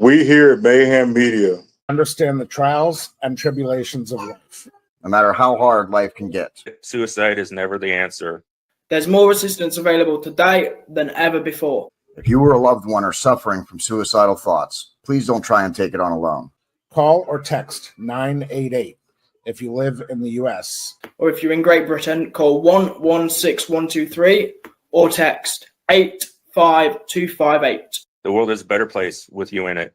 We here at Mayhem Media understand the trials and tribulations of life. No matter how hard life can get. Suicide is never the answer. There's more assistance available today than ever before. If you or a loved one are suffering from suicidal thoughts, please don't try and take it on alone. Call or text 988 if you live in the U.S. Or if you're in Great Britain, call 116123 or text 85258. The world is a better place with you in it.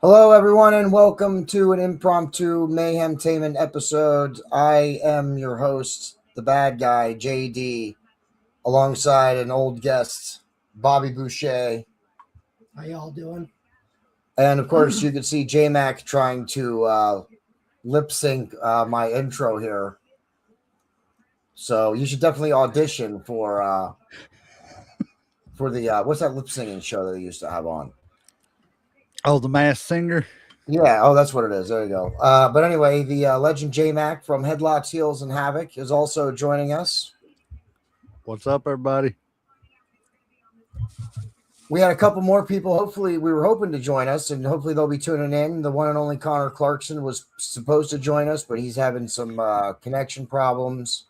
Hello, everyone, and welcome to an impromptu Mayhem Tainment episode. I am your host, the bad guy, JD, alongside an old guest, Bobby Boucher. How y'all doing? And, of course, you can see J-Mac trying to lip sync my intro here. So you should definitely audition for the, what's that lip singing show that they used to have on? Oh, the Masked Singer? Yeah, oh, that's what it is. There you go. But anyway, the legend J-Mac from Headlocks, Heels, and Havoc is also joining us. What's up, everybody? We had a couple more people. Hopefully, we were hoping to join us, and hopefully they'll be tuning in. The one and only Connor Clarkson was supposed to join us, but he's having some connection problems.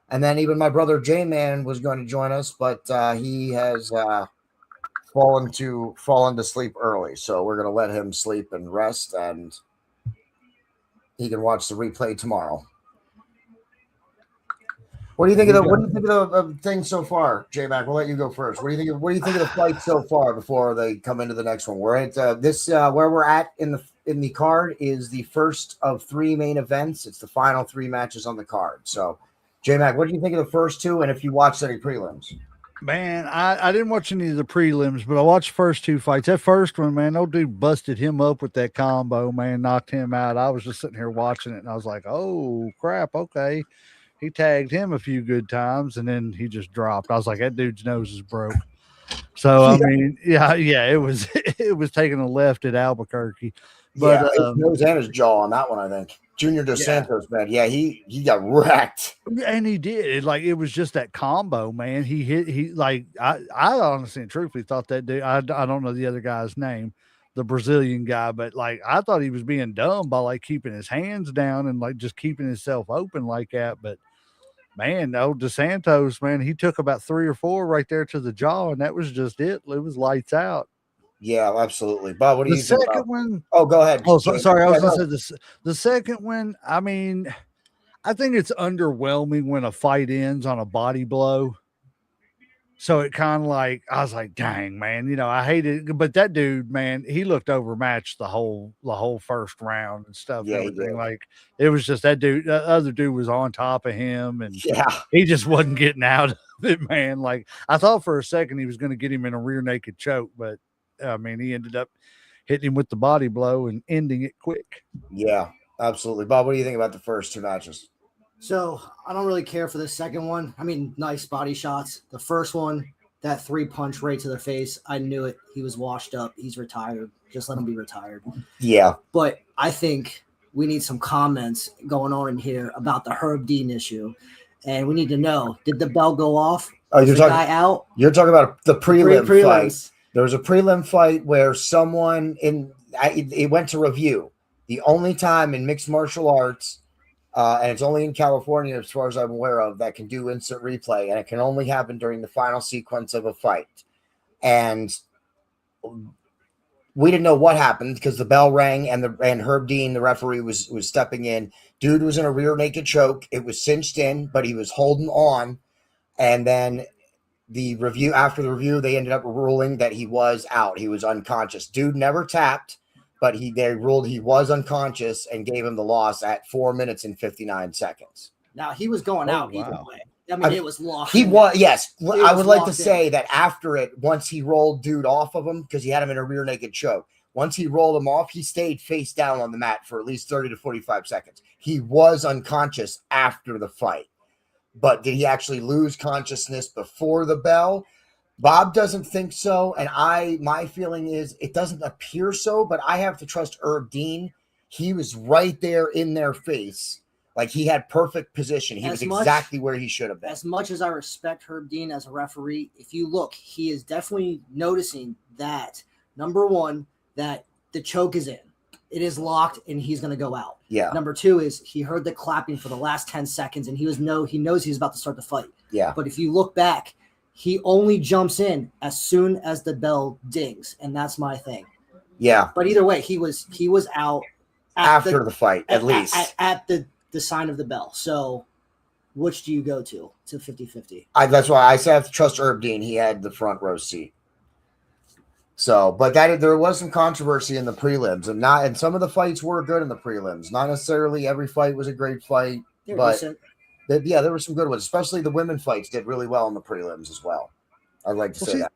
And then even my brother J-Man was going to join us, but he has fallen to sleep early. So we're going to let him sleep and rest, and he can watch the replay tomorrow. What do you think of the thing so far, J-Mac? We'll let you go first. What do you think of the fight so far before they come into the next one? We're at where we're at in the card is the first of three main events. It's the final three matches on the card. So, J-Mac, what do you think of the first two, and if you watched any prelims? Man, I didn't watch any of the prelims, but I watched the first two fights. That first one, man, old dude busted him up with that combo, man, knocked him out. I was just sitting here watching it, and I was like, oh, crap, okay. He tagged him a few good times, and then he just dropped. I was like, that dude's nose is broke. So, I mean, yeah, it was taking a left at Albuquerque. But his nose and his jaw on that one, I think. Junior Dos Santos, man. Yeah, he got wrecked. And he did. It was just that combo, man. I honestly and truthfully thought that dude, I don't know the other guy's name, the Brazilian guy, but I thought he was being dumb by keeping his hands down and just keeping himself open like that. But man, old Dos Santos, man, he took about 3 or 4 right there to the jaw, and that was just it. It was lights out. Yeah, absolutely. Bob, what do you think? The second one. Oh, go ahead. Oh, sorry. I was going to say this. The second one, I mean, I think it's underwhelming when a fight ends on a body blow. So it kind of I was like, dang, man, I hate it. But that dude, man, he looked overmatched the whole first round and stuff. Yeah, and everything. It was just that dude, the other dude was on top of him, and he just wasn't getting out of it, man. I thought for a second he was going to get him in a rear naked choke, but I mean, he ended up hitting him with the body blow and ending it quick. Yeah, absolutely. Bob, what do you think about the first two matches? So I don't really care for the second one. I mean, nice body shots. The first one, that 3-punch right to the face, I knew it. He was washed up. He's retired. Just let him be retired. Yeah. But I think we need some comments going on in here about the Herb Dean issue. And we need to know, did the bell go off? Oh, you're talking, guy out? You're talking about the prelim fight. There was a prelim fight where someone it went to review. The only time in mixed martial arts, and it's only in California, as far as I'm aware of, that can do instant replay, and it can only happen during the final sequence of a fight. And we didn't know what happened because the bell rang and Herb Dean, the referee, was stepping in. Dude was in a rear naked choke. It was cinched in, but he was holding on. And then after the review, they ended up ruling that he was out. He was unconscious. Dude never tapped, but they ruled he was unconscious and gave him the loss at 4 minutes and 59 seconds. Now he was going out either wow. way. I mean, it was locked. He was, yes. It I was would like to locked say in. that after it, once he rolled dude off of him, because he had him in a rear naked choke, once he rolled him off, he stayed face down on the mat for at least 30 to 45 seconds. He was unconscious after the fight. But did he actually lose consciousness before the bell? Bob doesn't think so. And my feeling is it doesn't appear so, but I have to trust Herb Dean. He was right there in their face. Like he had perfect position. He was exactly where he should have been. As much as I respect Herb Dean as a referee, if you look, he is definitely noticing that, number one, that the choke is in. It is locked and he's going to go out. Yeah. Number two is he heard the clapping for the last 10 seconds and he knows he's about to start the fight. Yeah. But if you look back, he only jumps in as soon as the bell dings. And that's my thing. Yeah. But either way, he was out after the fight, at least. At the sign of the bell. So which do you go to 50-50? That's why I said I have to trust Herb Dean. He had the front row seat. So, but there was some controversy in the prelims, and some of the fights were good in the prelims. Not necessarily every fight was a great fight, but there were some good ones. Especially the women fights did really well in the prelims as well. I'd like to say that.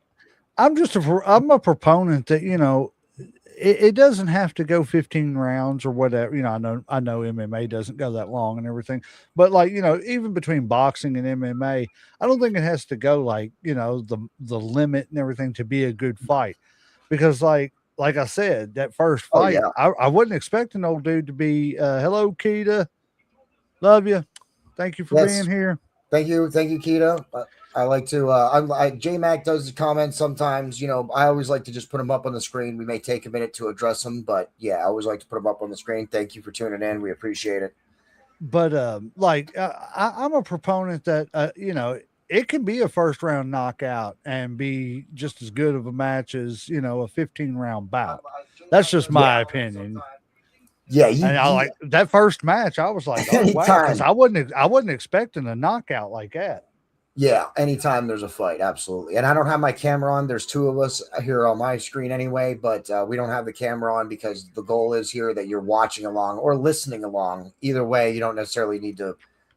I'm a proponent that it doesn't have to go 15 rounds or whatever. I know MMA doesn't go that long and everything, but even between boxing and MMA, I don't think it has to go the limit and everything to be a good fight. Because like I said, that first fight, I wasn't expecting old dude to be hello, Keita. Love you. Thank you for being here. Thank you, Keita. I like to J Mac does the comments sometimes. I always like to just put them up on the screen. We may take a minute to address them, but I always like to put them up on the screen. Thank you for tuning in. We appreciate it. But I'm a proponent that it can be a first round knockout and be just as good of a match as a 15-round bout. That's just my opinion. Yeah, and I like that first match. I was like, oh wow, because I wasn't expecting a knockout like that. Yeah, anytime there's a fight, absolutely. And I don't have my camera on. There's two of us here on my screen anyway, but we don't have the camera on because the goal is here that you're watching along or listening along. Either way, you don't necessarily need to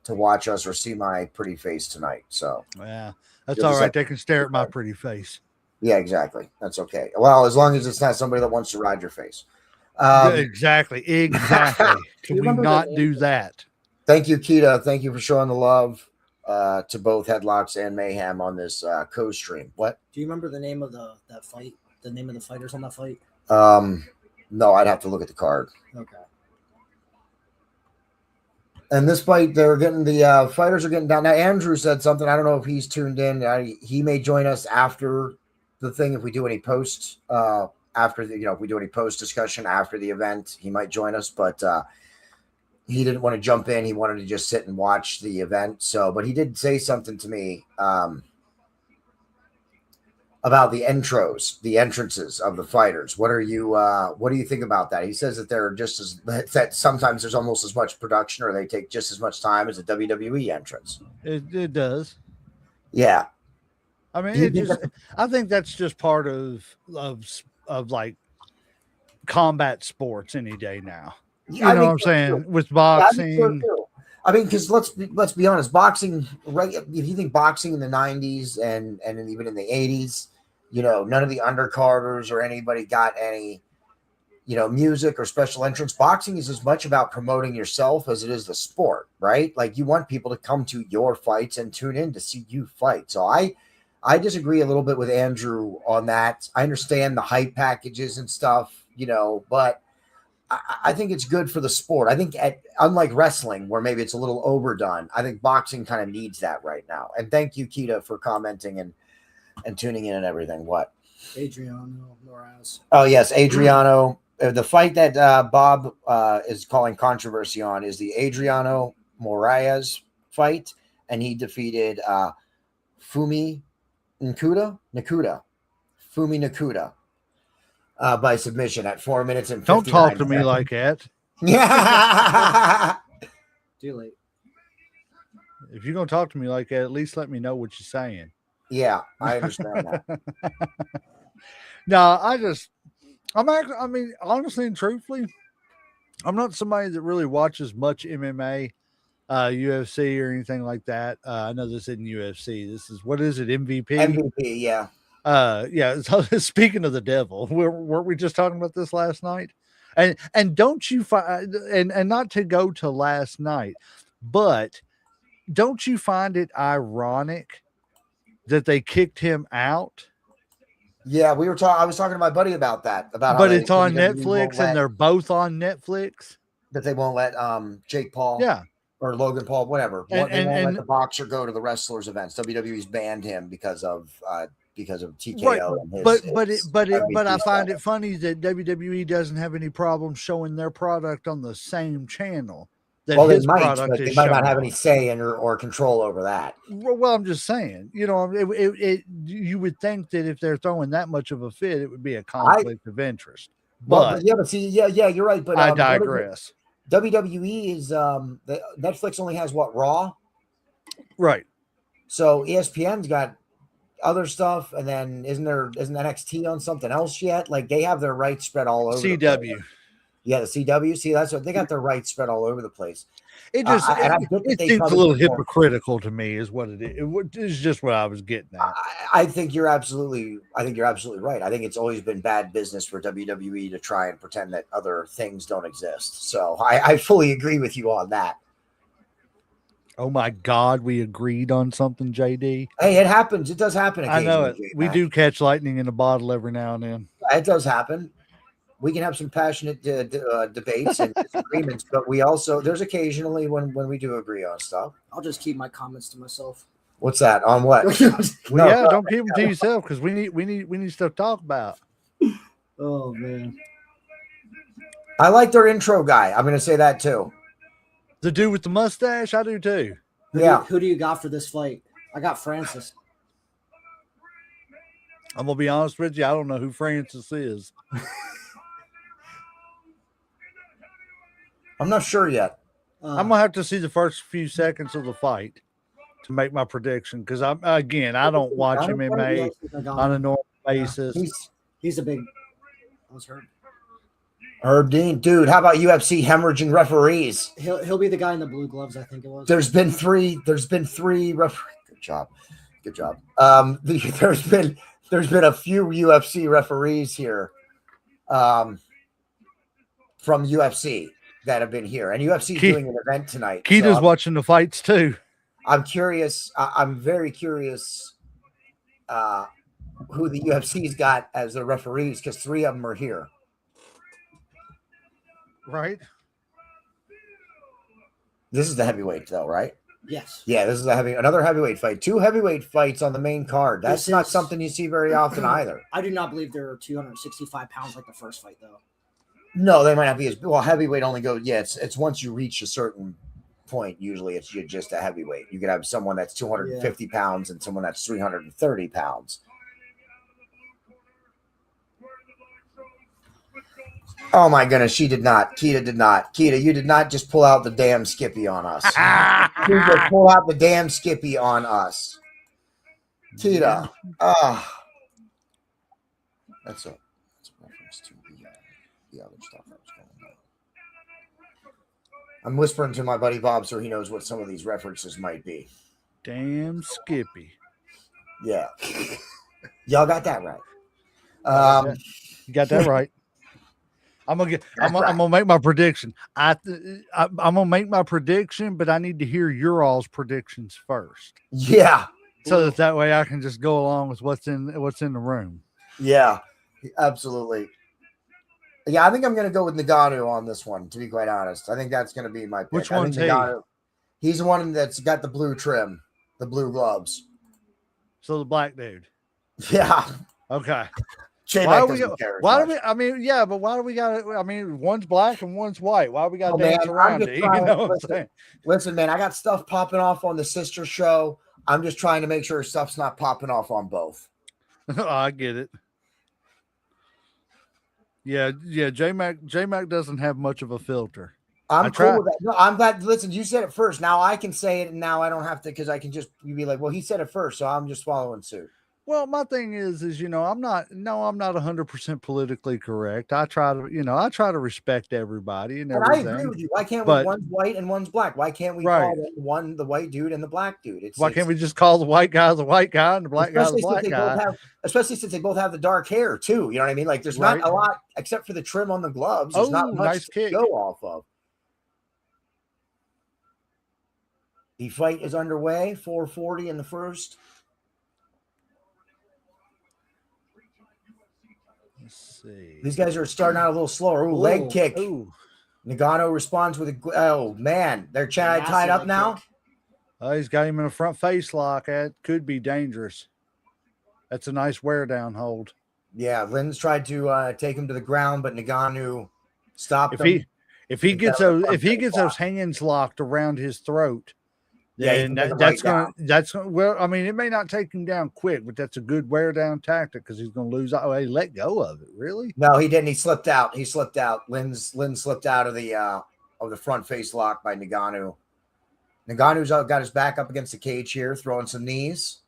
watch us or see my pretty face tonight. So yeah, that's all right. They can stare at my pretty face. Yeah, exactly. That's okay. Well, as long as it's not somebody that wants to ride your face. Exactly. Can we not do that? Thank you, Keita. Thank you for showing the love to both Headlocks and Mayhem on this co-stream. What? Do you remember the name of that fight? The name of the fighters on that fight? No, I'd have to look at the card. Okay. And this fight, the fighters are getting down. Now, Andrew said something. I don't know if he's tuned in. He may join us after the thing if we do any posts. If we do any post discussion after the event, he might join us. But he didn't want to jump in. He wanted to just sit and watch the event. But he did say something to me about the entrances of the fighters. What do you think about that? He says that they're that sometimes there's almost as much production or they take just as much time as a WWE entrance. It does. Yeah. I mean, I think that's just part of like combat sports any day now. You know what I'm saying? With boxing. I mean, because let's be honest, boxing, right? If you think boxing in the 90s and even in the 80s, none of the undercarders or anybody got any, music or special entrance. Boxing is as much about promoting yourself as it is the sport, right? Like you want people to come to your fights and tune in to see you fight. So I disagree a little bit with Andrew on that. I understand the hype packages and stuff, but I think it's good for the sport. I think unlike wrestling, where maybe it's a little overdone, I think boxing kind of needs that right now. And thank you, Keita, for commenting and tuning in and everything. What? Adriano Moraes. Oh, yes, Adriano. The fight that Bob is calling controversy on is the Adriano Moraes fight, and he defeated Fumi Nakuda. by submission at 4 minutes and 59 Don't talk to me seconds. like that. Yeah. Too late. If you're gonna talk to me like that, at least let me know what you're saying. Yeah, I understand that. No, I mean, honestly and truthfully, I'm not somebody that really watches much MMA, UFC or anything like that. I know this isn't UFC. This is, what is it? MVP. MVP, yeah. Yeah. So speaking of the devil, weren't we just talking about this last night? And don't you find, and not to go to last night, but don't you find it ironic that they kicked him out? Yeah, we were talking. I was talking to my buddy about that. About But how it's on WWE won't Netflix, let- and they're both on Netflix. that they won't let Jake Paul, Yeah. or Logan Paul, whatever. They won't let the boxer go to the wrestlers' events. WWE's banned him because of TKO. Right, and his, but MVP I find stuff. it funny that WWE doesn't have any problem showing their product on the same channel that Well, they his might, product but is they might not shown have on. any say in or control over that. Well, I'm just saying, you know, you would think that if they're throwing that much of a fit, it would be a conflict of interest. But You're right. But I digress. WWE is Netflix only has what, Raw? Right. So ESPN's got other stuff, and then isn't NXT on something else yet? Like, they have their rights spread all over the place. CW. Yeah, the CW. See, that's what they got, their rights spread all over the place. It just And I get that it they seems a probably little don't- hypocritical to me, is what it is. It's just what I was getting at. I think you're absolutely right. I think it's always been bad business for WWE to try and pretend that other things don't exist. So I fully agree with you on that. Oh my God, we agreed on something, JD. Hey, it happens. It does happen I know it. occasionally, We J-Mac. do catch lightning in a bottle every now and then. It does happen. We can have some passionate debates and disagreements, but we also, there's occasionally when we do agree on stuff. I'll just keep my comments to myself. What's that? On what? Well, yeah, don't keep them to yourself, because we need stuff to talk about. Oh man. I like their intro guy. I'm going to say that too. The dude with the mustache, I do too. Who do you got for this fight? I got Francis. I'm gonna be honest with you, I don't know who Francis is. I'm not sure yet. I'm gonna have to see the first few seconds of the fight to make my prediction, because I don't watch MMA on a normal basis. He's a big. I was hurt. Herb Dean, dude, how about UFC hemorrhaging referees? He'll be the guy in the blue gloves, I think it was. There's been three referees. Good job. There's been a few UFC referees here from UFC that have been here, and UFC doing an event tonight. Keita's watching the fights too. I'm curious. I'm very curious who the UFC's got as the referees, because 3 of them are here. Right. This is the heavyweight, though, right? Yes. Yeah, this is another heavyweight fight. 2 heavyweight fights on the main card. That's not something you see very often either. I do not believe they're 265 pounds like the first fight, though. No, they might not be as well. Heavyweight only goes. Yeah, it's once you reach a certain point. Usually, it's just a heavyweight. You could have someone that's 250 pounds and someone that's 330 pounds. Oh my goodness, she did not. Keita did not. Keita, you did not just pull out the damn Skippy on us. You just pull out the damn Skippy on us. Keita. That's a reference to the other stuff that was going on. I'm whispering to my buddy Bob so he knows what some of these references might be. Damn Skippy. Yeah. Y'all got that right. You got that right. I'm gonna make my prediction. I'm gonna make my prediction, but I need to hear your all's predictions first. Yeah. So that way I can just go along with what's in the room. Yeah, absolutely. Yeah, I think I'm gonna go with Nagano on this one, to be quite honest. I think that's gonna be my pick. Which one's he? He's the one that's got the blue trim, the blue gloves. So the black dude. Yeah. Okay. Why do we? I mean, yeah, but why do we got it? I mean, one's black and one's white. Why we got to dance around it? You know what I'm saying? Listen, man, I got stuff popping off on the sister show. I'm just trying to make sure stuff's not popping off on both. I get it. Yeah. J Mac doesn't have much of a filter. I'm try- cool with that. No, I'm glad. Listen, you said it first. Now I can say it, and now I don't have to because I can just be like, well, he said it first, so I'm just following suit. Well, my thing is I'm not 100% politically correct. I try to respect everybody and And I everything. agree with you. Why can't But- one's white and one's black? Why can't we Right. call one the white dude and the black dude? Why can't we just call the white guy the white guy and the black guy the especially black since they guy? both have, especially since they both have the dark hair too. You know what I mean? Like there's Right. not a lot except for the trim on the gloves. There's not much nice to kick. go off of. The fight is underway. 440 in the first. Let's see. These guys are starting out a little slower. Ooh, leg kick. Ooh. Nagano responds with a. Oh man, they're Nasty tied up leg now. kick. Oh, he's got him in a front face lock. That could be dangerous. That's a nice wear down hold. Yeah, Lynn's tried to take him to the ground, but Nagano stopped him. If he gets those hands locked around his throat, Yeah, he then can get that's him right gonna well, I mean, it may not take him down quick, but that's a good wear down tactic because he's gonna lose. Oh, he let go of it. Really? No, he didn't. He slipped out. Lynn slipped out of the front face lock by Nagano. Nagano's got his back up against the cage here, throwing some knees.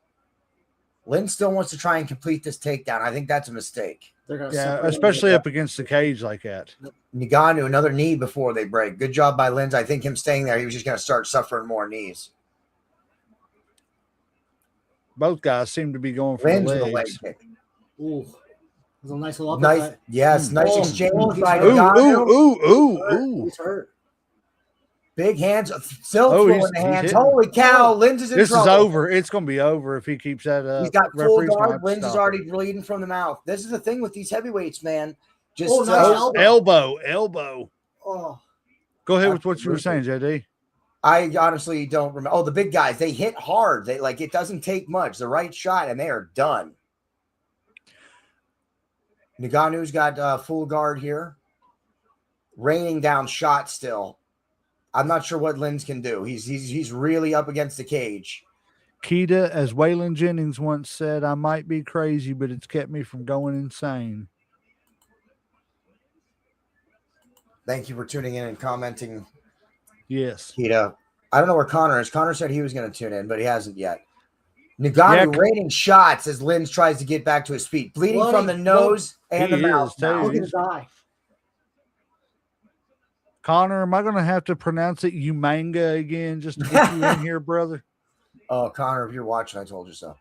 Lynn still wants to try and complete this takedown. I think that's a mistake. They're gonna Yeah, separate especially them. up against the cage like that. Nagano, another knee before they break. Good job by Lynn. I think him staying there, he was just going to start suffering more knees. Both guys seem to be going for Lynn's the with a leg legs. kick. Ooh, there's a nice little Nice, uppercut. yes, nice Oh, exchange oh, he's by hurt. Nagano. Ooh. He's hurt. Big hands, still Oh, throwing he's the hands. hitting. Holy cow, Lynn's is in This trouble. is over. It's going to be over if he keeps that up. He's got full Referee's gonna have guard. to Lynn's is stop already it. bleeding from the mouth. This is the thing with these heavyweights, man. Just Oh, nice elbow. Elbow. Oh, Go ahead with what you were saying, JD. I honestly don't remember. Oh, the big guys, they hit hard. They like it doesn't take much. The right shot, and they are done. Nagano's got full guard here, raining down shots still. I'm not sure what Lynn's can do. He's really up against the cage. Keita, as Waylon Jennings once said, I might be crazy, but it's kept me from going insane. Thank you for tuning in and commenting, Yes. Keita. I don't know where Connor is. Connor said he was going to tune in, but he hasn't yet. Nagano raining shots as Lynn tries to get back to his feet, bleeding from the nose and the He mouth. is, too. now. look at his eye. Connor, am I going to have to pronounce it Umanga again just to get you in here, brother? Oh, Connor, if you're watching, I told you so.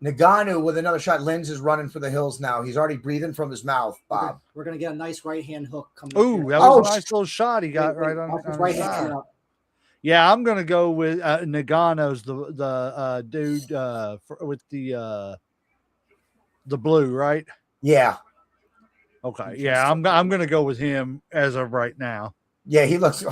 Nagano with another shot. Lynn's is running for the hills now. He's already breathing from his mouth, Bob. We're gonna get a nice right hand hook coming. Ooh, up that here. was a nice little shot he got right on, Off his on right his hand side. coming up. Yeah, I'm going to go with Nagano's the dude with the blue, right? Yeah. Okay. Yeah, I'm going to go with him as of right now. Yeah, he looks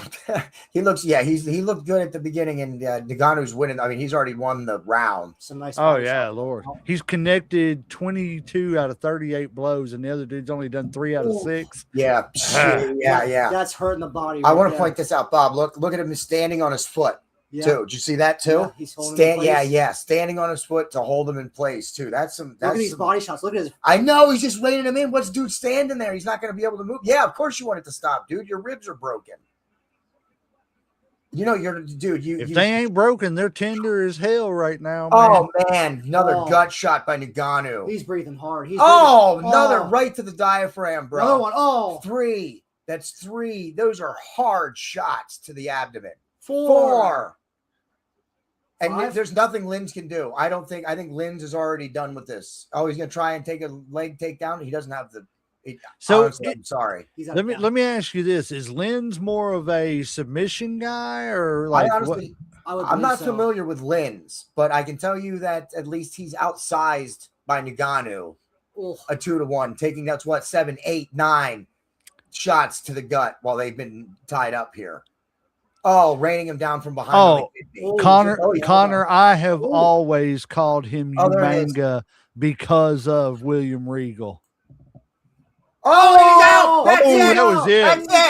he looked good at the beginning, and Nagano's winning. I mean, he's already won the round. Some nice. Oh body yeah, shot. Lord. He's connected 22 out of 38 blows, and the other dude's only done 3 out of 6. Yeah. yeah. That's hurting the body. I want to there. point this out, Bob. Look at him standing on his foot Yeah. too. Did you see that too? Yeah, he's holding him in place. Standing on his foot to hold him in place too. That's Look at these body shots. Look at his. I know he's just reining him in. What's dude standing there? He's not going to be able to move. Yeah, of course you want it to stop, dude. Your ribs are broken. You know, If they ain't broken, they're tender as hell right now, man. Oh man, another Oh. gut shot by Nagano. He's breathing hard. Another right to the diaphragm, bro. Another one. Oh, 3. That's 3. Those are hard shots to the abdomen. 4. And 5. there's nothing Lynn's can do. I think Lynn's is already done with this. Oh, he's gonna try and take a leg takedown. He doesn't have the. So honestly, I'm sorry. He's let me ask you this: is Lynn's more of a submission guy, or like I honestly, I'm not familiar with Lynn's, but I can tell you that at least he's outsized by Nagano. A 2-1, taking that's what 7, 8, 9 shots to the gut while they've been tied up here. Oh, raining him down from behind. Oh, Connor, yeah. Connor, I have always called him Oh, there it is. Umanga because of William Regal. Oh, he's out. That's it. That was it. That's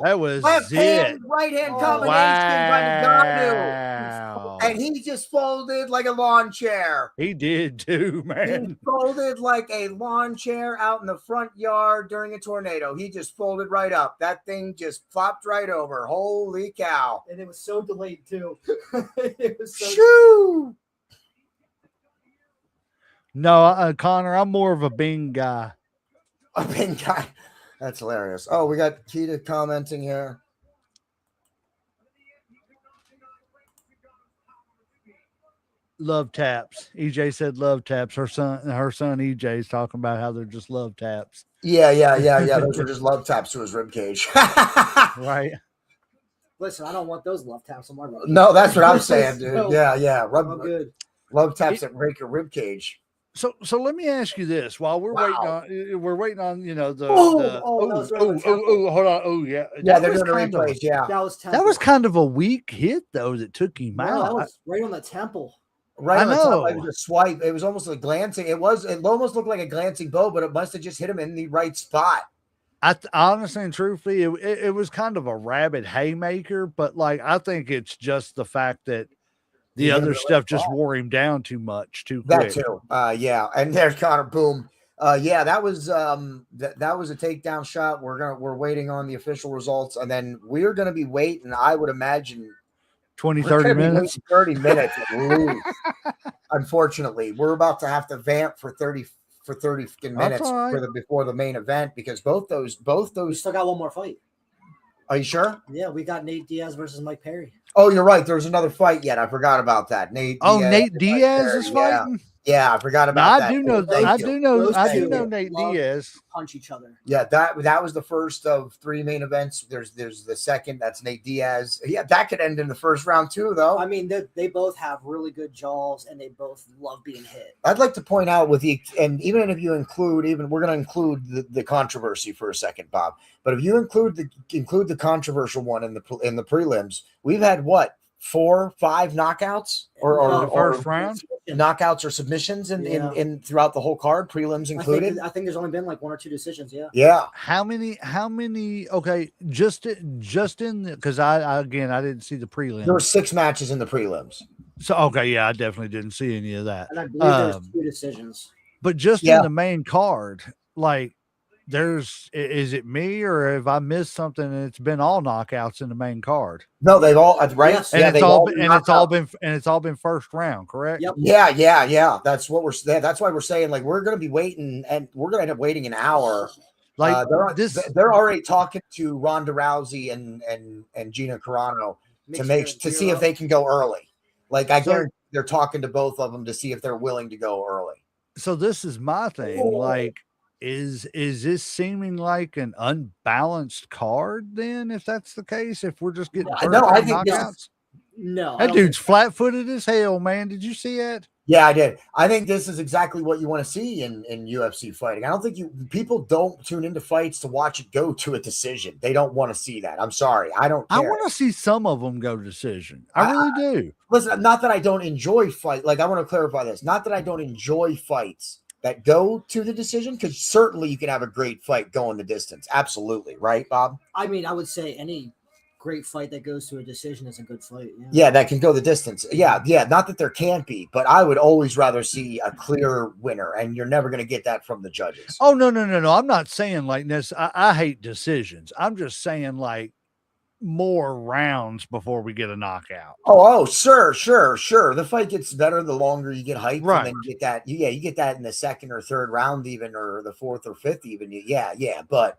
it. That was Left it. hand, right hand combination by Ngannou. Wow. And he just folded like a lawn chair. He did too, He man. folded like a lawn chair out in the front yard during a tornado. He just folded right up. That thing just flopped right over. Holy cow. And it was so delayed too. It was so Shoo! No, Connor, I'm more of a Bing guy. A pink guy. That's hilarious. Oh, we got Keita commenting here. Love taps. EJ said love taps. Her son EJ is talking about how they're just love taps. Yeah. Those were just love taps to his rib cage. Right. Listen, I don't want those love taps on my rib. No, that's what I'm saying, dude. No. Yeah. I'm good. Love taps that break your rib cage. So let me ask you this: while we're waiting on the was right on the temple. hold on Yeah, That they're was doing the kind of- replays. Yeah, That was kind of a weak hit though that took him No, out. that was right on the temple. right I on the top. know. It was a swipe. It was almost a glancing. It almost looked like a glancing bow, but it must have just hit him in the right spot. Honestly and truthfully, it was kind of a rabid haymaker, but like I think it's just the fact that the He hit him other in the stuff right just spot. wore him down too much, too quick. That too. Yeah, and there's Connor. Boom. Yeah, that was that was a takedown shot. We're waiting on the official results, and then we're gonna be waiting. I would imagine 20, we're 30 gonna be minutes. waiting 30 minutes at least. Unfortunately, we're about to have to vamp for 30 fucking minutes all right. before the main event because both We those. still got one more fight. Are you sure? Yeah, we got Nate Diaz versus Mike Perry. Oh, you're right. There's another fight yet. I forgot about that. Nate Diaz is yeah. fighting. Yeah, I forgot Now, about that. I do know Thank you. Those two Nate love- Diaz. Punch each other. Yeah, that was the first of 3 main events. There's the second. That's Nate Diaz. Yeah, that could end in the first round too, though. I mean, they both have really good jaws, and they both love being hit. I'd like to point out and even if you include we're going to include the controversy for a second, Bob. But if you include the controversial one in the prelims, we've had what 4, 5 knockouts or The first round. knockouts or submissions Yeah. in throughout the whole card, prelims included. I think there's only been like 1 or 2 decisions. Yeah. Yeah. How many? Okay, just in because I didn't see the prelims. There were 6 matches in the prelims. So okay, yeah, I definitely didn't see any of that. And I believe there's 2 decisions. But just Yeah. in the main card, like is it me or have I missed something? And it's been all knockouts in the main card, No, they've all right. Yes. and Yeah, it's they've all been been, knocked out. it's all been first round, correct? Yep. Yeah. That's what that's why we're saying like we're going to be waiting, and we're going to end up waiting an hour. Like They're already talking to Ronda Rousey and Gina Carano to see if they can go early. Like I guarantee they're talking to both of them to see if they're willing to go early. So this is my thing. Like, is this seeming like an unbalanced card? Then, if that's the case, if we're just getting No, I think knockouts, No, I that don't dude's think so. flat-footed as hell, man. Did you see that? Yeah, I did. I think this is exactly what you want to see in UFC fighting. I don't think people don't tune into fights to watch it go to a decision. They don't want to see that. I'm sorry. I don't care. I want to see some of them go decision. I really do. Listen, not that I don't enjoy fight. Like I want to clarify this. Not that I don't enjoy fights that go to the decision, because certainly you can have a great fight going the distance. Absolutely, right, Bob? I mean, I would say any great fight that goes to a decision is a good fight. Yeah, that can go the distance. Yeah. Not that there can't be, but I would always rather see a clear winner, and you're never going to get that from the judges. Oh no! I'm not saying like this. I hate decisions. I'm just saying like more rounds before we get a knockout. Oh, sure. The fight gets better the longer you get hyped, Right. and then you get that. Yeah, you get that in the second or third round, even, or the fourth or fifth, even. Yeah. But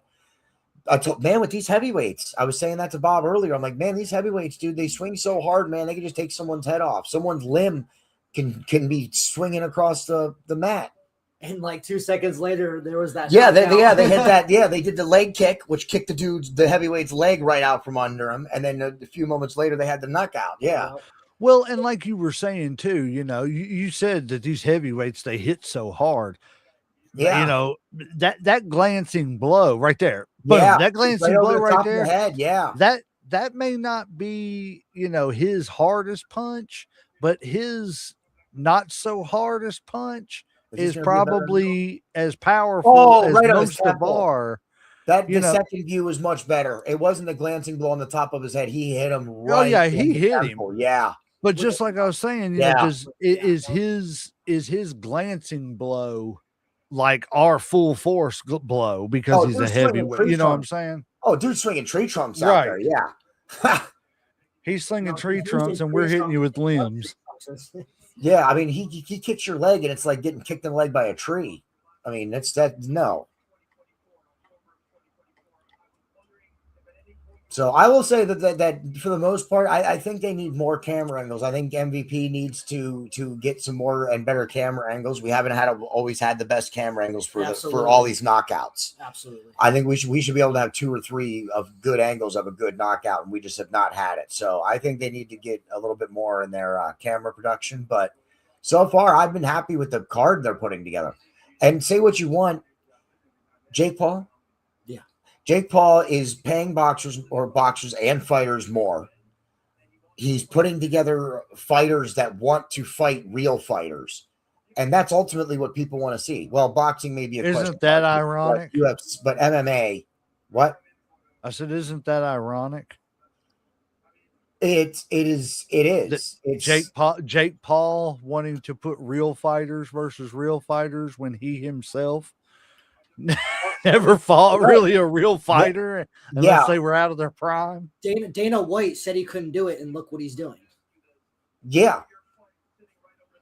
I told man with these heavyweights, I was saying that to Bob earlier. I'm like, man, these heavyweights, dude, they swing so hard, man. They can just take someone's head off. Someone's limb can be swinging across the mat. And like 2 seconds later, there was that. Yeah, they knockout. hit that. Yeah, they did the leg kick, which kicked the heavyweight's leg right out from under him, and then a few moments later they had the knockout. Yeah. Well, and like you were saying too, you said that these heavyweights they hit so hard. Yeah. That glancing blow right there. Boom, Yeah, that glancing over blow the right top of there. the head. Yeah. That may not be, his hardest punch, but his not so hardest punch is gonna be a better- probably as powerful Oh, as right on his most of temple. our. The second view was much better. It wasn't a glancing blow on the top of his head. He hit him right. Oh yeah, he in the hit temple. him. Yeah. But just like I was saying, is his glancing blow like our full force blow because he's a heavyweight? You know what I'm saying? Oh, dude, swinging tree trunks out there. Yeah. He's slinging tree trunks, and we're hitting you with limbs. Yeah, I mean, he kicks your leg, and it's like getting kicked in the leg by a tree. I mean, no. So I will say that for the most part, I think they need more camera angles. I think MVP needs to get some more and better camera angles. We haven't always had the best camera angles for all these knockouts. Absolutely. I think we should be able to have 2 or 3 of good angles of a good knockout, and we just have not had it. So I think they need to get a little bit more in their camera production. But so far, I've been happy with the card they're putting together. And say what you want, Jake Paul. Jake Paul is paying boxers and fighters more. He's putting together fighters that want to fight real fighters. And that's ultimately what people want to see. Well, boxing may be a question. Isn't that ironic? But MMA, what? I said, isn't that ironic? It is. It's Jake Paul wanting to put real fighters versus real fighters when he himself never fought really a real fighter unless they were out of their prime. Dana White said he couldn't do it, and look what he's doing. Yeah.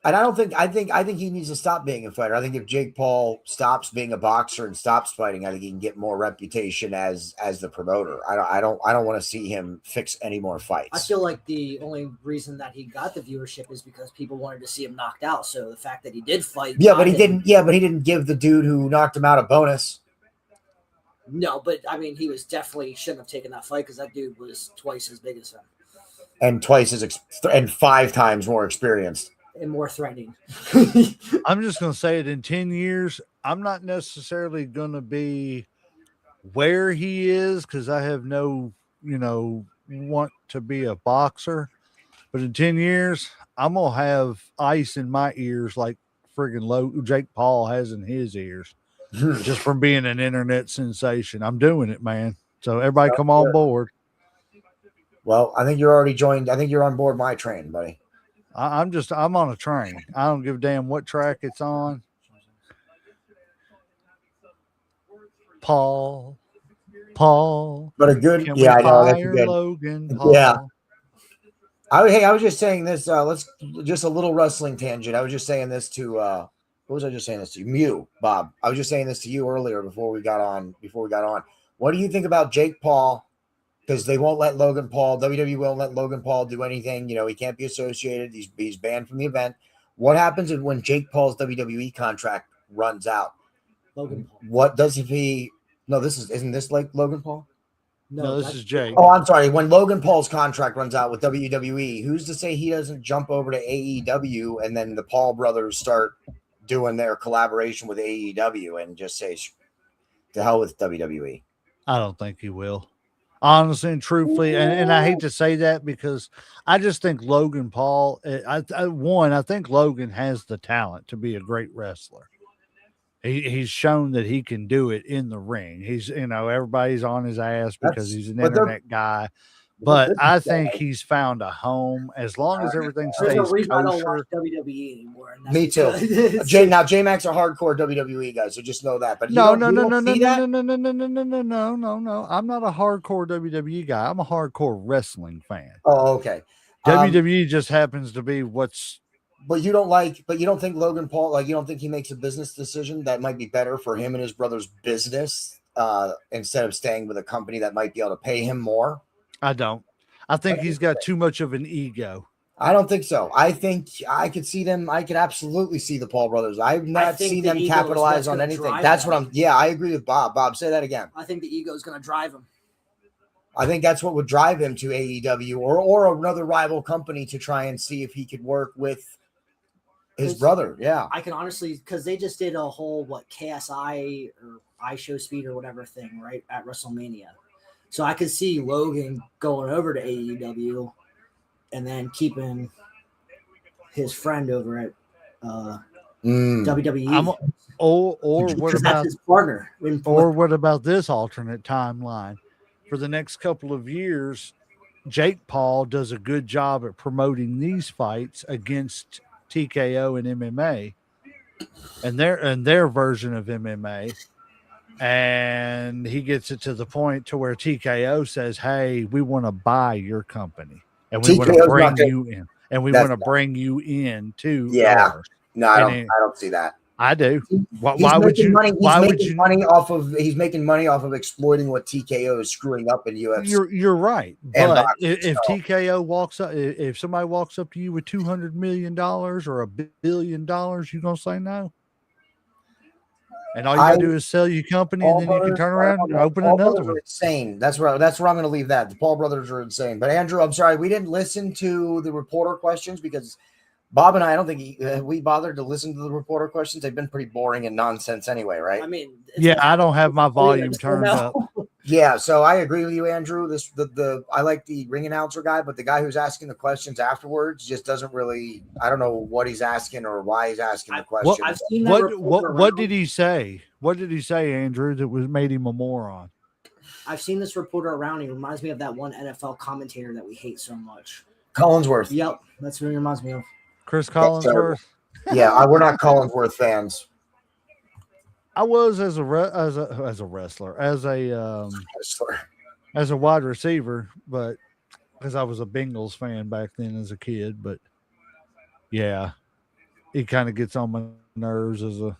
And I think he needs to stop being a fighter. I think if Jake Paul stops being a boxer and stops fighting, I think he can get more reputation as the promoter. I don't want to see him fix any more fights. I feel like the only reason that he got the viewership is because people wanted to see him knocked out. So the fact that he did fight, but he didn't give the dude who knocked him out a bonus. No, but I mean, he was definitely shouldn't have taken that fight because that dude was twice as big as him and and 5 times more experienced. And more threatening. I'm just going to say it in 10 years. I'm not necessarily going to be where he is because I have no, want to be a boxer. But in 10 years, I'm going to have ice in my ears like friggin' Jake Paul has in his ears just from being an internet sensation. I'm doing it, man. So everybody come on board. Well, I think you're already joined. I think you're on board my train, buddy. I'm on a train. I don't give a damn what track it's on. Paul. But a good, I know that's good. Logan Paul. Yeah. I was just saying this. Let's just a little wrestling tangent. I was just saying this to what was I just saying this to you? You, Bob. I was just saying this to you earlier before we got on. What do you think about Jake Paul? Because they won't let Logan Paul, WWE won't let Logan Paul do anything. He can't be associated. He's banned from the event. What happens when Jake Paul's WWE contract runs out? Logan Paul. What does if he? No, isn't this like Logan Paul? No, this is Jake. Oh, I'm sorry. When Logan Paul's contract runs out with WWE, who's to say he doesn't jump over to AEW and then the Paul brothers start doing their collaboration with AEW and just say, to hell with WWE? I don't think he will. Honestly and truthfully, and I hate to say that because I just think Logan Paul, I think Logan has the talent to be a great wrestler. He's shown that he can do it in the ring. He's, everybody's on his ass because he's an internet guy. But I think he's found a home as long as everything stays kosher. I don't watch WWE anymore. Me too. J-Mac's a hardcore WWE guy, so just know that. But no. I'm not a hardcore WWE guy. I'm a hardcore wrestling fan. Oh, okay. WWE just happens to be what's. But you don't think Logan Paul, you don't think he makes a business decision that might be better for him and his brother's business instead of staying with a company that might be able to pay him more? I don't. I think he's got too much of an ego. I don't think so. I think I could see them. I could absolutely see the Paul brothers. I've not seen them capitalize on anything. That's what I agree with Bob. Bob, say that again. I think the ego is going to drive him. I think that's what would drive him to AEW or another rival company to try and see if he could work with his brother. Yeah. I can honestly, because they just did a whole, KSI or iShow Speed or whatever thing, right, at WrestleMania. So I could see Logan going over to AEW and then keeping his friend over at WWE. Or what Because that's about his partner. or what about this alternate timeline? For the next couple of years, Jake Paul does a good job at promoting these fights against TKO and MMA and their version of MMA. And he gets it to the point to where TKO says, "Hey, we want to buy your company and we want to TKO's bring not gonna- you in, and we That's want to bring you in to Yeah. ours." No, I And don't see that. I do. Why He's would making you? money. Why would you? He's making money off of exploiting what TKO is screwing up in UFC. You're right. And But boxing, if so. TKO walks up, if somebody walks up to you with $200 million or $1 billion, you gonna say no? And all you gotta do is sell your company, and then you can turn around and open another one. Insane. That's where I'm going to leave that. The Paul brothers are insane. But Andrew, I'm sorry we didn't listen to the reporter questions because Bob and I don't think we bothered to listen to the reporter questions. They've been pretty boring and nonsense anyway, right? I mean, Yeah, I don't have my volume turned up. Yeah, so I agree with you, Andrew. I like the ring announcer guy, but the guy who's asking the questions afterwards just doesn't really. I don't know what he's asking or why he's asking the question. I've seen that What did he say? What did he say, Andrew, that was made him a moron? I've seen this reporter around. He reminds me of that one NFL commentator that we hate so much. Collinsworth. Yep, that's what he reminds me of. Chris Collinsworth. Yeah, we're not Collinsworth fans. I was as a wrestler, as a wide receiver, but because I was a Bengals fan back then as a kid. But yeah, he kind of gets on my nerves as a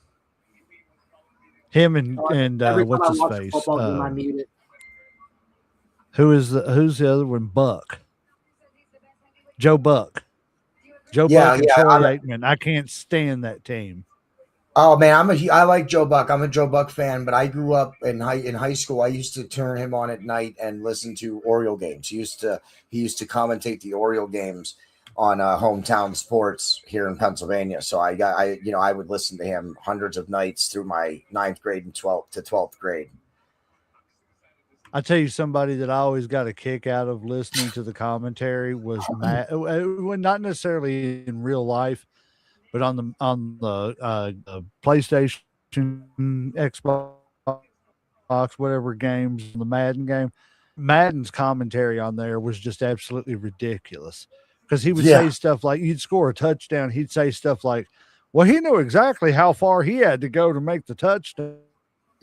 him and what's his face? Who's the other one? Buck. Joe Buck. Joe Buck and Troy Aikman. I can't stand that team. Oh man, I like Joe Buck. I'm a Joe Buck fan, but I grew up in high school. I used to turn him on at night and listen to Oriole games. He used to commentate the Oriole games on hometown sports here in Pennsylvania. So I would listen to him hundreds of nights through my 9th grade and 12th grade. I tell you, somebody that I always got a kick out of listening to the commentary was Matt. Not necessarily in real life, but on the PlayStation, Xbox, whatever games, the Madden game, Madden's commentary on there was just absolutely ridiculous because he would say stuff like, you'd score a touchdown, he'd say stuff like, well, he knew exactly how far he had to go to make the touchdown.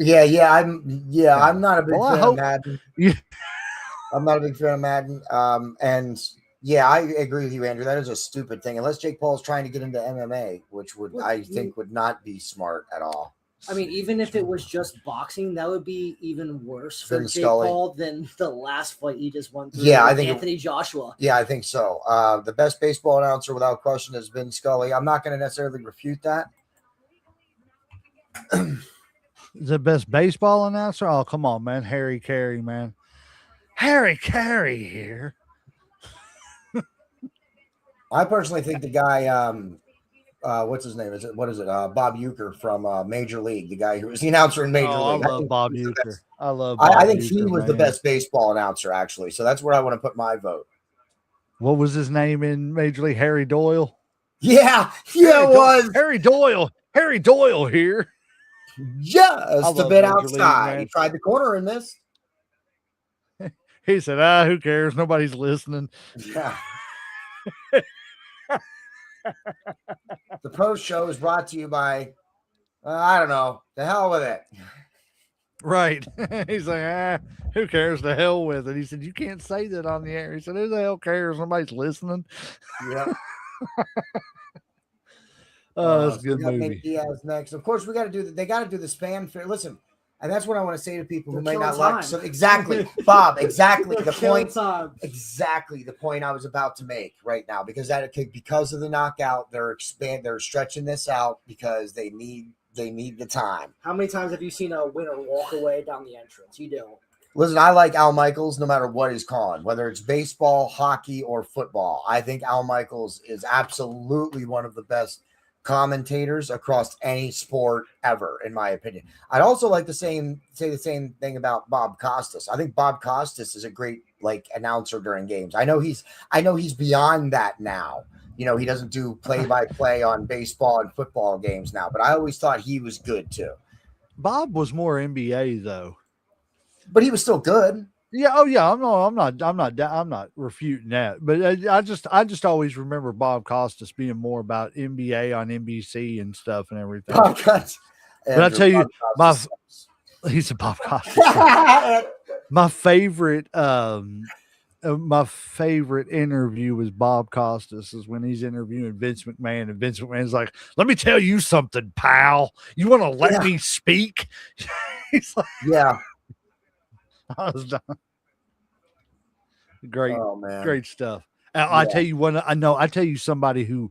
I'm not a big fan of Madden. Yeah. I'm not a big fan of Madden. And yeah, I agree with you, Andrew. That is a stupid thing. Unless Jake Paul's trying to get into MMA, which I think would not be smart at all. I mean, even if it was just boxing, that would be even worse for Jake Scully. Paul than the last fight he just won through. Yeah, I think Anthony Joshua. Yeah, I think so. The best baseball announcer, without question, has been Scully. I'm not going to necessarily refute that. The best baseball announcer? Oh, come on, man. Harry Carey, man. Harry Carey here. I personally think the guy, what's his name? What is it? Bob Uecker from Major League, the guy who was the announcer in Major League. I love Bob Uecker. I think he was the best baseball announcer, actually. So that's where I want to put my vote. What was his name in Major League? Harry Doyle? Yeah, it was. Harry Doyle here. Just a bit outside. He tried the corner in this. He said, who cares? Nobody's listening. Yeah. The post show is brought to you by, I don't know, the hell with it. Right. He's like, who cares? The hell with it. He said, you can't say that on the air. He said, who the hell cares? Nobody's listening. Yeah. Oh, that's a good movie. Diaz next. Of course, they got to do the spam fair. Listen, and that's what I want to say to people who They're might not killing like. time. So exactly, Bob. Exactly the Killing point. time. Exactly the point I was about to make right now, because because of the knockout, they're stretching this out because they need the time. How many times have you seen a winner walk away down the entrance? You don't. Listen, I like Al Michaels no matter what he's calling, whether it's baseball, hockey, or football. I think Al Michaels is absolutely one of the best commentators across any sport ever, in my opinion. I'd also like to say the same thing about Bob Costas. I think Bob Costas is a great announcer during games. I know he's beyond that now. he doesn't do play-by-play on baseball and football games now, but I always thought he was good too. Bob was more NBA though. But he was still good. Yeah. Oh yeah. I'm not refuting that. But I just always remember Bob Costas being more about NBA on NBC and stuff and everything. Bob Costas. But I tell you, he's a Bob Costas. My favorite interview with Bob Costas is when he's interviewing Vince McMahon, and Vince McMahon's like, "Let me tell you something, pal. You want to let me speak?" He's like, yeah. I was done. Great, man. Great stuff. I tell you what, I tell you somebody who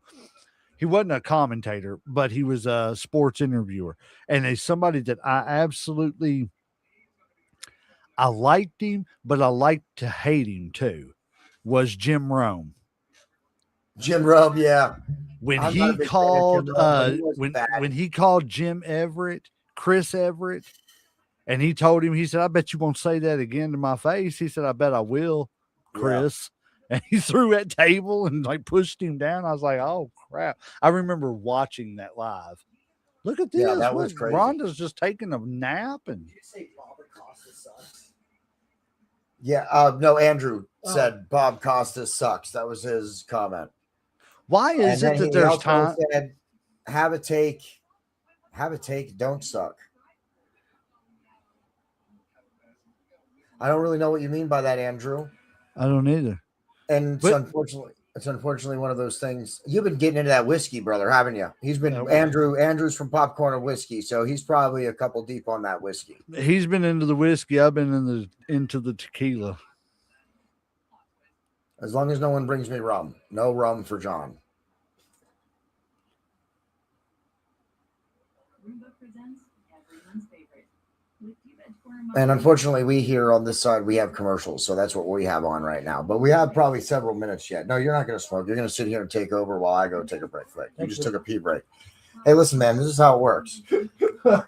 he wasn't a commentator, but he was a sports interviewer, and he's somebody that I liked him, but I liked to hate him too. Was Jim Rome. Jim Rome, yeah. When he called when he called Jim Everett, Chris Everett, and he told him, he said, "I bet you won't say that again to my face." He said, "I bet I will, Chris." Yeah. And he threw that table and like pushed him down. I was like, "Oh crap!" I remember watching that live. Look at this. Yeah, that was crazy. Rhonda's just taking a nap, and Did you say Bob Acosta sucks? Yeah. No, Andrew said Bob Costas sucks. That was his comment. Why is it that there's time? Said, have a take, don't suck. I don't really know what you mean by that, Andrew. I don't either. And it's unfortunately one of those things. You've been getting into that whiskey, brother, haven't you? He's been Andrew's from Popcorn and Whiskey, so he's probably a couple deep on that whiskey. He's been into the whiskey. I've been into the tequila. As long as no one brings me rum. No rum for John. And unfortunately, we here on this side, we have commercials. So that's what we have on right now. But we have probably several minutes yet. No, you're not going to smoke. You're going to sit here and take over while I go take a break. You just took a pee break. Hey, listen, man, this is how it works.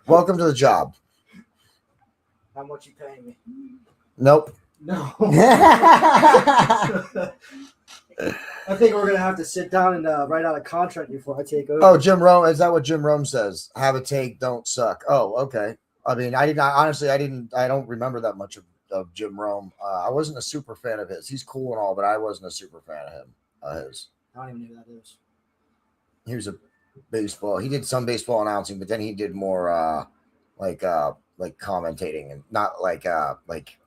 Welcome to the job. How much you paying me? Nope. No. I think we're gonna have to sit down and write out a contract before I take over. Oh, Jim Rome, is that what Jim Rome says? Have a take, don't suck. Oh, okay. I mean, I don't remember that much of Jim Rome. I wasn't a super fan of his. He's cool and all, but I wasn't a super fan of him. His. I don't even know who that is. He was a baseball. He did some baseball announcing, but then he did more like commentating and not like like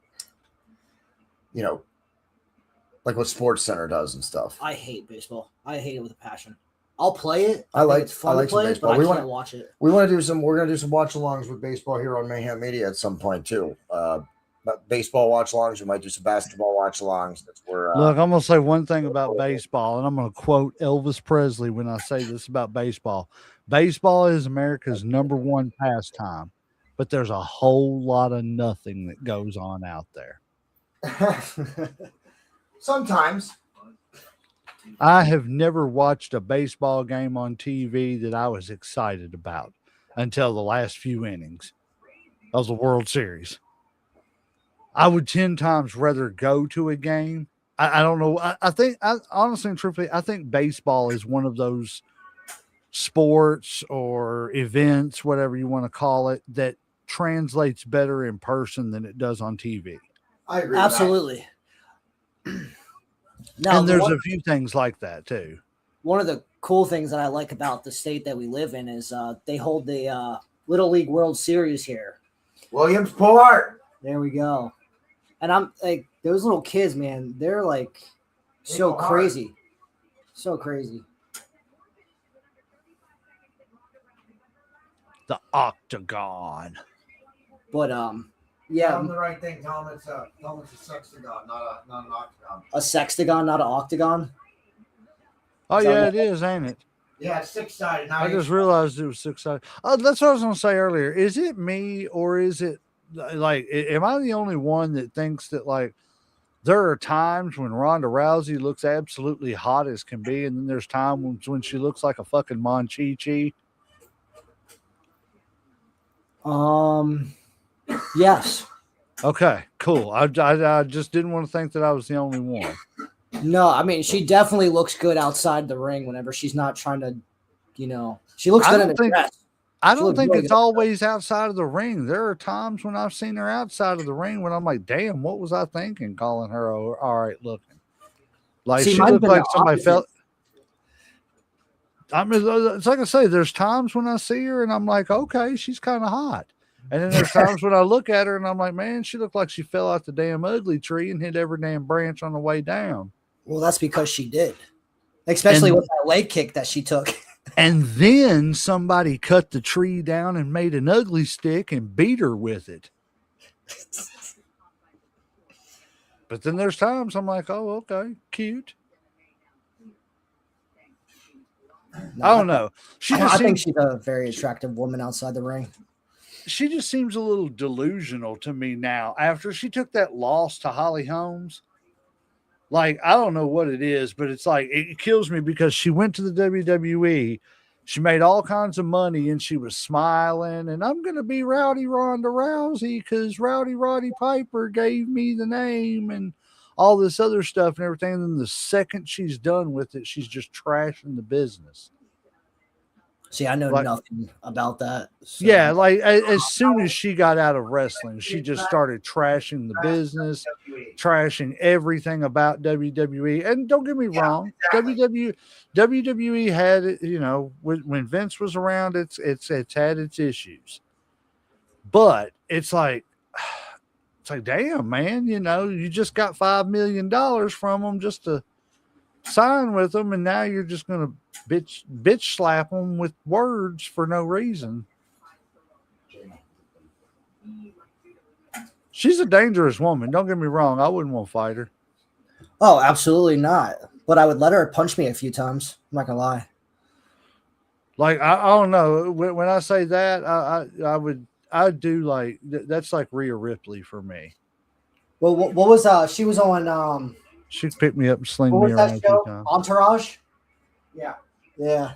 what Sports Center does and stuff. I hate baseball. I hate it with a passion. I'll play it. I like it's fun to play, baseball. but I can't watch it. We're gonna do some watch-alongs with baseball here on Mayhem Media at some point too. But baseball watch-alongs. We might do some basketball watch-alongs. That's where. Look, I'm gonna say one thing about baseball, and I'm gonna quote Elvis Presley when I say this about baseball. Baseball is America's #1 pastime, but there's a whole lot of nothing that goes on out there. Sometimes. I have never watched a baseball game on TV that I was excited about until the last few innings of the World Series. I would 10 times rather go to a game. I don't know. I think, honestly and truthfully, I think baseball is one of those sports or events, whatever you want to call it, that translates better in person than it does on TV. I agree. Absolutely. Now, and there's a few things like that too. One of the cool things that I like about the state that we live in is they hold the Little League World Series here. Williamsport. There we go. And I'm like, those little kids, man, they're like so crazy. So crazy. The octagon. But yeah. Tell them the right thing. Tell them it's a sextagon, not an octagon. A sextagon, not an octagon? Oh, yeah, it is, ain't it? Yeah, it's 6-sided. I just realized it was 6-sided. Oh, that's what I was going to say earlier. Is it me, or is it like, am I the only one that thinks that, like, there are times when Ronda Rousey looks absolutely hot as can be, and then there's times when she looks like a fucking Monchichi? Yes. Okay, cool. I just didn't want to think that I was the only one. No, I mean she definitely looks good outside the ring whenever she's not trying to, she looks good in a dress. I She don't looked think really it's good. always outside of the ring. There are times when I've seen her outside of the ring when I'm like, damn, what was I thinking calling her all right looking? Like See, she mine's looked been like the somebody opposite. felt. I mean, it's like I say, there's times when I see her and I'm like, okay, she's kind of hot. And then there's times when I look at her and I'm like, man, she looked like she fell out the damn ugly tree and hit every damn branch on the way down. Well, that's because she did, especially And- with that leg kick that she took. And then somebody cut the tree down and made an ugly stick and beat her with it. But then there's times I'm like, oh, okay, cute. No, I don't know. I think she's a very attractive woman outside the ring. She just seems a little delusional to me now. After she took that loss to Holly Holmes, like, I don't know what it is, but it's like, it kills me because she went to the WWE. She made all kinds of money and she was smiling. And I'm going to be Rowdy Ronda Rousey because Rowdy Roddy Piper gave me the name and all this other stuff and everything. And then the second she's done with it, she's just trashing the business. See, I know Like- nothing about that. so- Yeah, like as soon as she got out of wrestling, she just started trashing the business, trashing everything about WWE. And don't get me wrong, WWE had it, when Vince was around, it's had its issues. But it's like damn, man, you just got $5 million from them just to sign with them, and now you're just gonna bitch slap them with words for no reason. She's a dangerous woman. Don't get me wrong. I wouldn't want to fight her. Oh, absolutely not. But I would let her punch me a few times. I'm not gonna lie. Like I don't know. When I say that, I'd do like that's like Rhea Ripley for me. Well, what was she was on She'd pick me up and sling what me was around that a few show? times. Entourage? Yeah. Yeah.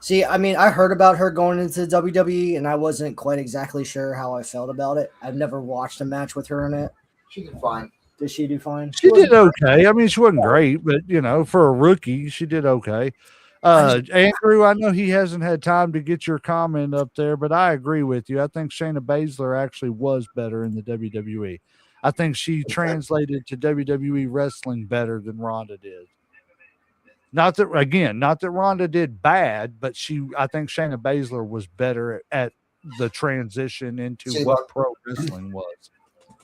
See, I mean, I heard about her going into WWE, and I wasn't quite exactly sure how I felt about it. I've never watched a match with her in it. She did fine. Did she do fine? She did okay. I mean, she wasn't great, but for a rookie, she did okay. Andrew, I know he hasn't had time to get your comment up there, but I agree with you. I think Shayna Baszler actually was better in the WWE. I think she translated to WWE wrestling better than Ronda did. Not that Ronda did bad, but I think Shayna Baszler was better at the transition into what pro wrestling was.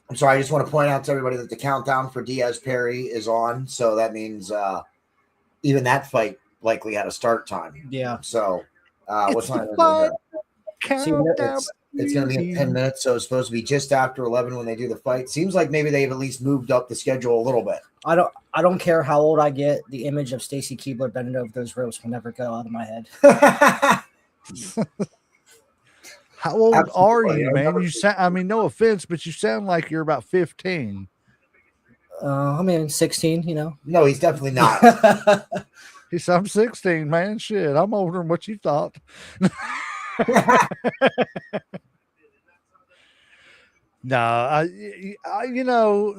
I'm sorry, I just want to point out to everybody that the countdown for Diaz Perry is on. So that means even that fight likely had a start time. Yeah. So what time is it? Countdown. It's going to be in 10 minutes, so it's supposed to be just after 11 when they do the fight. Seems like maybe they've at least moved up the schedule a little bit. I don't care how old I get. The image of Stacy Keibler bending over those ropes will never go out of my head. How old Absolutely. are you, man? You sound, I mean, no offense, but you sound like you're about 15. I mean, 16, No, he's definitely not. He said, I'm 16, man. Shit, I'm older than what you thought. No,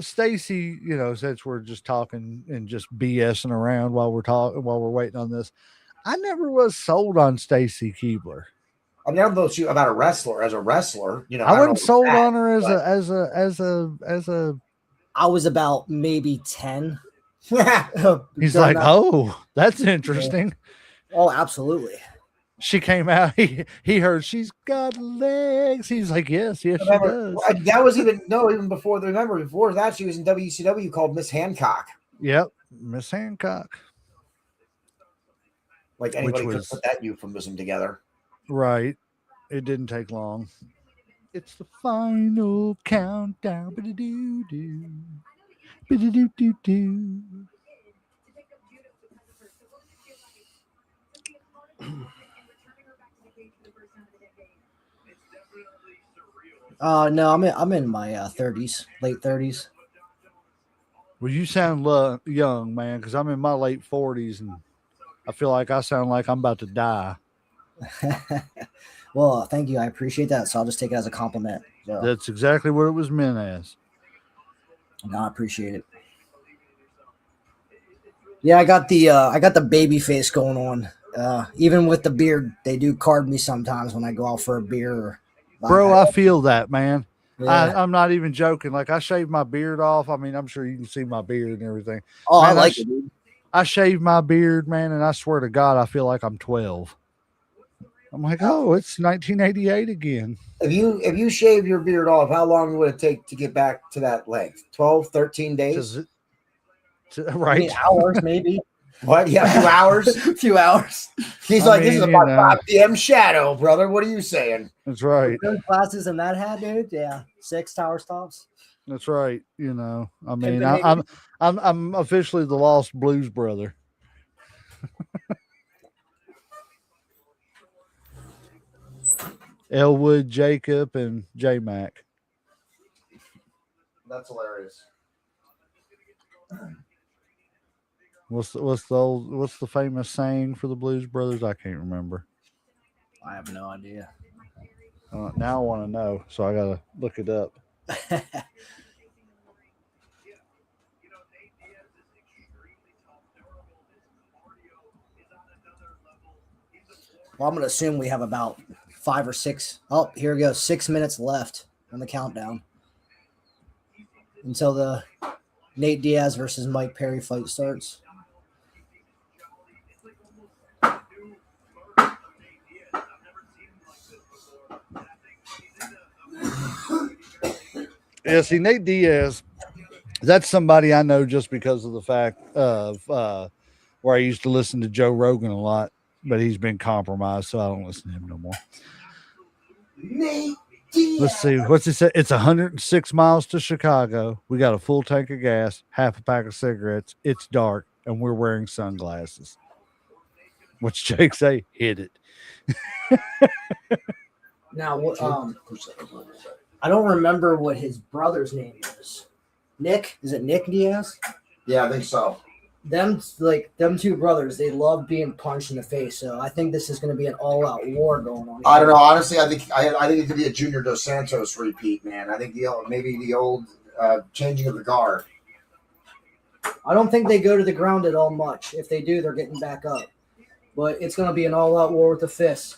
Stacy, since we're just talking and just BSing around while we're waiting on this, I never was sold on Stacy Keibler. I mean, I don't know about a wrestler. As a wrestler, I wasn't sold on her as a. I was about maybe 10. He's like, oh, that's interesting. Oh, absolutely. She came out. He heard she's got legs. He's like, yes, she does. That was even before. Remember, before that, she was in WCW called Miss Hancock. Yep, Miss Hancock. Like anybody could put that euphemism together. Right. It didn't take long. It's the final countdown. Ba-da-doo-doo. Ba-da-doo-doo-doo. No, I'm in my 30s, late 30s. Well, you sound young, man, because I'm in my late 40s and I feel like I sound like I'm about to die. Well, thank you. I appreciate that. So I'll just take it as a compliment. So, That's exactly what it was meant as. No, I appreciate it. Yeah, I got the baby face going on. Even with the beard, they do card me sometimes when I go out for a beer. Or, Bro, I feel that, man. yeah. I'm not even joking. Like, I shaved my beard off. I mean, I'm sure you can see my beard and everything. Oh, Man, I like it, dude. I shaved my beard, man, and I swear to God, I feel like I'm 12. I'm like, oh, it's 1988 again. if you shave your beard off, how long would it take to get back to that length? 12, 13 days? I Right. mean, hours maybe. What? Yeah, a few hours? A few hours. He's I like, this is mean, about you know. 5 p.m. shadow, brother. What are you saying? That's right. Those glasses and that hat, dude. Yeah, 6 tower stops. That's right. You know, I mean, Pimpin' I'm officially the lost blues brother. Elwood, Jacob, and J Mac. That's hilarious. What's the famous saying for the Blues Brothers? I can't remember. I have no idea. Now I want to know, so I gotta look it up. Well, I'm gonna assume we have about 5 or 6. Oh, here we go. 6 minutes left on the countdown until the Nate Diaz versus Mike Perry fight starts. Yeah, see, Nate Diaz, that's somebody I know just because of the fact of where I used to listen to Joe Rogan a lot, but he's been compromised, so I don't listen to him no more. Nate Diaz. Let's see. What's he say? It's 106 miles to Chicago. We got a full tank of gas, half a pack of cigarettes. It's dark, and we're wearing sunglasses. What's Jake say? Hit it. Now, I don't remember what his brother's name is. Nick? Is it Nick Diaz? Yeah, I think so. Them two brothers, they love being punched in the face. So I think this is going to be an all-out war going on. I don't know. Honestly, I think it could be a Junior Dos Santos repeat, man. I think maybe the old changing of the guard. I don't think they go to the ground at all much. If they do, they're getting back up. But it's going to be an all-out war with the fists.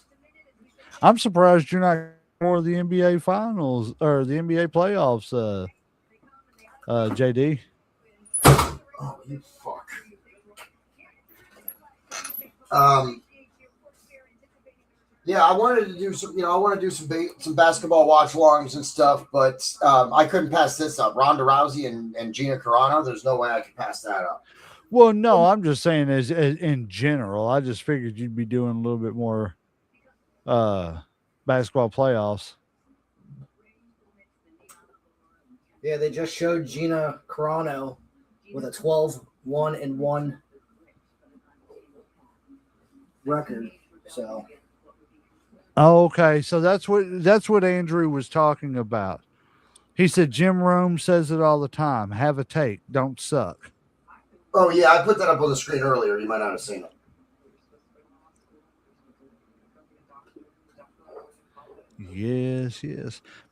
I'm surprised you're not more of the NBA finals or the NBA playoffs, JD. Oh, you fuck. Yeah, I wanted to do some. I want to do some basketball watch-alongs and stuff, but I couldn't pass this up. Ronda Rousey and Gina Carano. There's no way I could pass that up. Well, no, I'm just saying as in general. I just figured you'd be doing a little bit more basketball playoffs. Yeah, they just showed Gina Carano with a 12-1-1 record. So. Oh, okay, so that's what Andrew was talking about. He said Jim Rome says it all the time. Have a take, don't suck. Oh yeah, I put that up on the screen earlier. You might not have seen it. Yes.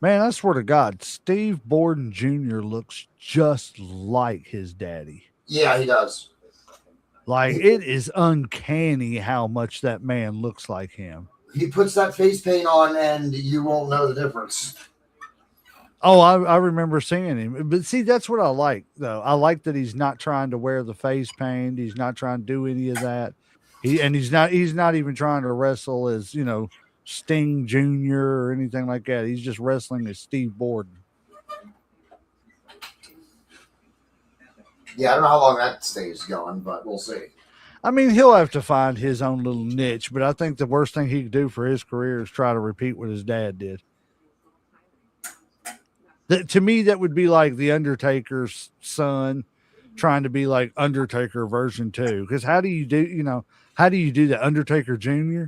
Man, I swear to God, Steve Borden Jr. looks just like his daddy. Yeah, he does. Like, it is uncanny how much that man looks like him. He puts that face paint on and you won't know the difference. Oh, I remember seeing him. But see, that's what I like, though. I like that he's not trying to wear the face paint. He's not trying to do any of that. He's not even trying to wrestle as, Sting Jr. or anything like that. He's just wrestling as Steve Borden. Yeah, I don't know how long that stays going, but we'll see. I mean, he'll have to find his own little niche, but I think the worst thing he could do for his career is try to repeat what his dad did. To me, that would be like the Undertaker's son trying to be like Undertaker version 2. Because how do you do the Undertaker Jr.?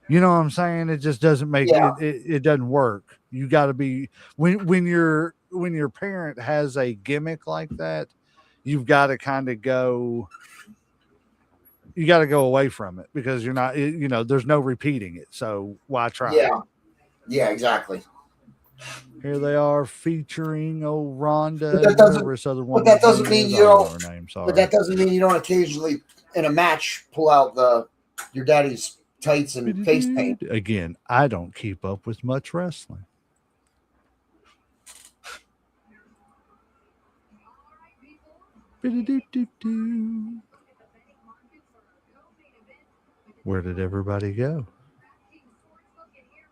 You know what I'm saying? It just doesn't make it doesn't work. You got to be when your parent has a gimmick like that, you've got to kind of go. You got to go away from it because you're not. There's no repeating it. So why try? Yeah, exactly. Here they are featuring old Rhonda But that and doesn't- whatever this other but one. that doesn't mean you don't- Her name, sorry. But that doesn't mean you don't occasionally in a match pull out your daddy's tights and face paint. Again, I don't keep up with much wrestling. Where did everybody go?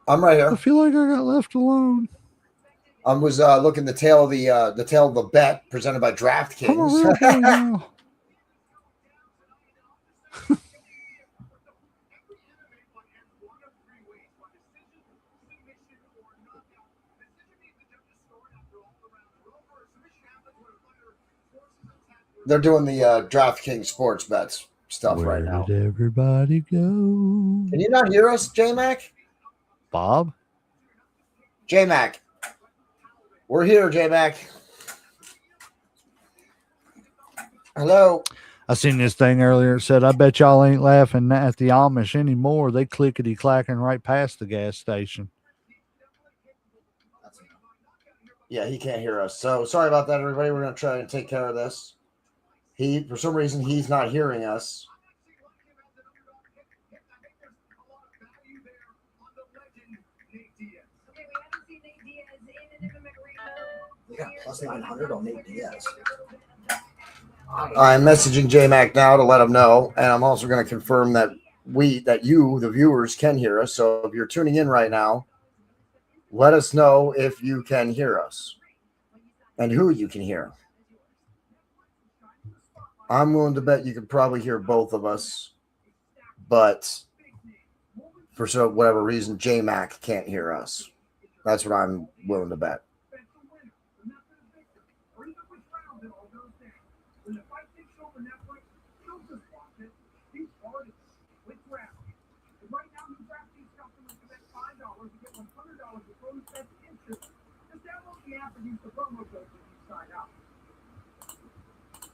I'm right I here. feel like I got left alone. I was looking the tail of the bet presented by I'm a DraftKings. real boy now. They're doing the DraftKings sports bets stuff Where right now. did everybody go? Can you not hear us, J-Mac? Bob? J-Mac. We're here, J-Mac. Hello. I seen this thing earlier. It said, I bet y'all ain't laughing at the Amish anymore. They clickety clacking right past the gas station. Yeah, he can't hear us. So sorry about that, everybody. We're going to try and take care of this. For some reason, he's not hearing us. Yeah, plus 900 on Nate Diaz. I'm messaging J-Mac now to let him know, and I'm also going to confirm that you, the viewers, can hear us. So if you're tuning in right now, let us know if you can hear us and who you can hear. I'm willing to bet you could probably hear both of us, but for whatever reason, J-Mac can't hear us. That's what I'm willing to bet.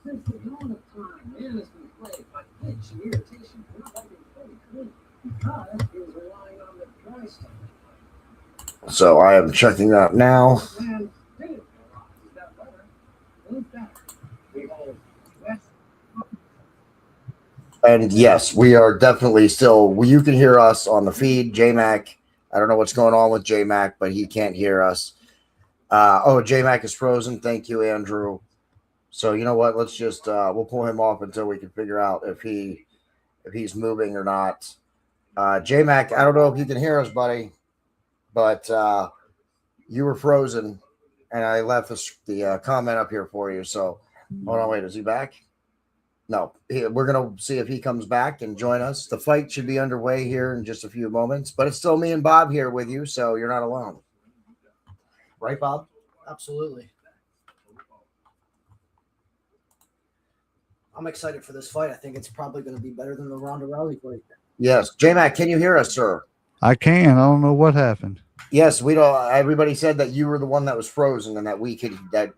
Since the dawn of time, man has been plagued by itch and irritation not letting fully clean because he was relying on the dry stuff. So I am checking that now. Man didn't realize that weather was better. Behold, west. And yes, we are definitely still. You can hear us on the feed, J-Mac. I don't know what's going on with J-Mac, but he can't hear us. J-Mac is frozen. Thank you, Andrew. So you know what? Let's just we'll pull him off until we can figure out if he's moving or not. J-Mac, I don't know if you can hear us, buddy, but you were frozen, and I left the comment up here for you. So hold on, wait, is he back? No, we're gonna see if he comes back and join us. The fight should be underway here in just a few moments, but it's still me and Bob here with you, so you're not alone, right, Bob? Absolutely. I'm excited for this fight. I think it's probably going to be better than the Ronda Rousey fight. Yes, J-Mac, can you hear us, sir? I can. I don't know what happened. Yes, we don't. Everybody said that you were the one that was frozen and that we could that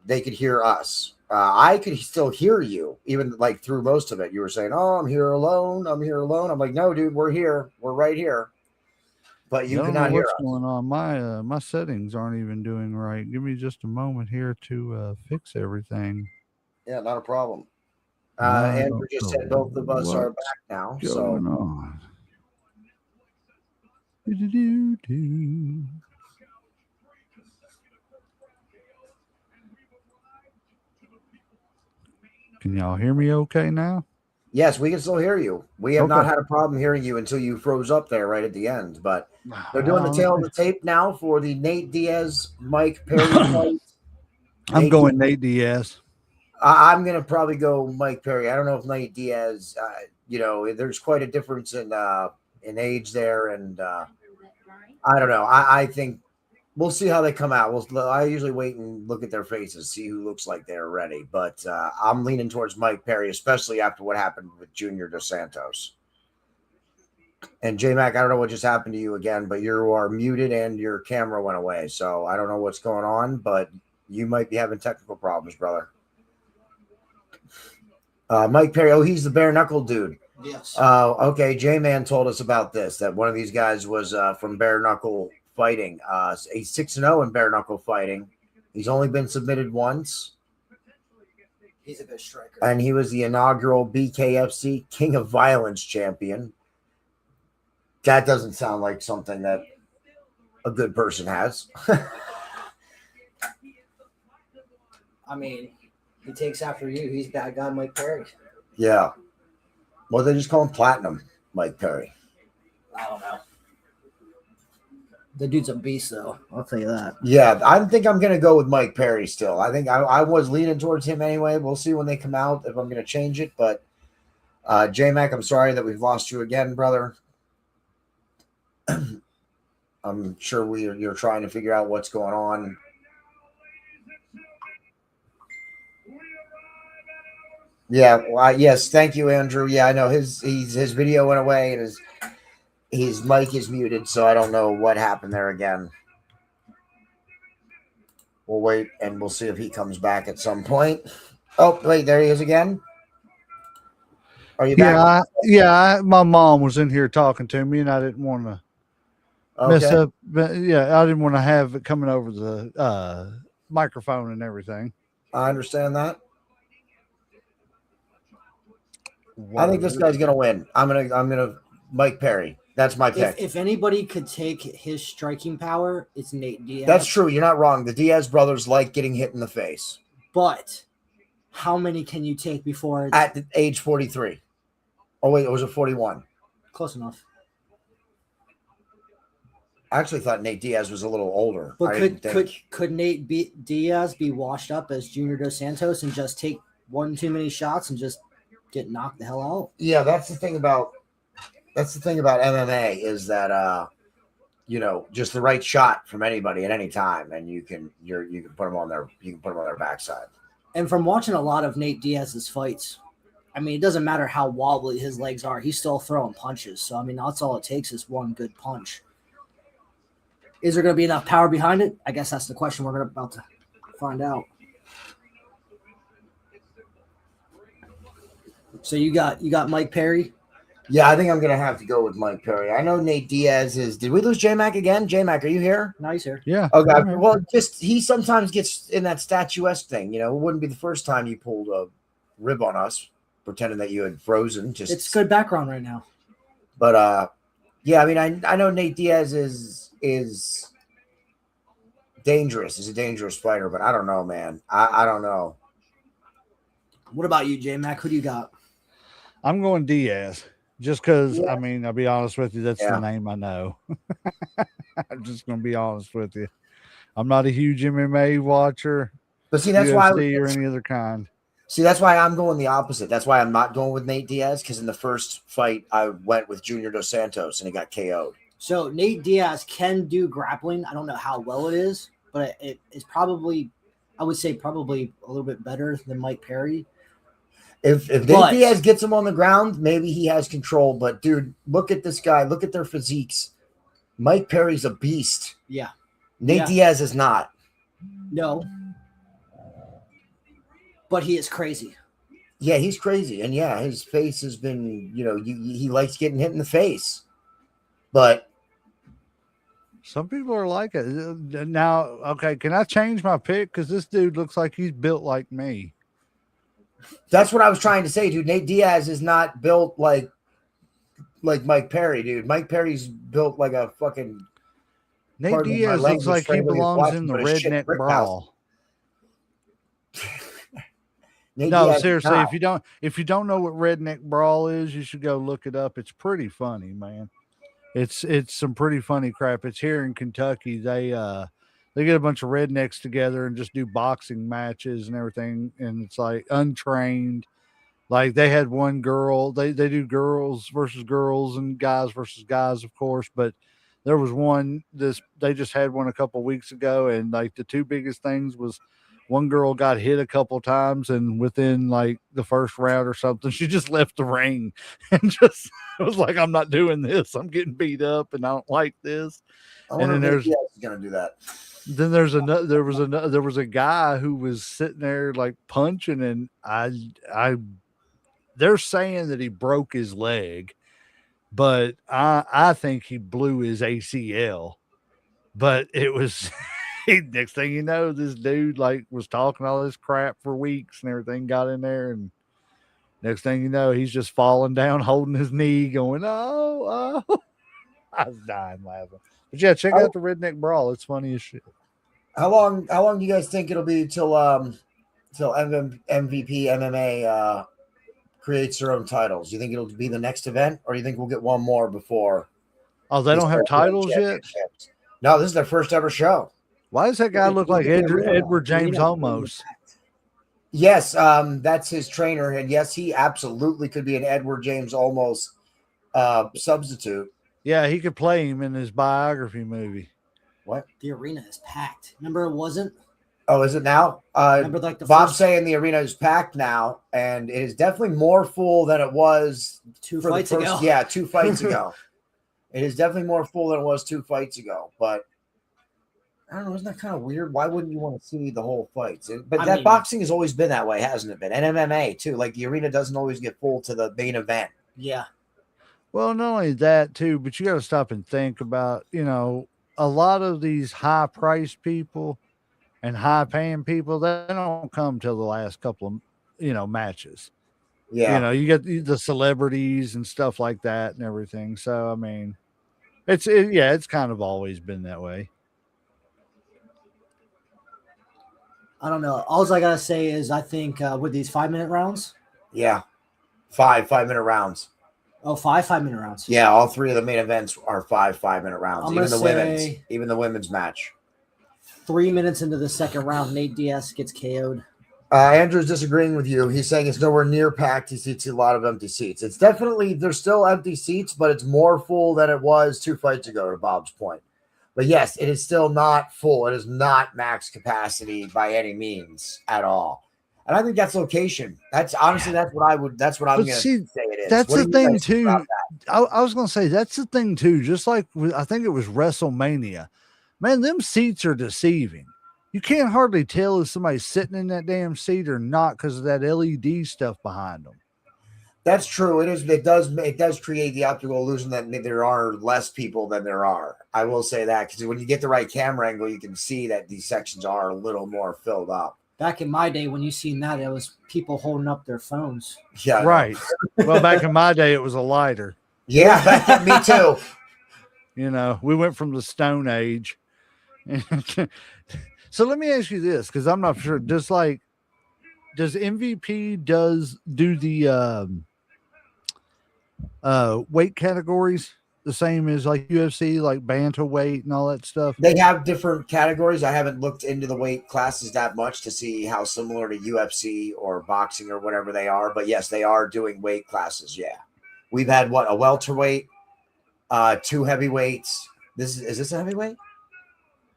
they could hear us. I could still hear you, even like through most of it. You were saying, "Oh, I'm here alone. I'm here alone." I'm like, "No, dude, we're here. We're right here." But you I don't cannot know hear what's us. going on. My settings aren't even doing right. Give me just a moment here to fix everything. Yeah, not a problem. I Andrew don't just know said both of us are what's back now. going So on. Do-do-do-do. Can y'all hear me okay now? yes, we can still hear you. We have not Okay. had a problem hearing you until you froze up there right at the end. But they're doing the tail of the tape now for the Nate Diaz, Mike Perry fight. I'm going Nate Diaz. I'm going to probably go Mike Perry. I don't know if Nate Diaz, there's quite a difference in age there. And I don't know. I think we'll see how they come out. I usually wait and look at their faces, see who looks like they're ready. But I'm leaning towards Mike Perry, especially after what happened with Junior Dos Santos. And J-Mac, I don't know what just happened to you again, but you are muted and your camera went away. So I don't know what's going on, but you might be having technical problems, brother. Mike Perry, he's the bare knuckle dude. Yes. Okay, J-Man told us about this, that one of these guys was from bare knuckle fighting. He's 6-0 in bare knuckle fighting. He's only been submitted once. He's a good striker. And he was the inaugural BKFC King of Violence champion. That doesn't sound like something that a good person has. I mean, he takes after you. He's bad guy Mike Perry. Yeah. Well, they just call him Platinum Mike Perry. I don't know. The dude's a beast, though. I'll tell you that. Yeah, I think I'm going to go with Mike Perry still. I think I was leaning towards him anyway. We'll see when they come out if I'm going to change it. But J-Mac, I'm sorry that we've lost you again, brother. I'm sure you're trying to figure out what's going on. Yeah, well, yes, thank you, Andrew. Yeah, I know his video went away and his mic is muted, so I don't know what happened there again. We'll wait and we'll see if he comes back at some point. Oh, wait, there he is again. Are you back? My mom was in here talking to me, and I didn't want to mess up. But yeah, I didn't want to have it coming over the microphone and everything. I understand that. I think this guy's gonna win. I'm gonna Mike Perry. That's my pick. If anybody could take his striking power, it's Nate Diaz. That's true. You're not wrong. The Diaz brothers like getting hit in the face. But how many can you take before at age 43? Oh wait, was it 41? Close enough. I actually thought Nate Diaz was a little older. But could Nate Diaz be washed up as Junior Dos Santos and just take one too many shots and just get knocked the hell out? Yeah, that's the thing about MMA is that just the right shot from anybody at any time, and you can put them on their backside. And from watching a lot of Nate Diaz's fights, I mean, it doesn't matter how wobbly his legs are, he's still throwing punches. So I mean, that's all it takes is one good punch. Is there going to be enough power behind it? I guess that's the question we're about to find out. So you got Mike Perry? Yeah, I think I'm gonna have to go with Mike Perry. I know Nate Diaz is. Did we lose J-Mac again? J-Mac, are you here? No, he's here. Yeah. Okay. Well, he sometimes gets in that statuesque thing. It wouldn't be the first time you pulled a rib on us, pretending that you had frozen. It's good background right now. But yeah, I mean, I know Nate Diaz is dangerous. He's a dangerous fighter, but I don't know, man. I don't know. What about you, J-Mac? Who do you got? I'm going Diaz. Just because, I mean, I'll be honest with you, that's the name I know. I'm just going to be honest with you. I'm not a huge MMA watcher. But see, that's why or any other kind. See, that's why I'm going the opposite. That's why I'm not going with Nate Diaz, because in the first fight, I went with Junior Dos Santos, and he got KO'd. So Nate Diaz can do grappling. I don't know how well it is, but it is probably, I would say, probably a little bit better than Mike Perry. If Nate Diaz gets him on the ground, maybe he has control. But, dude, look at this guy. Look at their physiques. Mike Perry's a beast. Yeah. Nate Diaz is not. No. But he is crazy. Yeah, he's crazy. And, yeah, his face has been, he likes getting hit in the face. But some people are like it. Now, okay, can I change my pick? Because this dude looks like he's built like me. That's what I was trying to say, dude. Nate Diaz is not built like Mike Perry, dude. Mike Perry's built like a fucking. Nate Diaz looks like he belongs in the redneck brawl. No, Diaz seriously, if you don't know what redneck brawl is, you should go look it up. It's pretty funny, man. It's some pretty funny crap. It's here in Kentucky. They get a bunch of rednecks together and just do boxing matches and everything. And it's like untrained. Like they had one girl, they do girls versus girls and guys versus guys, of course. But there was one, they just had one a couple of weeks ago. And like the two biggest things was one girl got hit a couple of times, and within like the first round or something, she just left the ring and just was like, I'm not doing this. I'm getting beat up and I don't like this. And then there's going to do that. Then there was a guy who was sitting there like punching, and they're saying that he broke his leg, but I think he blew his ACL. But it was next thing you know, this dude like was talking all this crap for weeks and everything, got in there, and next thing you know, he's just falling down, holding his knee, going, oh. I was dying laughing. But yeah, check out the Redneck Brawl. It's funny as shit. How long do you guys think it'll be till MVP MMA creates their own titles? Do you think it'll be the next event, or do you think we'll get one more before? Oh, they don't have start titles yet? No, this is their first ever show. Why does that guy look like Edward James Olmos? Yes, that's his trainer, and yes, he absolutely could be an Edward James Olmos substitute. Yeah, he could play him in his biography movie. What? The arena is packed. Remember, it wasn't. Oh, is it now? Remember, like Bob's saying the arena is packed now, and it is definitely more full than it was 2 fights ago. Yeah, 2 fights ago. It is definitely more full than it was 2 fights ago. But I don't know, isn't that kind of weird? Why wouldn't you want to see the whole fights? But boxing has always been that way, hasn't it been? And MMA too. Like the arena doesn't always get full to the main event. Yeah. Well, not only that too, but you got to stop and think about, a lot of these high priced people and high paying people, they don't come till the last couple of, matches. Yeah. You get the celebrities and stuff like that and everything. So, I mean, it's kind of always been that way. I don't know. All I got to say is I think with these 5-minute rounds. Yeah. 5-minute rounds. Oh, 5-minute rounds. Yeah, all 3 of the main events are 5-minute rounds. Even the women's match. 3 minutes into the second round, Nate Diaz gets KO'd. Andrew's disagreeing with you. He's saying it's nowhere near packed. He sees a lot of empty seats. It's definitely, there's still empty seats, but it's more full than it was 2 fights ago, to Bob's point. But yes, it is still not full. It is not max capacity by any means at all. And I think that's location. That's honestly, that's what I'm going to say it is. That's the thing too. I was going to say, that's the thing too. Just like I think it was WrestleMania, man, them seats are deceiving. You can't hardly tell if somebody's sitting in that damn seat or not because of that LED stuff behind them. That's true. It is. It does create the optical illusion that there are less people than there are. I will say that because when you get the right camera angle, you can see that these sections are a little more filled up. Back in my day, when you seen that, it was people holding up their phones. Yeah, right. Well, back in my day, it was a lighter. Yeah, me too. We went from the Stone Age. So let me ask you this, because I'm not sure. Does MVP do the weight categories the same as like UFC, like bantamweight and all that stuff? They have different categories. I haven't looked into the weight classes that much to see how similar to UFC or boxing or whatever they are. But yes, they are doing weight classes. Yeah. We've had a welterweight, 2 heavyweights. Is this a heavyweight?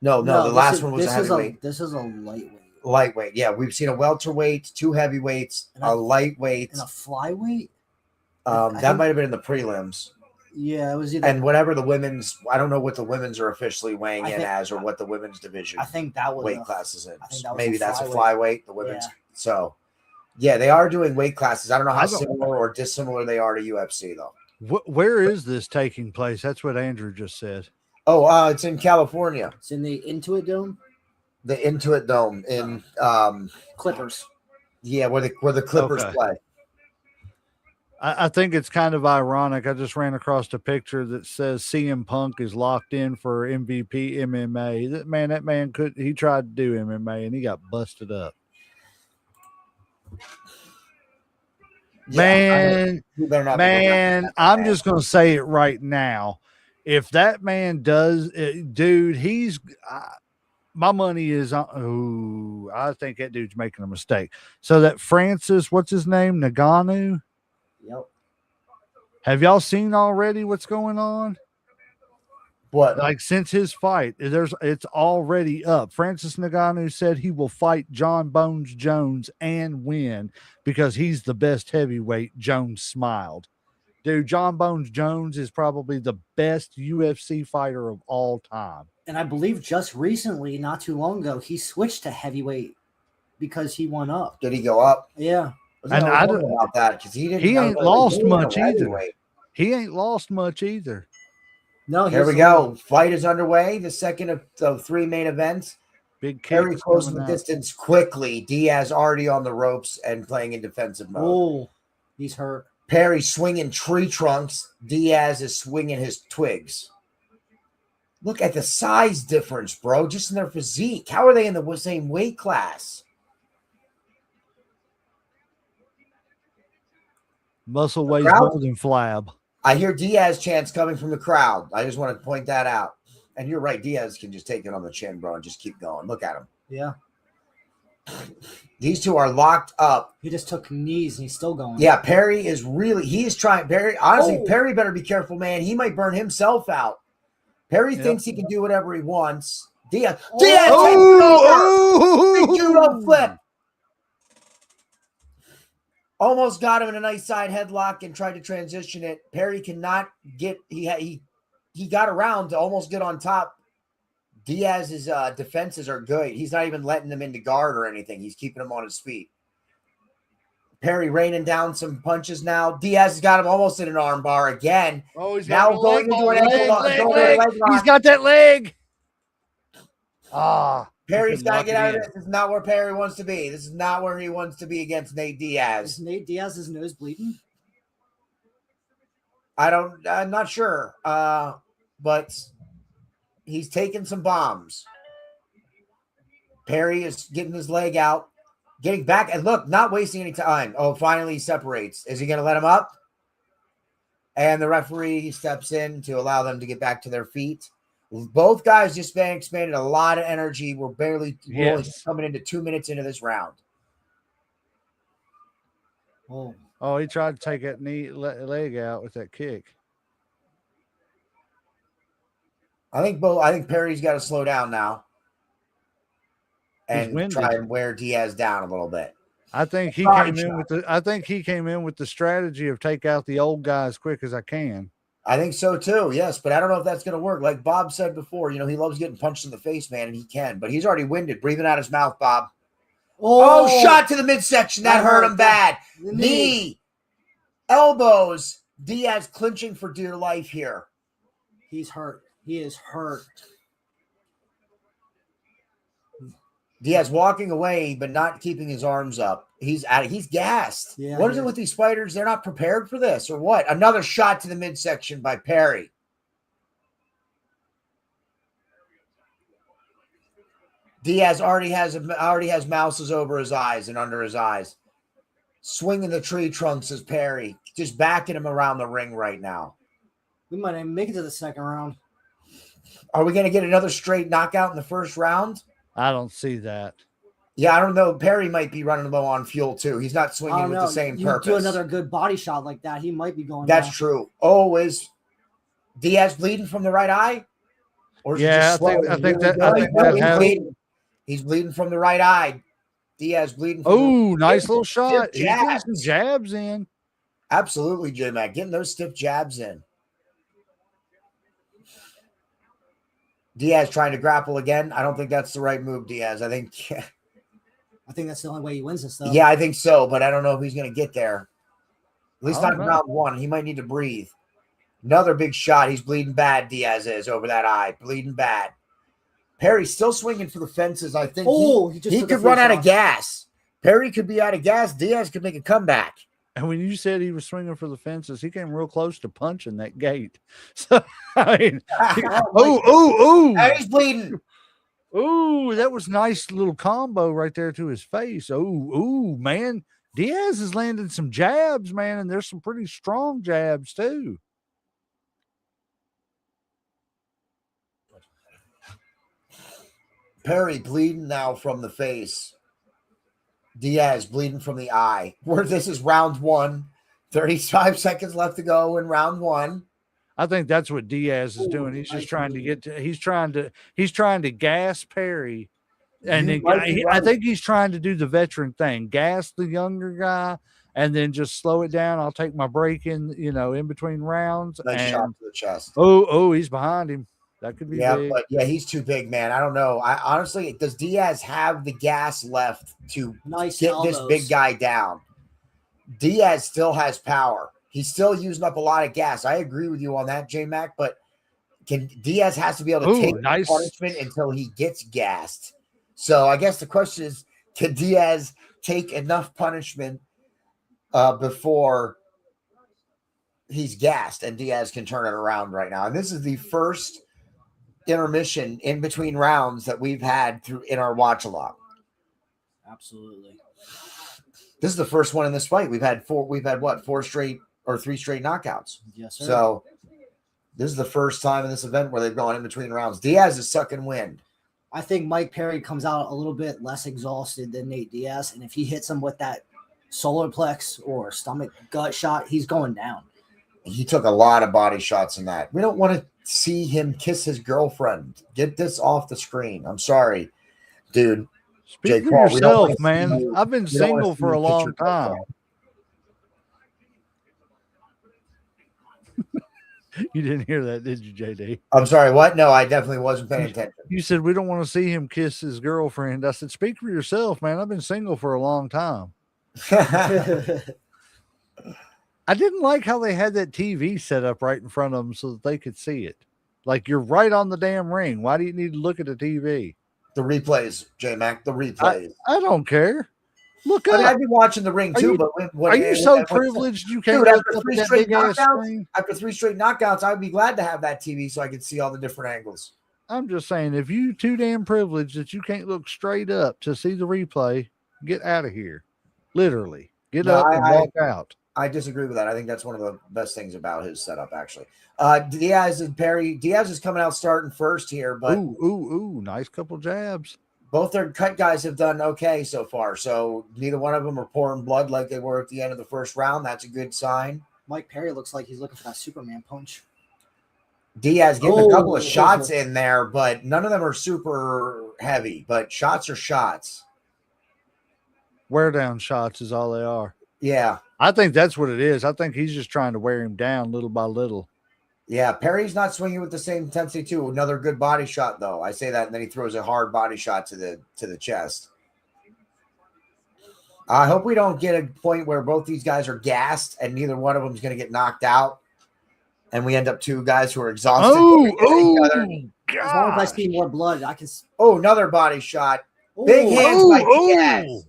No, the last one was a heavyweight. This is a lightweight. Lightweight, yeah. We've seen a welterweight, 2 heavyweights, a lightweight. And a flyweight? That might have been in the prelims. Yeah, it was either. And whatever the women's, I don't know what the women's are officially weighing in as, or what the women's division. I think that was weight classes in. Maybe that's a flyweight. The women's. Yeah. So, yeah, they are doing weight classes. I don't know how similar or dissimilar they are to UFC though. Where is this taking place? That's what Andrew just said. Oh, it's in California. It's in the Intuit Dome. The Intuit Dome in Clippers. Yeah, where the Clippers play. I think it's kind of ironic. I just ran across a picture that says CM Punk is locked in for MVP MMA. That man he tried to do MMA and he got busted up. Yeah, man, I'm just going to say it right now. If that man does, dude, my money is on. I think that dude's making a mistake. So that Francis, what's his name? Ngannou. Yep. Have y'all seen already what's going on? What? Like since his fight, it's already up. Francis Ngannou said he will fight John Bones Jones and win because he's the best heavyweight. Jones smiled. Dude, John Bones Jones is probably the best UFC fighter of all time. And I believe just recently, not too long ago, he switched to heavyweight because he went up. Did he go up? Yeah. And I don't know about that because he ain't lost much either. He ain't lost much either. No, Here we go. Fight is underway. The second of the 3 main events. Big Perry kicks closing coming the out. distance quickly. Diaz already on the ropes and playing in defensive mode. Oh, he's hurt. Perry swinging tree trunks. Diaz is swinging his twigs. Look at the size difference, bro. Just in their physique. How are they in the same weight class? Muscle weighs crowd- more than flab. I hear Diaz chants coming from the crowd. I just want to point that out. And you're right. Diaz can just take it on the chin, bro, and just keep going. Look at him. Yeah. These two are locked up. He just took knees and he's still going. Yeah, Perry is really, he's trying. Perry, honestly, Oh. Perry better be careful, man. He might burn himself out. Perry Yep. thinks he can do whatever he wants. Diaz, Oh. Diaz takes it over. Big judo flip. Almost got him in a nice side headlock and tried to transition it. Perry cannot get, he got around to almost get on top. Diaz's defenses are good. He's not even letting them into guard or anything. He's keeping him on his feet. Perry raining down some punches now. Diaz has got him almost in an arm bar again. Oh, he's Now got going into an ankle lock, going to a leg He's lock. got that leg. Ah, Perry's couldn't got to lock get it out of in. this. This is not where Perry wants to be. This is not where he wants to be against Nate Is Diaz. Nate Diaz's nose bleeding? I'm not sure. But he's taking some bombs. Perry is getting his leg out, getting back, and look, not wasting any time. Oh, finally he separates. Is he going to let him up? And the referee steps in to allow them to get back to their feet. Both guys just expanded a lot of energy. We're only Yes. coming into 2 minutes into this round. Oh, Oh, he tried to take that leg out with that kick. I think Perry's got to slow down now He's and winded. try and wear Diaz down a little bit. I think he Body came in shot. with the. I think he came in with the strategy of take out the old guy as quick as I can. I think so too, yes, but I don't know if that's going to work. Like Bob said before, he loves getting punched in the face, man, and he can, but he's already winded, breathing out his mouth, Bob. Oh, shot to the midsection. That hurt him bad. The Knee, elbows. Diaz clinching for dear life here. He's hurt. He is hurt. Diaz walking away, but not keeping his arms up. He's gassed. Yeah, What is yeah. it with these fighters? They're not prepared for this, or what? Another shot to the midsection by Perry. Diaz already has mouses over his eyes and under his eyes. Swinging the tree trunks as Perry, just backing him around the ring right now. We might even make it to the second round. Are we going to get another straight knockout in the first round? I don't see that. Yeah, I don't know. Perry might be running low on fuel too. He's not I swinging don't with know. the same You purpose. do another good body shot like that, he might be going That's down. true. Oh, is Diaz bleeding from the right eye? Or is he Yeah, just I think that he's has. bleeding. He's bleeding from the right eye. Diaz bleeding from Oh, nice little shot. Stiff He's getting some jabs. jabs in. Absolutely, J-Mac. Getting those stiff jabs in. Diaz trying to grapple again. I don't think that's the right move, Diaz. I think that's the only way he wins this, though. yeah, I think so, but I don't know if he's going to get there. At least I not don't in know. round one. He might need to breathe. Another big shot. He's bleeding bad, Diaz is, over that eye. Bleeding bad. Perry's still swinging for the fences. I think he he took could a run face out of off. gas. Perry could be out of gas. Diaz could make a comeback. And when you said he was swinging for the fences, he came real close to punching that gate. So, I mean, And he's bleeding. ooh, that was nice little combo right there to his face. Ooh, man. Diaz is landing some jabs, man, and there's some pretty strong jabs too. Perry bleeding now from the face. Diaz bleeding from the eye. Where this is round one. 35 seconds left to go in round one. I think that's what Diaz is doing. He's just trying to get to, he's trying to gas Perry. And You then might be I right. think he's trying to do the veteran thing, gas the younger guy and then just slow it down. I'll take my break in between rounds. Nice shot And to the chest. he's behind him. That could be Yeah, big. but yeah, he's too big, man. I don't know. I honestly, does Diaz have the gas left to Nice get this elbows. big guy down? Diaz still has power. He's still using up a lot of gas. I agree with you on that, J-Mac, but Diaz has to be able to take nice punishment until he gets gassed. So I guess the question is, can Diaz take enough punishment before he's gassed and Diaz can turn it around right now? And this is the first intermission in between rounds that we've had in our watch along. Absolutely. This is the first one in this fight. We've had three straight knockouts. Yes, sir. So this is the first time in this event where they've gone in between rounds. Diaz is sucking wind. I think Mike Perry comes out a little bit less exhausted than Nate Diaz, and if he hits him with that solar plex or stomach gut shot, he's going down. He took a lot of body shots in that. We don't want to see him kiss his girlfriend. Get this off the screen. I'm sorry, dude. Speak Jake for Paul, we don't yourself, wanna see man. you- I've been we don't wanna single see for you a kiss long your time. girlfriend. You didn't hear that, did you, JD? I'm sorry, what? No, I definitely wasn't paying attention. You said we don't want to see him kiss his girlfriend. I said, speak for yourself, man. I've been single for a long time. I didn't like how they had that TV set up right in front of them so that they could see it. Like, you're right on the damn ring. Why do you need to look at the TV? The replays, J-Mac, the replays. I don't care. Look I up. mean, I'd be watching the ring Are too, you- but Are you so privileged you can't Dude, look after up three at that straight big ass knockouts, screen? after 3 straight knockouts, I'd be glad to have that TV so I could see all the different angles. I'm just saying, if you too damn privileged that you can't look straight up to see the replay, get out of here. Literally. Get No, up and walk out. I disagree with that. I think that's one of the best things about his setup, actually. Diaz and Perry. Diaz is coming out starting first here, but Ooh, nice couple jabs. both their cut guys have done okay so far. So neither one of them are pouring blood like they were at the end of the first round. That's a good sign. Mike Perry looks like he's looking for that Superman punch. Diaz getting a couple of shots in there, but none of them are super heavy. But shots are shots. Wear down shots is all they are. Yeah. I think that's what it is. I think he's just trying to wear him down little by little. Yeah, Perry's not swinging with the same intensity too. Another good body shot, though. I say that, and then he throws a hard body shot to the chest. I hope we don't get a point where both these guys are gassed and neither one of them is going to get knocked out, and we end up two guys who are exhausted. As long as I see more blood, I can. Oh, another body shot. Big hands by Diaz.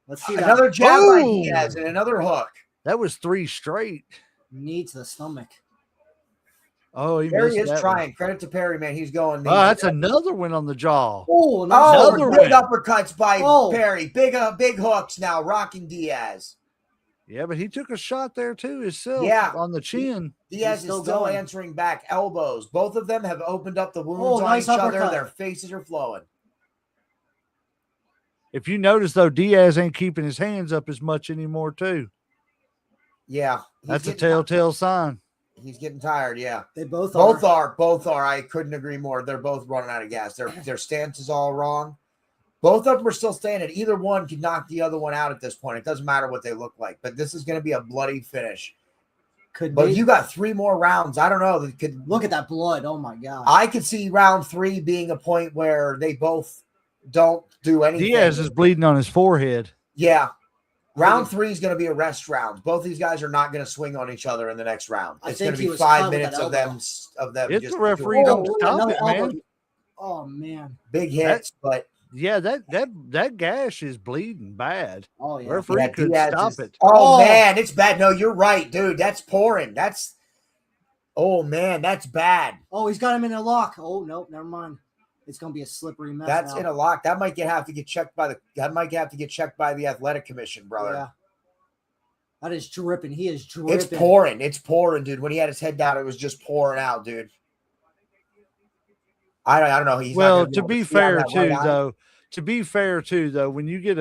Let's see that. Another jab by Diaz and another hook. That was 3 straight. Knee to the stomach. Oh, Perry is trying. Credit to Perry, man. He's going. Oh, that's another one on the jaw. Oh, another big one. uppercuts by Perry. Big hooks now, rocking Diaz. Yeah, but he took a shot there too himself. Yeah, on the chin. Diaz is still answering back. Elbows. Both of them have opened up the wounds on each other. Their faces are flowing. If you notice, though, Diaz ain't keeping his hands up as much anymore, too. Yeah. That's a telltale sign. He's getting tired, yeah. They both are. I couldn't agree more. They're both running out of gas. Their stance is all wrong. Both of them are still standing. Either one could knock the other one out at this point. It doesn't matter what they look like. But this is going to be a bloody finish. You got 3 more rounds. I don't know. Look at that blood. Oh, my God. I could see round 3 being a point where they both don't do anything. Diaz is bleeding on his forehead. Yeah. Round 3 is going to be a rest round. Both these guys are not going to swing on each other in the next round. It's going to be 5 minutes of them. If just the referee don't stop it, man. Oh, man. Big hits, but yeah, that gash is bleeding bad. Oh, yeah. Referee could stop it. Oh, man, it's bad. No, you're right, dude. That's pouring. Oh, man, that's bad. Oh, he's got him in a lock. Oh, nope, never mind. It's going to be a slippery mess. That's now. in a lock. That might have to get checked by the athletic commission, brother. Yeah. That is dripping. He is dripping. It's pouring. It's pouring, dude. When he had his head down, it was just pouring out, dude. I don't know. Well, to be fair too, though, when you get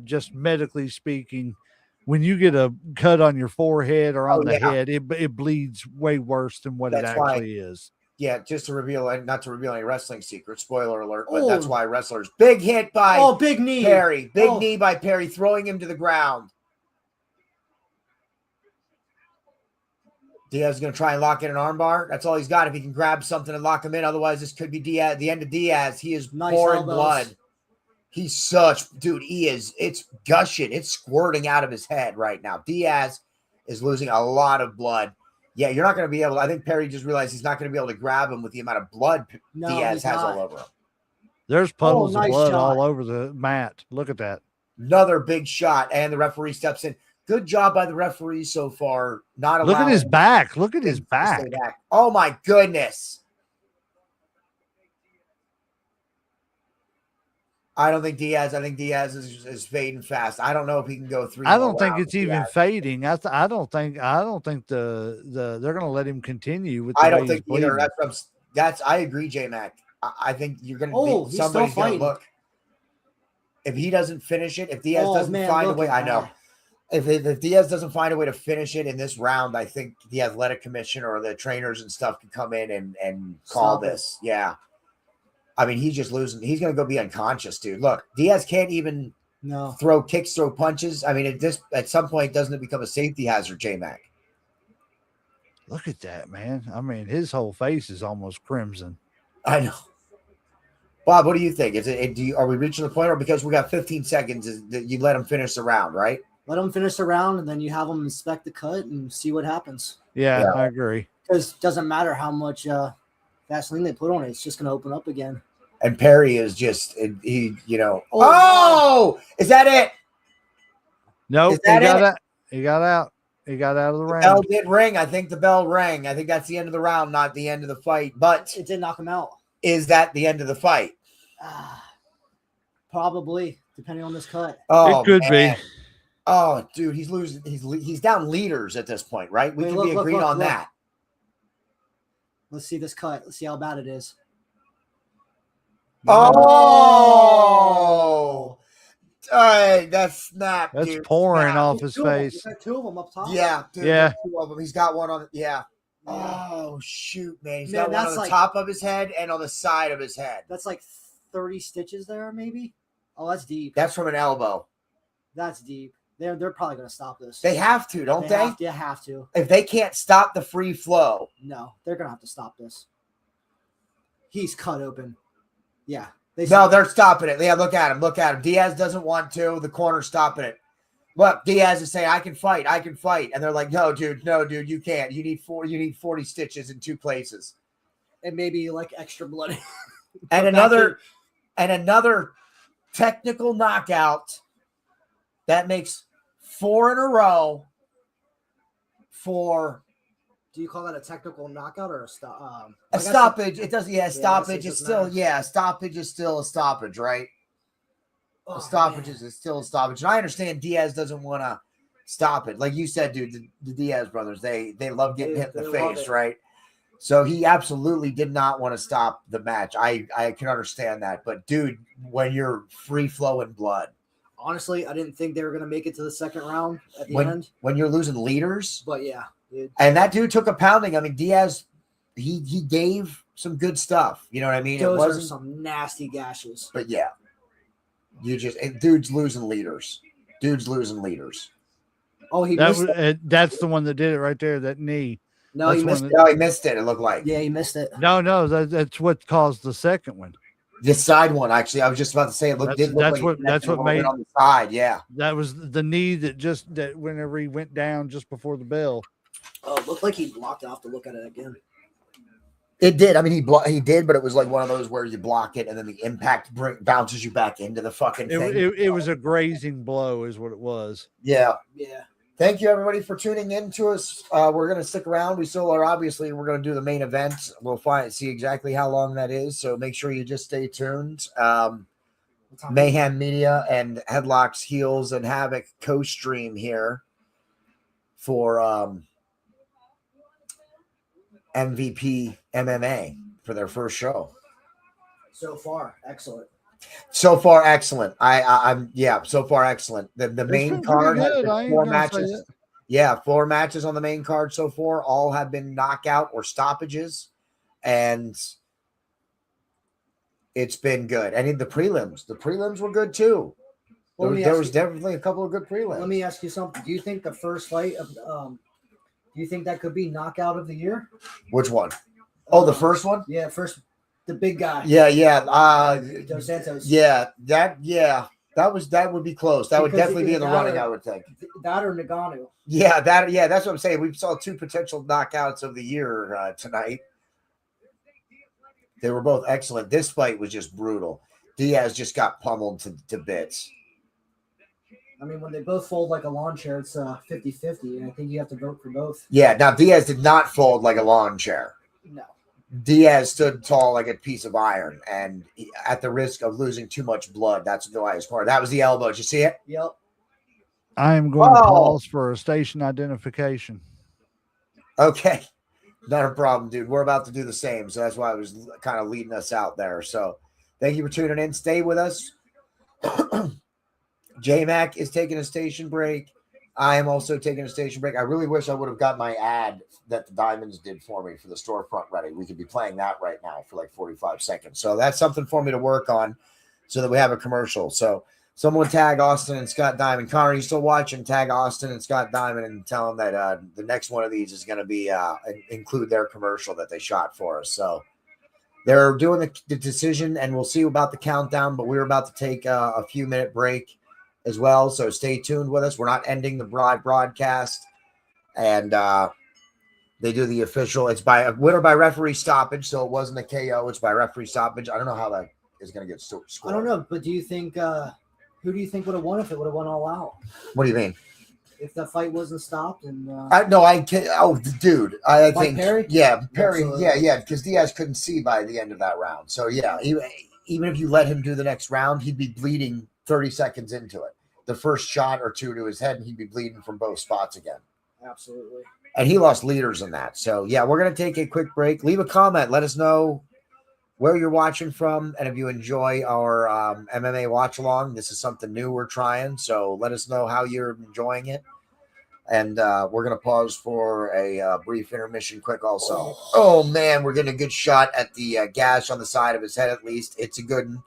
just medically speaking, when you get a cut on your forehead or on the head, it bleeds way worse than what it actually is. Yeah, just to reveal, not to reveal any wrestling secrets, spoiler alert, but that's why wrestlers. Big hit by big knee. Perry. Big knee by Perry, throwing him to the ground. Diaz is going to try and lock in an armbar. That's all he's got. If he can grab something and lock him in, otherwise this could be Diaz. The end of Diaz. He is pouring blood. He's it's gushing. It's squirting out of his head right now. Diaz is losing a lot of blood. Yeah, you're not going to be able to. I think Perry just realized he's not going to be able to grab him with the amount of blood No, Diaz he's has not. all over him. There's puddles nice of blood shot. all over the mat. Look at that. Another big shot, and the referee steps in. Good job by the referee so far. Not Look at his allowing back. Look at his things to stay back. back. Oh my goodness. I don't think Diaz. I think Diaz is fading fast. I don't know if he can go 3. I more don't think rounds it's with even Diaz. fading. I don't think the they're going to let him continue with the I way don't he's think either. bleeding. That's I agree, J Mac. I think you're going to Oh, be he's still somebody's going to fighting. look. If he doesn't finish it, if Diaz doesn't find a look way, at I know. that. If Diaz doesn't find a way to finish it in this round, I think the athletic commission or the trainers and stuff can come in and call Stop it. this. Yeah. I mean, he's just losing. He's going to go be unconscious, dude. Look, Diaz can't even No. throw kicks, throw punches. I mean, at some point, doesn't it become a safety hazard, J-Mac? Look at that, man. I mean, his whole face is almost crimson. I know. Bob, what do you think? Are we reaching the point, or because we got 15 seconds, you let him finish the round, right? Let them finish the round, and then you have them inspect the cut and see what happens. Yeah, Yeah. I agree. Because it doesn't matter how much Vaseline they put on it; it's just going to open up again. And Perry is just Oh, is that it? Nope, Is that it? He got out. He got out of the The round. bell did ring. I think the bell rang. I think that's the end of the round, not the end of the fight. But It did knock him out. is that the end of the fight? Probably, depending on this cut. Oh, It could man. be. Oh, dude, he's losing. He's down leaders at this point, right? We Wait, can look, be look, agreed look, on look. that. Let's see this cut. Let's see how bad it is. Oh, that snap, That's dude. pouring Snap. off his face. You got 2 of them up top. Yeah, dude. Yeah. there's 2 of them. He's got one on. Yeah. Yeah. Oh shoot, man. He's Man, got one on that's the like- top of his head and on the side of his head. That's like 30 stitches there, maybe. Oh, that's deep. That's from an elbow. That's deep. They're probably going to stop this. They have to, don't they? Have to. If they can't stop the free flow, No, they're going to have to stop this. He's cut open. Yeah. they're stopping it. Yeah, look at him. Look at him. Diaz doesn't want to. The corner's stopping it. Look, Diaz is saying, I can fight. And they're like, no, dude, you can't. You need 40 stitches in 2 places. And maybe like extra blood. And another technical knockout. That makes 4 in a row for Do you call that a technical knockout or a stop? a stoppage. It doesn't. Yeah, I stoppage guess it is doesn't still. matter. Yeah, stoppage is still a stoppage, right? Oh, A stoppage man. is still a stoppage. And I understand Diaz doesn't want to stop it. Like you said, dude, the Diaz brothers, they love getting hit in the They love face, it. right? So he absolutely did not want to stop the match. I can understand that. But dude, when you're free flowing blood, Honestly, I didn't think they were going to make it to the second round at the when end. when you're losing leaders, But yeah, and that dude took a pounding. I mean, Diaz, he gave some good stuff. You know what I mean? those it are wasn't, some nasty gashes. but yeah, dude's losing leaders. Oh, he missed it. That's the one that did it right there. That knee. No, he that's missed one it. No, he missed it. It looked like Yeah, he missed it. No, that's what caused the second one. the side one. Actually, I was just about to say it looked. That's- Did look that's like what- he that's connected a what little bit made- on the side. Yeah. That was the knee that whenever he went down just before the bell. Oh, it looked like he blocked it. I'll have to look at it again. It did. I mean, he did, but it was like one of those where you block it and then the impact bounces you back into the fucking thing. It was a grazing blow, is what it was. Yeah. Yeah. Thank you, everybody, for tuning in to us. We're going to stick around. We still are, obviously, we're going to do the main event. We'll see exactly how long that is. So make sure you just stay tuned. Mayhem Media and Headlocks, Heels, and Havoc co-stream here for MVP MMA for their first show. So far, excellent. So far, excellent. I'm so far excellent. The It's main been card pretty has good. been I ain't 4 gonna say matches. it. Yeah, 4 matches on the main card so far. All have been knockout or stoppages, and it's been good. And in the prelims were good too. Well, There was definitely a couple of good prelims. Let me ask you something. Do you think the first fight of do you think that could be knockout of the year? Which one? Oh, the first one? Yeah, first the big guy. Yeah. Dos Santos. That That would be close. That would Because definitely be in the that running, or- I would think. That or Nagano. Yeah, that's what I'm saying. We saw two potential knockouts of the year tonight. They were both excellent. This fight was just brutal. Diaz just got pummeled to bits. I mean, when they both fold like a lawn chair, it's 50-50. I think you have to vote for both. Yeah, now Diaz did not fold like a lawn chair. No. Diaz stood tall like a piece of iron, and at the risk of losing too much blood, that's the highest part. That was the elbow. Did you see it? Yep. I am going to Whoa. pause for a station identification. Okay. Not a problem, dude. We're about to do the same. So that's why I was kind of leading us out there. So thank you for tuning in. Stay with us. J-Mac is taking a station break. I am also taking a station break. I really wish I would have got my ad that the Diamonds did for me for the storefront ready. We could be playing that right now for like 45 seconds. So that's something for me to work on so that we have a commercial. So someone tag Austin and Scott Diamond. Connor, you still watching? Tag Austin and Scott Diamond and tell them that the next one of these is going to be include their commercial that they shot for us. So they're doing the decision, and we'll see about the countdown, but we're about to take a few-minute break as well. So stay tuned with us. We're not ending the broadcast. And they do the official. It's by a winner by referee stoppage, so it wasn't a KO. It's by referee stoppage. I don't know how that is going to get scored. I don't know, but do you think who do you think would have won if it would have won all out? What do you mean? If the fight wasn't stopped and I can't. Oh, dude, I Like think Perry? Yeah, Perry. Absolutely. Yeah, because Diaz couldn't see by the end of that round. So yeah, even if you let him do the next round, he'd be bleeding 30 seconds into it. The first shot or two to his head, and he'd be bleeding from both spots again. absolutely. And he lost leaders in that. So yeah, we're gonna take a quick break. Leave a comment. Let us know where you're watching from, and if you enjoy our MMA watch along. This is something new we're trying, so let us know how you're enjoying it. And we're going to pause for a brief intermission quick also. Oh, man, we're getting a good shot at the gash on the side of his head at least. It's a good one.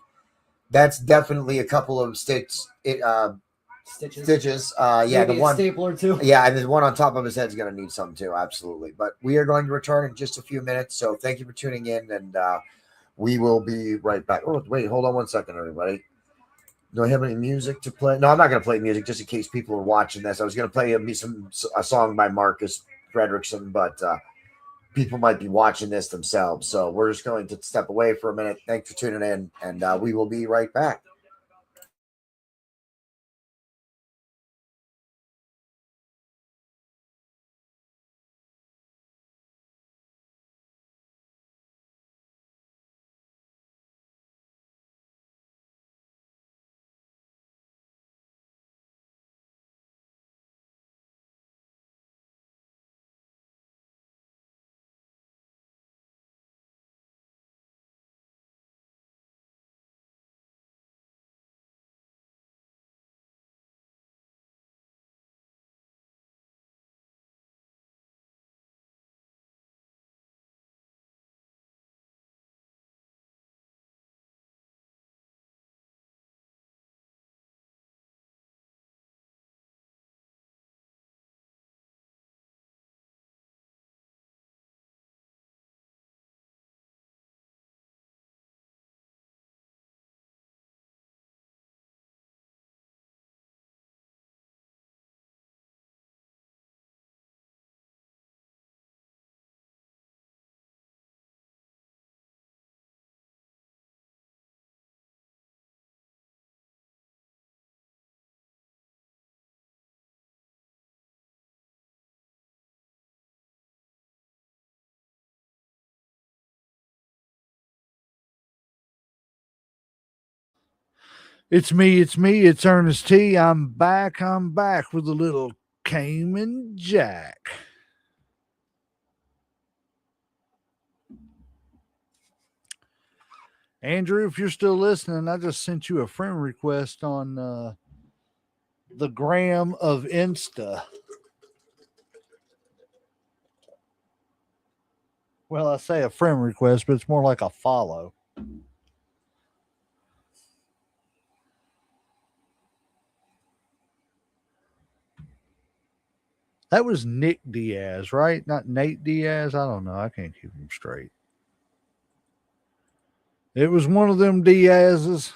That's definitely a couple of stitches. Stitches. Yeah, Maybe the a one. staple or two. Yeah, and the one on top of his head is going to need some too. Absolutely. But we are going to return in just a few minutes. So thank you for tuning in, and we will be right back. Oh, wait, hold on one second, everybody. Do I have any music to play? No, I'm not going to play music just in case people are watching this. I was going to play a song by Marcus Fredrickson, but people might be watching this themselves. So we're just going to step away for a minute. Thanks for tuning in, and we will be right back. It's me. It's Ernest T. I'm back with a little Cayman Jack. Andrew, if you're still listening, I just sent you a friend request on the gram of Insta. Well, I say a friend request, but it's more like a follow. That was Nick Diaz, right? Not Nate Diaz. I don't know. I can't keep them straight. It was one of them Diaz's.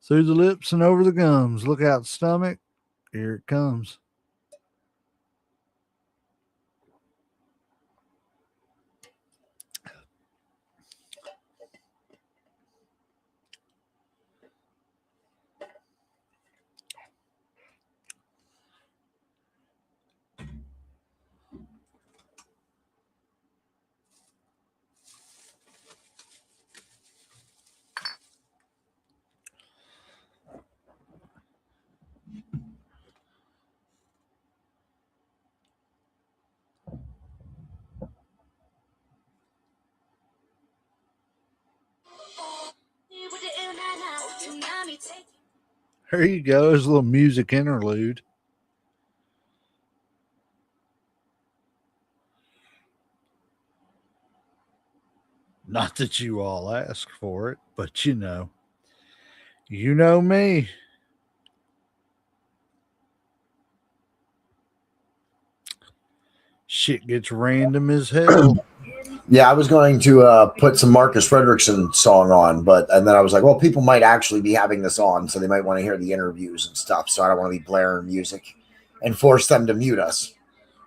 Through the lips and over the gums. Look out, stomach. Here it comes. There you go. There's a little music interlude. Not that you all asked for it, but you know me. Shit gets random as hell. Yeah, I was going to put some Marcus Fredrickson song on, and then I was like, well, people might actually be having this on, so they might want to hear the interviews and stuff. So I don't want to be blaring music and force them to mute us.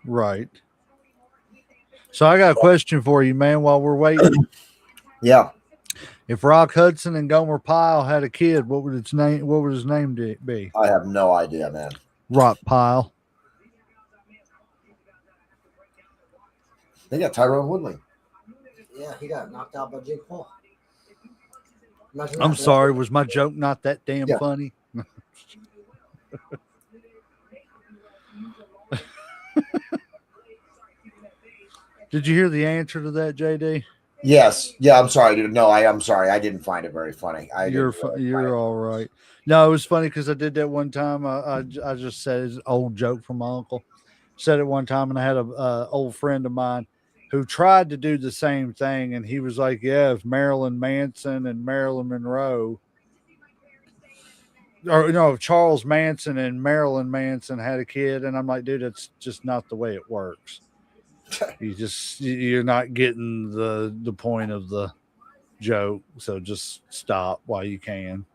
Right. So I got a question for you, man, while we're waiting. Yeah. If Rock Hudson and Gomer Pyle had a kid, what would his name be? I have no idea, man. Rock Pyle. They got Tyrone Woodley. Yeah, he got knocked out by Jake Paul. I'm sorry, was my joke not that damn funny? Did you hear the answer to that, JD? Yes. Yeah, I'm sorry, dude. No, I'm sorry. I didn't find it very funny. You're all right. No, it was funny because I did that one time. I just said it's an old joke from my uncle. Said it one time, and I had a old friend of mine who tried to do the same thing, and he was like, "Yeah, if Marilyn Manson and Marilyn Monroe, or no, if Charles Manson and Marilyn Manson had a kid," and I'm like, "Dude, that's just not the way it works. You're not getting the point of the joke, so just stop while you can."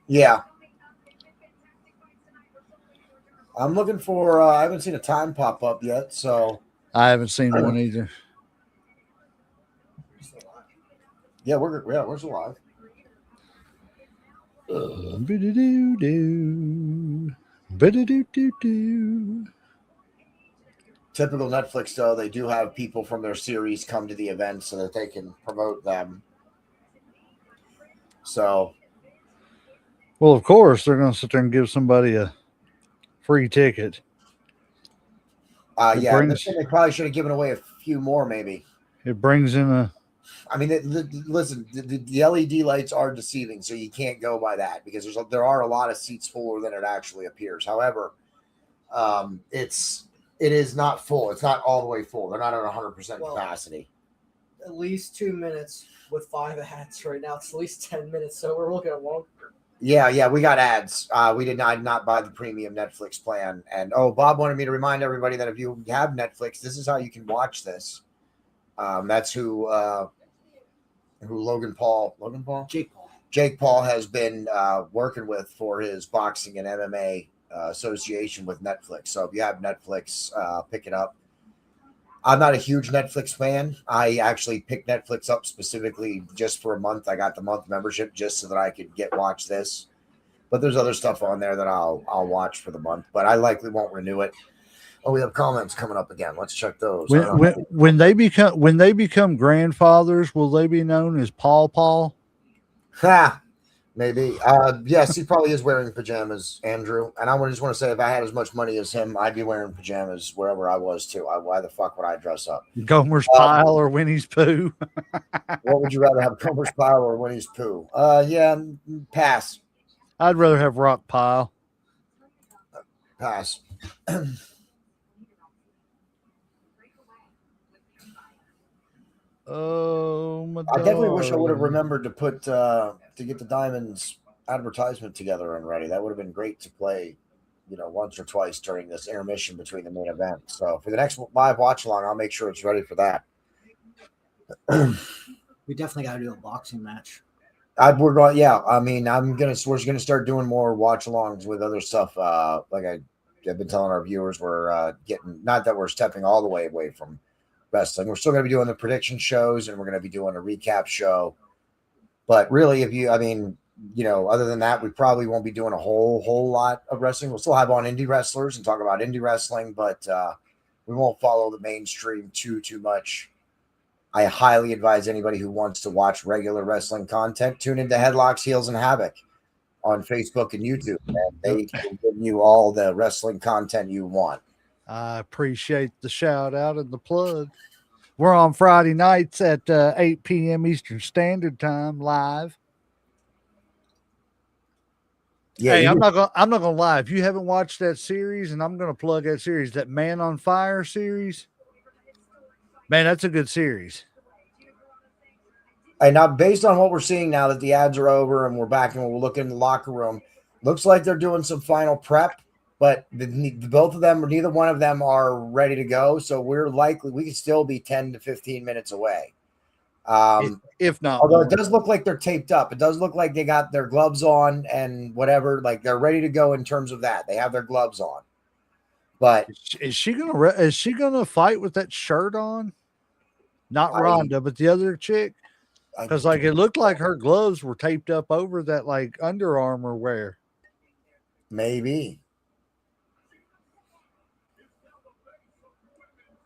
Yeah. I'm looking for I haven't seen a time pop up yet, so I haven't seen one either. Yeah, we're still live. Typical Netflix, though, they do have people from their series come to the event so that they can promote them. So, well, of course, they're going to sit there and give somebody a free ticket. they probably should have given away a few more, maybe. It brings in a. I mean, listen, the LED lights are deceiving, so you can't go by that because there are a lot of seats fuller than it actually appears. However, it is not full. It's not all the way full. They're not at 100% capacity. At least 2 minutes with 5 ads right now. It's at least 10 minutes, so we're looking at longer. Yeah, we got ads. We did not buy the premium Netflix plan. And Bob wanted me to remind everybody that if you have Netflix, this is how you can watch this. That's who Jake Paul has been working with for his boxing and MMA association with Netflix. So if you have Netflix, pick it up. I'm not a huge Netflix fan. I actually picked Netflix up specifically just for a month. I got the month membership just so that I could watch this. But there's other stuff on there that I'll watch for the month. But I likely won't renew it. Oh, we have comments coming up again. Let's check those. When they become grandfathers, will they be known as Paul? Ha. Maybe. Yes, he probably is wearing pajamas, Andrew. And I just want to say, if I had as much money as him, I'd be wearing pajamas wherever I was too. Why the fuck would I dress up? Gomer's Pile or Winnie's Pooh? What would you rather have, Gomer's Pile or Winnie's Pooh? Yeah, pass. I'd rather have Rock Pile. Pass. Oh my! I definitely wish I would have remembered to put to get the Diamonds advertisement together and ready. That would have been great to play, once or twice during this intermission between the main event. So for the next live watch along, I'll make sure it's ready for that. We definitely got to do a boxing match. We're going. Yeah, I mean, we're gonna start doing more watch-alongs with other stuff. Like I've been telling our viewers, we're getting, not that we're stepping all the way away from wrestling. We're still gonna be doing the prediction shows, and we're gonna be doing a recap show. But really, other than that, we probably won't be doing a whole lot of wrestling. We'll still have on indie wrestlers and talk about indie wrestling, but we won't follow the mainstream too much. I highly advise anybody who wants to watch regular wrestling content, tune into Headlocks, Heels, and Havoc on Facebook and YouTube. Man. They can give you all the wrestling content you want. I appreciate the shout out and the plug. We're on Friday nights at 8 p.m. Eastern Standard Time live. Yeah, hey, I'm not gonna lie. If you haven't watched that series, and I'm gonna plug that series, that Man on Fire series, man, that's a good series. And now, based on what we're seeing now that the ads are over and we're back and we're looking in the locker room, looks like they're doing some final prep, but both of them, or neither one of them, are ready to go. So we could still be 10 to 15 minutes away. If not, although more. it does look like they're taped up. It does look like they got their gloves on and whatever. Like they're ready to go in terms of that. They have their gloves on. But is she gonna fight with that shirt on? Not Rhonda, but the other chick. Because like it looked like her gloves were taped up over that like Under Armour wear. Maybe.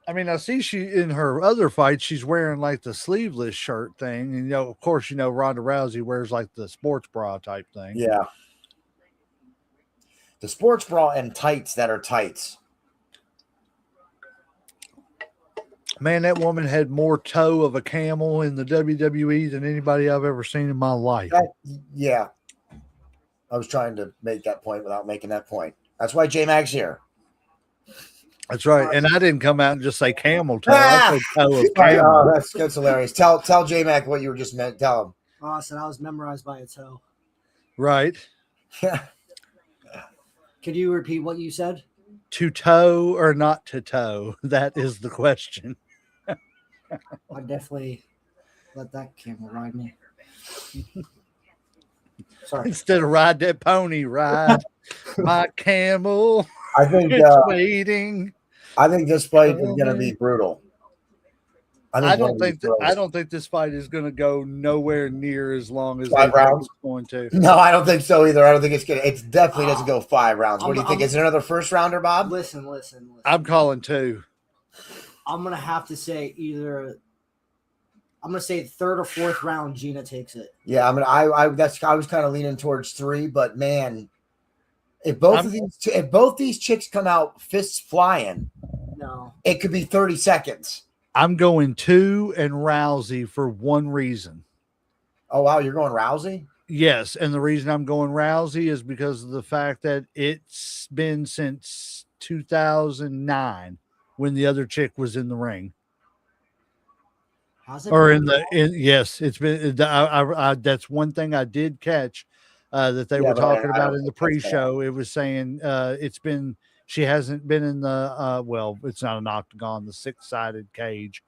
I mean, I see she in her other fight, she's wearing like the sleeveless shirt thing. And of course, Ronda Rousey wears like the sports bra type thing. Yeah. The sports bra and tights that are tights. Man, that woman had more toe of a camel in the WWE than anybody I've ever seen in my life. Yeah. I was trying to make that point without making that point. That's why J-Mag's here. That's right. And I didn't come out and just say camel toe. I said toe of camel. Oh, that's hilarious. Tell J-Mac what you were just meant. Tell him. Oh, I said I was memorized by a toe. Right. Yeah. Could you repeat what you said? To toe or not to toe? That is the question. I definitely let that camel ride me. Sorry. Instead of ride that pony, ride my camel. I think It's waiting. I think this fight is going to be brutal. I don't think this fight is going to go nowhere near as long as 5 rounds. It's going to. No, I don't think so either. I don't think it's going to. It definitely doesn't go 5 rounds. What do you think? Is it another first rounder, Bob? Listen. I'm calling 2. I'm gonna have to say either. I'm gonna say 3rd or 4th round. Gina takes it. Yeah, I mean, I was kind of leaning towards 3, but man, if both these chicks come out fists flying, No, it could be 30 seconds. I'm going 2 and Rousey for one reason. Oh wow, you're going Rousey? Yes, and the reason I'm going Rousey is because of the fact that it's been since 2009 when the other chick was in the ring. how's it? Or yes, it's been. That's one thing I did catch that they were talking about in the pre-show. It was saying it's been. She hasn't been in the well, it's not an octagon, the 6-sided cage,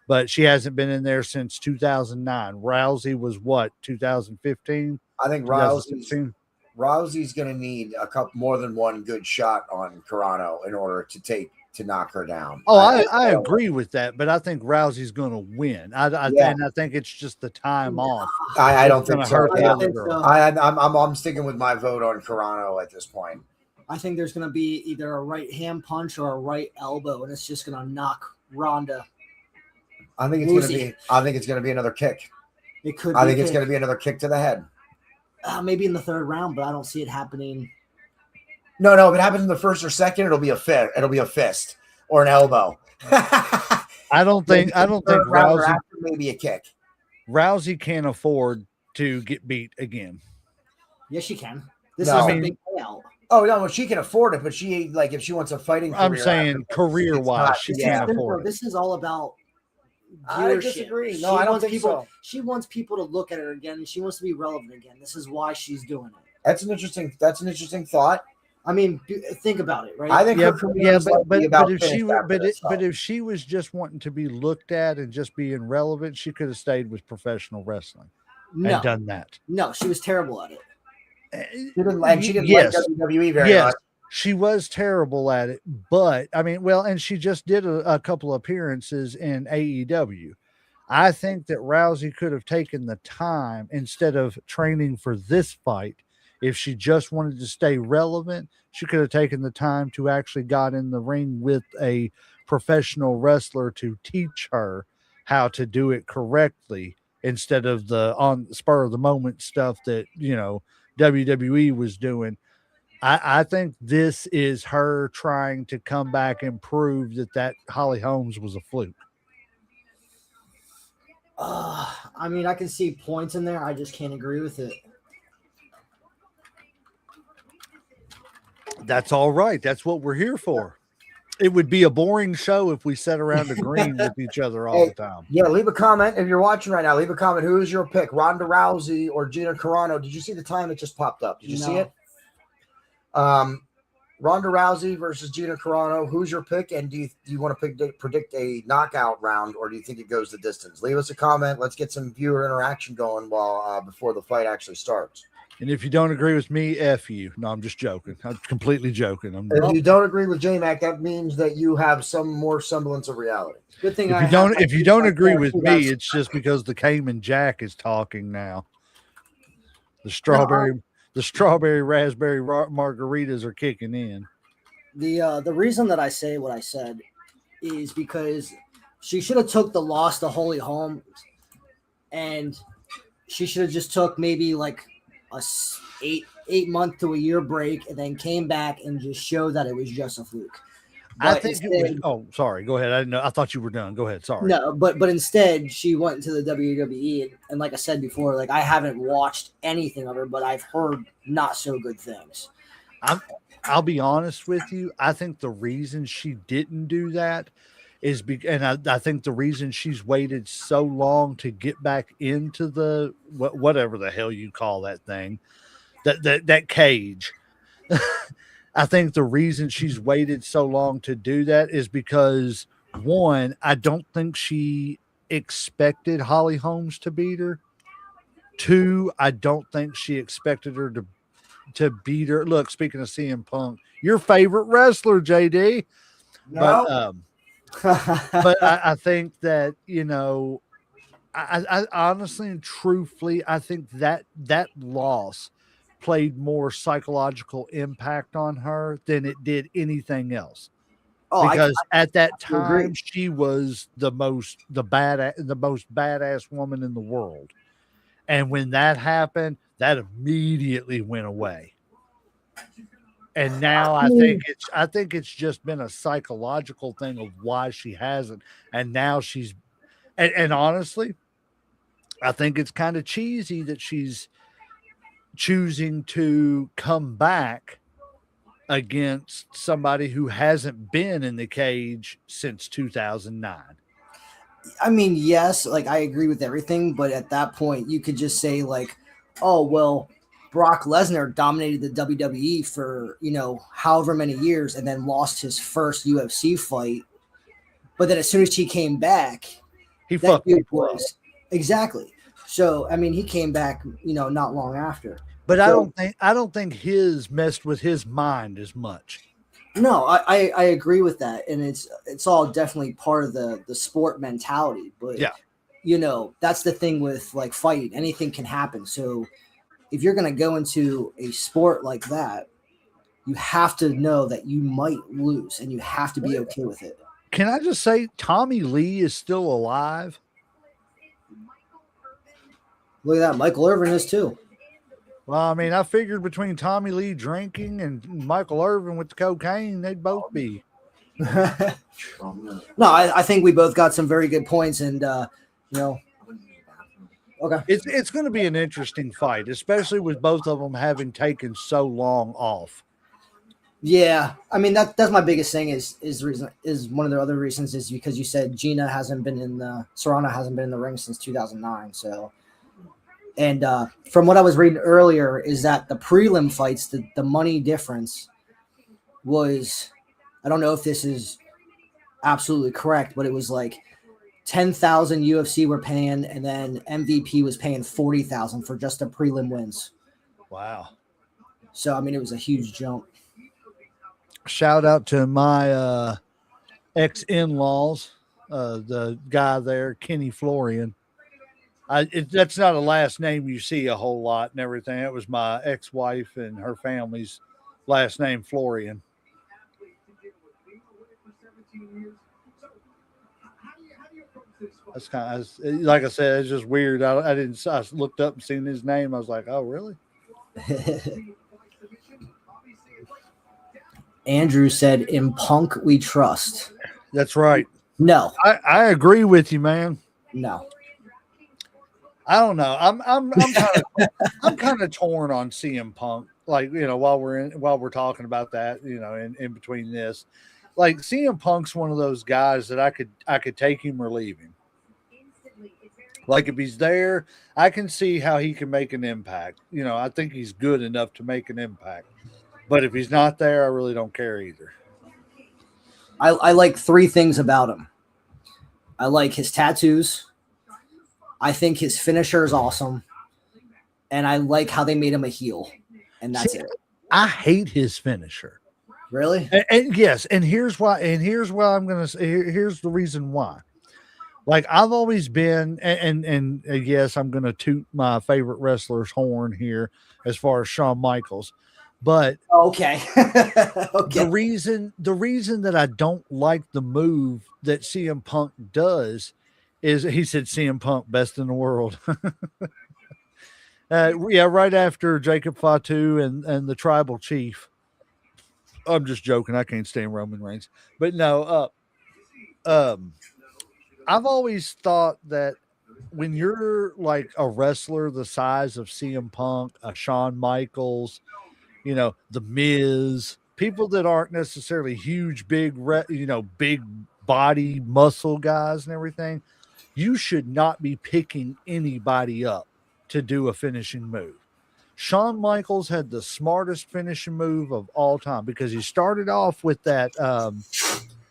but she hasn't been in there since 2009. Rousey was what, 2015? I think Rousey's going to need a couple more than one good shot on Carano in order to knock her down. Oh, I agree with that, but I think Rousey's going to win. And I think it's just the time off. I don't think so. So. I'm sticking with my vote on Carano at this point. I think there's going to be either a right hand punch or a right elbow, and it's just going to knock Ronda. I think it's going to be another kick. It could. I think it's going to be another kick to the head. Maybe in the 3rd round, but I don't see it happening. No. If it happens in the 1st or 2nd, it'll be a fist or an elbow. I don't think Rousey, maybe a kick. Rousey can't afford to get beat again. Yes, she can. This is a big payout. Oh no, she can afford it, but she if she wants a fighting career. I'm saying career-wise, she can't afford it. This is all about viewership. I disagree. No, I don't think so. She wants people to look at her again, and she wants to be relevant again. This is why she's doing it. That's an interesting thought. I mean, think about it, right? I think but if she was just wanting to be looked at and just being relevant, she could have stayed with professional wrestling. No, and done that. no, she was terrible at it. She didn't like Yes. WWE very Yes, much. she was terrible at it, but I mean, well, and she just did a couple appearances in AEW. I think that Rousey could have taken the time instead of training for this fight. If she just wanted to stay relevant, she could have taken the time to actually got in the ring with a professional wrestler to teach her how to do it correctly instead of the on spur of the moment stuff that, WWE was doing. I think this is her trying to come back and prove that Holly Holmes was a fluke. I mean, I can see points in there. I just can't agree with it. That's all right. That's what we're here for. It would be a boring show if we sat around agreeing with each other all the time. Yeah, leave a comment if you're watching right now. Leave a comment. Who is your pick, Ronda Rousey or Gina Carano? Did you see the time it just popped up? Did you see it? Ronda Rousey versus Gina Carano. Who's your pick? And do you want to predict a knockout round, or do you think it goes the distance? Leave us a comment. Let's get some viewer interaction going while before the fight actually starts. And if you don't agree with me, F you. No, I'm just joking. I'm completely joking. If you don't agree with J-Mac, that means that you have some more semblance of reality. Good thing if you don't agree with me, it's just because the Cayman Jack is talking now. The strawberry raspberry margaritas are kicking in. The reason that I say what I said is because she should have took the loss to Holly Holmes, and she should have just took maybe like a 8 month to a year break, and then came back and just showed that it was just a fluke. I think it was. Oh, sorry. Go ahead. I didn't know. I thought you were done. Go ahead. Sorry. No, but instead she went to the WWE, and like I said before, like I haven't watched anything of her, but I've heard not so good things. I'll be honest with you. I think the reason she didn't do that is and I think the reason she's waited so long to get back into the whatever the hell you call that thing, that cage. I think the reason she's waited so long to do that is because, one, I don't think she expected Holly Holmes to beat her. Two, I don't think she expected her to beat her. Look, speaking of CM Punk, your favorite wrestler, JD. No. But I think that, I honestly and truthfully, I think that loss played more psychological impact on her than it did anything else. Because at that time she was the most badass woman in the world. And when that happened, that immediately went away. And now I think it's just been a psychological thing of why she hasn't. And now she's and honestly, I think it's kind of cheesy that she's choosing to come back against somebody who hasn't been in the cage since 2009. I mean, yes, like I agree with everything, but at that point you could just say like, oh, well, Brock Lesnar dominated the WWE for, however many years and then lost his first UFC fight. But then as soon as he came back, he fucked people up. Exactly. So, I mean, he came back, not long after. But I don't think his messed with his mind as much. No, I agree with that. And it's all definitely part of the sport mentality. But, that's the thing with like fighting. Anything can happen. So if you're going to go into a sport like that, you have to know that you might lose and you have to be okay with it. Can I just say Tommy Lee is still alive? Look at that. Michael Irvin is too. Well, I mean, I figured between Tommy Lee drinking and Michael Irvin with the cocaine, they'd both be. No, I think we both got some very good points, and okay. It's going to be an interesting fight, especially with both of them having taken so long off. Yeah, I mean that's my biggest thing is one of the other reasons is because you said Serrano hasn't been in the ring since 2009, so. And from what I was reading earlier is that the prelim fights, the money difference was, I don't know if this is absolutely correct, but it was like 10,000 UFC were paying, and then MVP was paying 40,000 for just the prelim wins. Wow. So I mean, it was a huge jump. Shout out to my ex-in-laws, the guy there, Kenny Florian. That's not a last name you see a whole lot and everything. It was my ex-wife and her family's last name, Florian. That's kind of, like I said, it's just weird. I looked up and seen his name. I was like, oh, really? Andrew said, "In Punk we trust." That's right. No, I agree with you, man. no. I don't know. I'm kind of torn on CM Punk. Like, you know, while we're talking about that, you know, in between this, like CM Punk's one of those guys that I could take him or leave him. Like if he's there, I can see how he can make an impact. You know, I think he's good enough to make an impact. But if he's not there, I really don't care either. I like three things about him. I like his tattoos. I think his finisher is awesome. And I like how they made him a heel. And that's it. I hate his finisher. Really? And yes, and here's why I'm gonna say here's the reason why. Like I've always been, and yes, I'm gonna toot my favorite wrestler's horn here as far as Shawn Michaels, but okay. Okay. The reason that I don't like the move that CM Punk does is he said CM Punk best in the world. Yeah, right after Jacob Fatu and the Tribal Chief. I'm just joking. I can't stand Roman Reigns, but no. I've always thought that when you're like a wrestler the size of CM Punk, a Shawn Michaels, you know, the Miz, people that aren't necessarily huge, big body muscle guys and everything, you should not be picking anybody up to do a finishing move. Shawn Michaels had the smartest finishing move of all time because he started off with that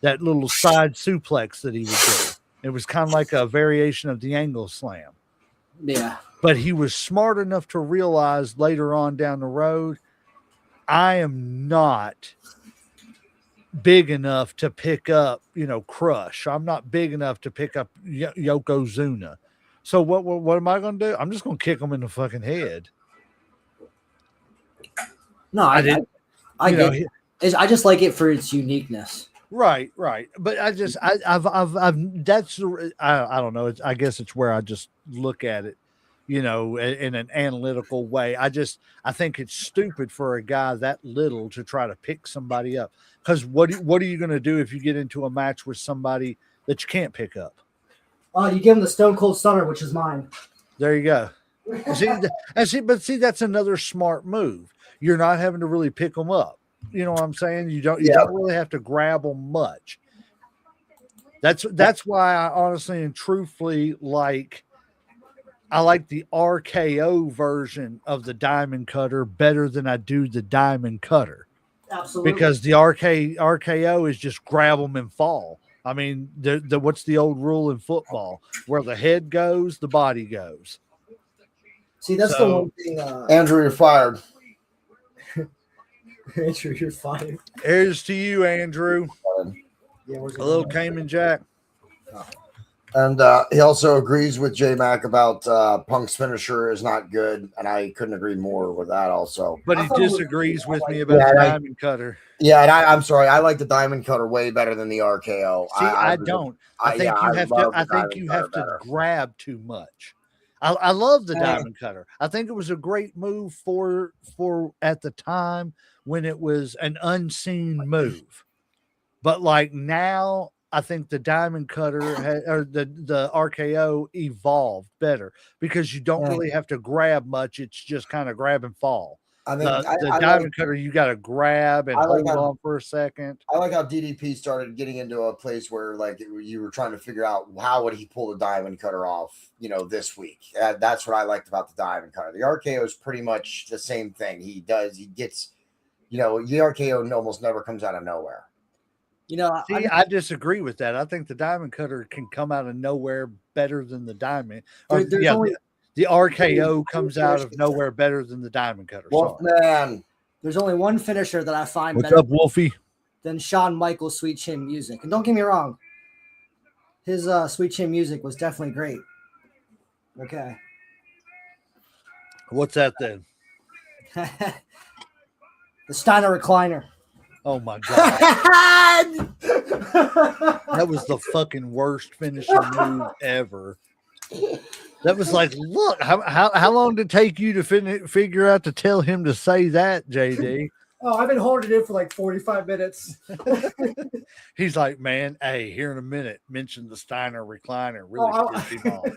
little side suplex that he would do. It was kind of like a variation of the angle slam. Yeah. But he was smart enough to realize later on down the road, I am not big enough to pick up, Crush. I'm not big enough to pick up Yokozuna. So what am I going to do? I'm just going to kick him in the fucking head. No, I just like it for its uniqueness. Right. But I don't know. I guess it's where I just look at it, in an analytical way. I think it's stupid for a guy that little to try to pick somebody up. Because what are you going to do if you get into a match with somebody that you can't pick up? You give him the Stone Cold Stunner, which is mine. There you go. See, that's another smart move. You're not having to really pick them up. You know what I'm saying? You don't really have to grab them much. That's why I honestly and truthfully I like the RKO version of the Diamond Cutter better than I do the Diamond Cutter. Absolutely. Because the RKO is just grab them and fall. I mean, what's the old rule in football? Where the head goes, the body goes. See, that's the one thing. Andrew, you're fired. Andrew, you're fired. Here's to you, Andrew. Yeah, A little Cayman Jack. And he also agrees with J-Mac about Punk's finisher is not good, and I couldn't agree more with that also. But he disagrees with me about the Diamond Cutter. Yeah, and I'm sorry. I like the Diamond Cutter way better than the RKO. See, I don't. I think you have to grab too much. I love the Diamond Cutter. I think it was a great move for at the time when it was an unseen move. But like now, I think the Diamond Cutter or the RKO evolved better because you don't really have to grab much. It's just kind of grab and fall. I think the Diamond Cutter, you got to grab and hold on for a second. I like how DDP started getting into a place where you were trying to figure out how would he pull the Diamond Cutter off, this week. That's what I liked about the Diamond Cutter. The RKO is pretty much the same thing. He gets, the RKO almost never comes out of nowhere. You know, See, I disagree with that. I think the diamond cutter can come out of nowhere better than the diamond. there's only the RKO comes out of nowhere better than the diamond cutter. Sorry. Wolfman. there's only one finisher that I find What's better up, Wolfie? than Shawn Michaels' Sweet Chin Music. And don't get me wrong, his Sweet Chin Music was definitely great. Okay. What's that then? The Steiner recliner. Oh my god. That was the fucking worst finishing move ever. That was like, look, how long did it take you to figure out to tell him to say that, JD? Oh, I've been holding it in for like 45 minutes. He's like, man, hey, here in a minute, mention the Steiner recliner. Really pissed him off.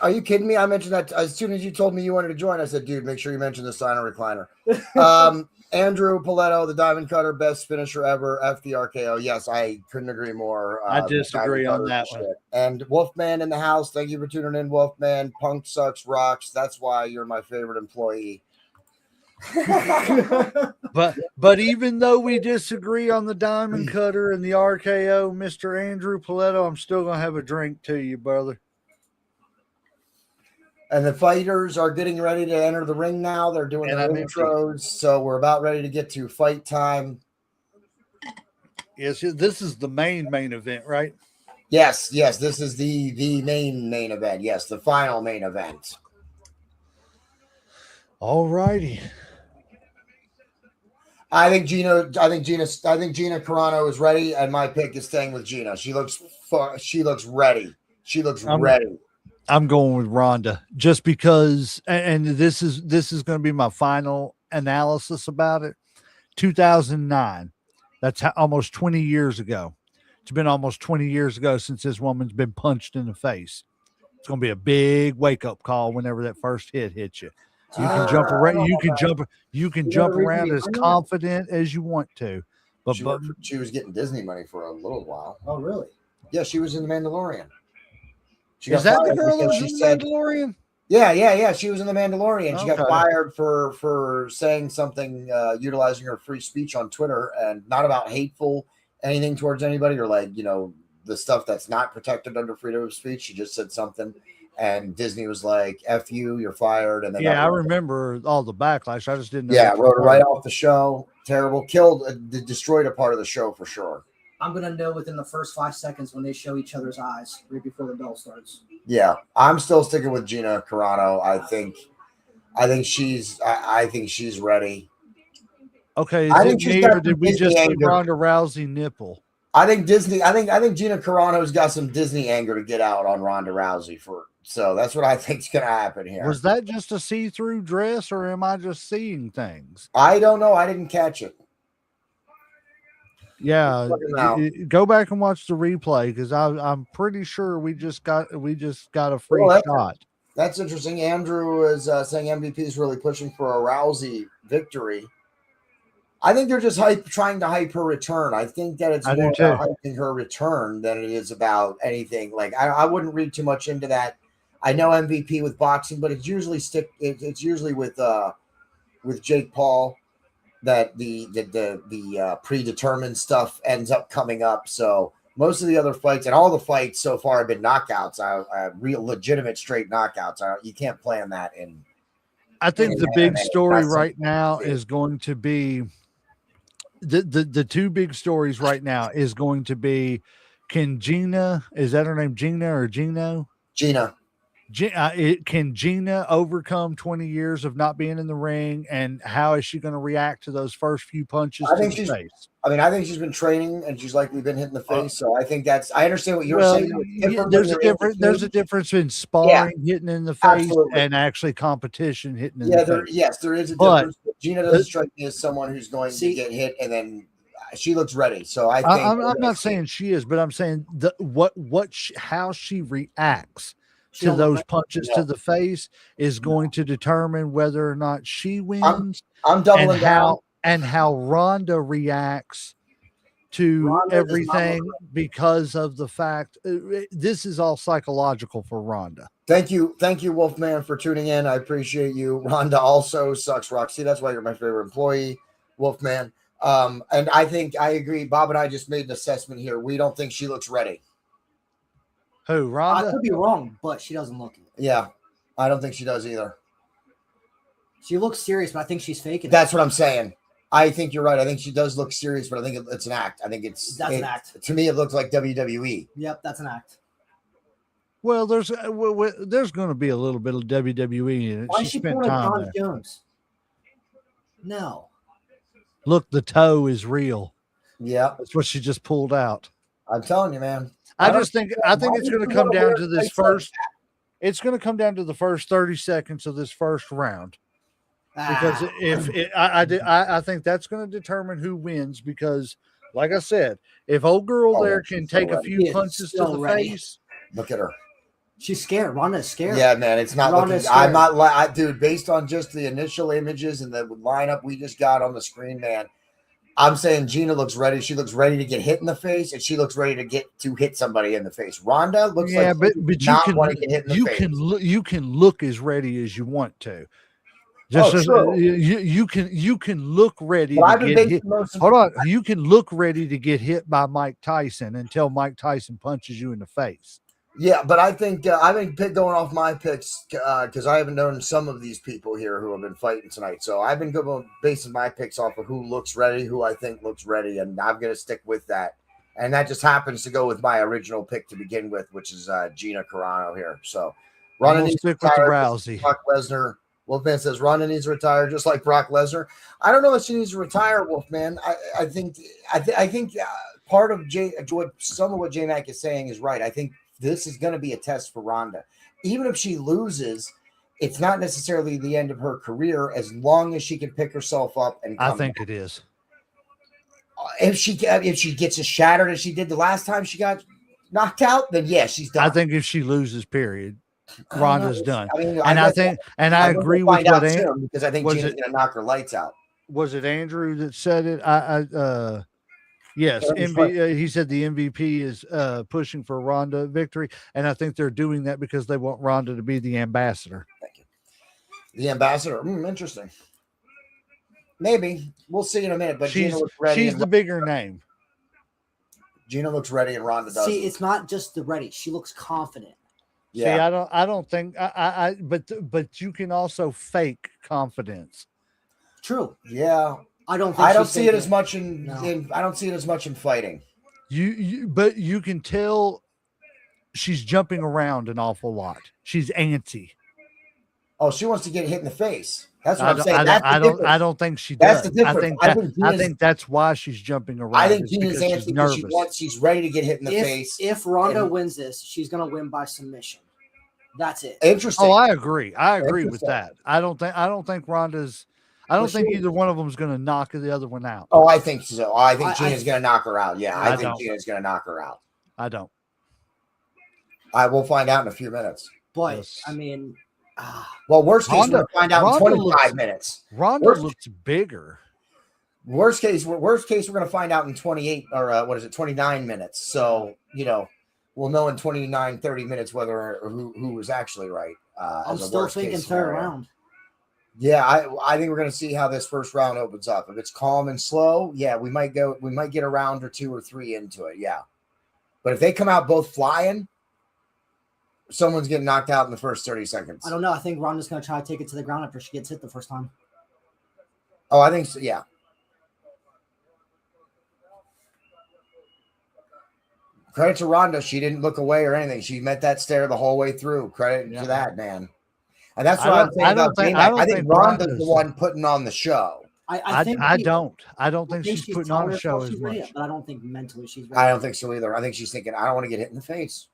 Are you kidding me? I mentioned that as soon as you told me you wanted to join. I said, dude, make sure you mention the Steiner recliner. Andrew Paletto, the diamond cutter, best finisher ever. F the RKO. Yes, I couldn't agree more. I disagree on that one. And Wolfman in the house. Thank you for tuning in, Wolfman. Punk sucks, rocks. That's why you're my favorite employee. but even though we disagree on the diamond cutter and the RKO, Mr. Andrew Paletto, I'm still gonna have a drink to you, brother. And the fighters are getting ready to enter the ring now. They're doing their intros, so we're about ready to get to fight time. Yes, this is the main event, right? Yes, this is the main event. Yes, the final main event. All righty. I think Gina Carano is ready, and my pick is staying with Gina. She looks ready. She looks ready. I'm going with Ronda just because, and this is going to be my final analysis about it. 2009. That's almost 20 years ago. It's been almost 20 years ago since this woman's been punched in the face. It's going to be a big wake up call whenever that first hit hits you. You can jump around. You can jump around as confident as you want to. But she was getting Disney money for a little while. Oh, really? Yeah, she was in The Mandalorian. Is that the girl that was in The Mandalorian? Yeah. She was in The Mandalorian. She got fired for saying something, utilizing her free speech on Twitter, and not about hateful anything towards anybody or the stuff that's not protected under freedom of speech. She just said something. And Disney was like, F you, you're fired. And then I remember all the backlash. I just didn't know. Yeah, wrote it right off the show. Terrible. Destroyed a part of the show for sure. I'm going to know within the first 5 seconds when they show each other's eyes right before the bell starts. Yeah, I'm still sticking with Gina Carano. I think she's ready. Okay, did we just see Ronda Rousey nipple? I think Gina Carano's got some Disney anger to get out on Ronda Rousey so that's what I think is going to happen here. Was that just a see-through dress, or am I just seeing things? I don't know. I didn't catch it. Yeah, go back and watch the replay because I'm pretty sure we just got a free shot. That's interesting. Andrew is saying MVP is really pushing for a Rousey victory. I think they're just trying to hype her return. I think that it's more about hyping her return than it is about anything. Like I wouldn't read too much into that. I know MVP with boxing, but it's usually with Jake Paul that the predetermined stuff ends up coming up. So most of the other fights and all the fights so far have been knockouts, real legitimate straight knockouts. You can't plan that in. I think the big story right now is going to be the two big stories right now is going to be, can Gina, is that her name, Gina or Gino? Gina. Can Gina overcome 20 years of not being in the ring, and how is she going to react to those first few punches to the face? I think she's been training and she's likely been hit in the face. So I think I understand what you're saying. There's a difference in sparring hitting in the face and actually competition hitting in the face. Yes, there is a difference. But Gina doesn't strike me as someone who's going to get hit and then she looks ready. So I think I'm not saying she is, but I'm saying how she reacts to those punches to the face is going to determine whether or not she wins. I'm doubling down. And how Ronda reacts to everything because of the fact this is all psychological for Ronda. Thank you, Wolfman, for tuning in. I appreciate you. Ronda also sucks, Roxy. That's why you're my favorite employee, Wolfman. And I think I agree. Bob and I just made an assessment here. We don't think she looks ready. Who, I Rhonda? could be wrong, but she doesn't look it. Yeah, I don't think she does either. She looks serious, but I think she's faking it. That's what I'm saying. I think you're right. I think she does look serious, but I think it's an act. I think That's an act. To me, it looks like WWE. Yep, that's an act. Well, there's going to be a little bit of WWE in it. Why She is she spent pulling a time John there. Jones? No. Look, the toe is real. Yeah, That's what she just pulled out. I'm telling you, man. I think it's going to come down to this first. Like It's going to come down to the first 30 seconds of this first round. Because I think that's going to determine who wins. Because, like I said, if old girl there can take a few punches to the face, look at her. She's scared. Ronda's scared. Yeah, man, it's not Ronda's looking. I'm scared. not dude. Based on just the initial images and the lineup we just got on the screen, man, I'm saying Gina looks ready. She looks ready to get hit in the face, and she looks ready to hit somebody in the face. Ronda looks like but not want to get hit in the face. You can look as ready as you want to. True. You can look ready But to I've been get hit. basing most of- Hold on, you can look ready to get hit by Mike Tyson until Mike Tyson punches you in the face. Yeah, but I think I've been going off my picks because I haven't known some of these people here who have been fighting tonight. So I've been basing my picks off of who looks ready, who I think looks ready, and I'm going to stick with that. And that just happens to go with my original pick to begin with, which is Gina Carano here. So Ronda needs to stick with the Rousey. Brock Lesnar. Wolfman says Ronda needs to retire just like Brock Lesnar. I don't know if she needs to retire, Wolfman. I think part of some of what J Mac is saying is right. I think this is going to be a test for Ronda. Even if she loses, it's not necessarily the end of her career as long as she can pick herself up and come I think back. it is. If she gets as shattered as she did the last time she got knocked out, then yeah, she's done. I think if she loses, period, Ronda's done. I I agree with what because I think Gina's going to knock her lights out. Was it Andrew that said it? Yes, he said the MVP is pushing for Ronda victory, and I think they're doing that because they want Ronda to be the ambassador. Thank you. The ambassador. Interesting. Maybe we'll see in a minute. But Gina looks ready. She's the bigger name. Gina looks ready, and Ronda doesn't. See, it's not just the ready. She looks confident. Yeah. See, I don't think but you can also fake confidence. True. Yeah. I don't see it as much in I don't see it as much in fighting. But you can tell she's jumping around an awful lot. She's antsy. Oh, she wants to get hit in the face. That's what I'm saying. I don't think she does. That's the difference. I think that's why she's jumping around. I think Gina's antsy because she's nervous. she's ready to get hit in the face. If Ronda wins this, she's gonna win by submission. That's it. Interesting. Oh, I agree. I agree with that. I don't think Ronda's. I don't think either one of them is going to knock the other one out. Oh, I think so. I think Gina's going to knock her out. Yeah, I think Gina's going to knock her out. I don't. I will find out in a few minutes. But Yes. I mean, well, worst case, we'll find out in 25 minutes. Ronda looks bigger. Worst case, we're going to find out in 28 or 29 minutes. So, we'll know in 29, 30 minutes whether who was actually right. I'm still thinking third round. Yeah, I think we're going to see how this first round opens up. If it's calm and slow, yeah, we might get a round or 2 or 3 into it. Yeah. But if they come out both flying, someone's getting knocked out in the first 30 seconds. I don't know. I think Ronda's going to try to take it to the ground after she gets hit the first time. Oh, I think so. Yeah. Credit to Ronda. She didn't look away or anything. She met that stare the whole way through. Credit to that, man. And that's what I'm saying about J-Mac. I think Ronda's the one putting on the show. I don't think she's putting on a show as much. Ready, but I don't think mentally she's ready. I don't think so either. I think she's thinking, I don't want to get hit in the face.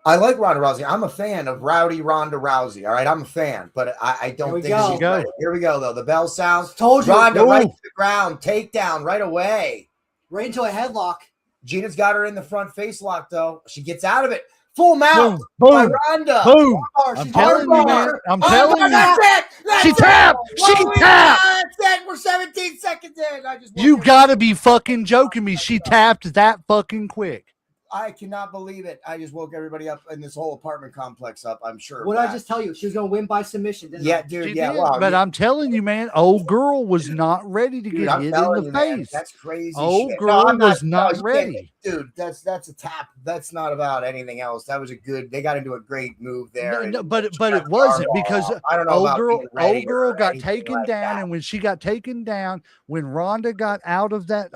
I like Ronda Rousey. I'm a fan of Rowdy Ronda Rousey. All right, I'm a fan, but I don't think she's ready. Here we go, though. The bell sounds. Told you. Ronda right to the ground. Takedown right away. Right into a headlock. Gina's got her in the front face lock, though. She gets out of it. Full mount by Ronda. Boom. I'm telling you, man. I'm telling you. That's it. She tapped. She tapped. That's it. We're 17 seconds in. You got to be fucking joking me. She tapped that fucking quick. I cannot believe it. I just woke everybody up in this whole apartment complex up. I'm sure. What did I just tell you? She was going to win by submission. Didn't Yeah, I? dude. She Yeah, did, wow. but I'm telling you, man, old girl was not ready to Dude, get I'm hit in telling the you, man, face. that's crazy. Old shit. girl I'm was not you can't- ready. Dude, that's a tap. That's not about anything else. That was a good. They got into a great move there. No, and but she but got it the wasn't arm because off. I don't know about being ready old girl or got anything taken like down, that. and when she got taken down, when Rhonda got out of that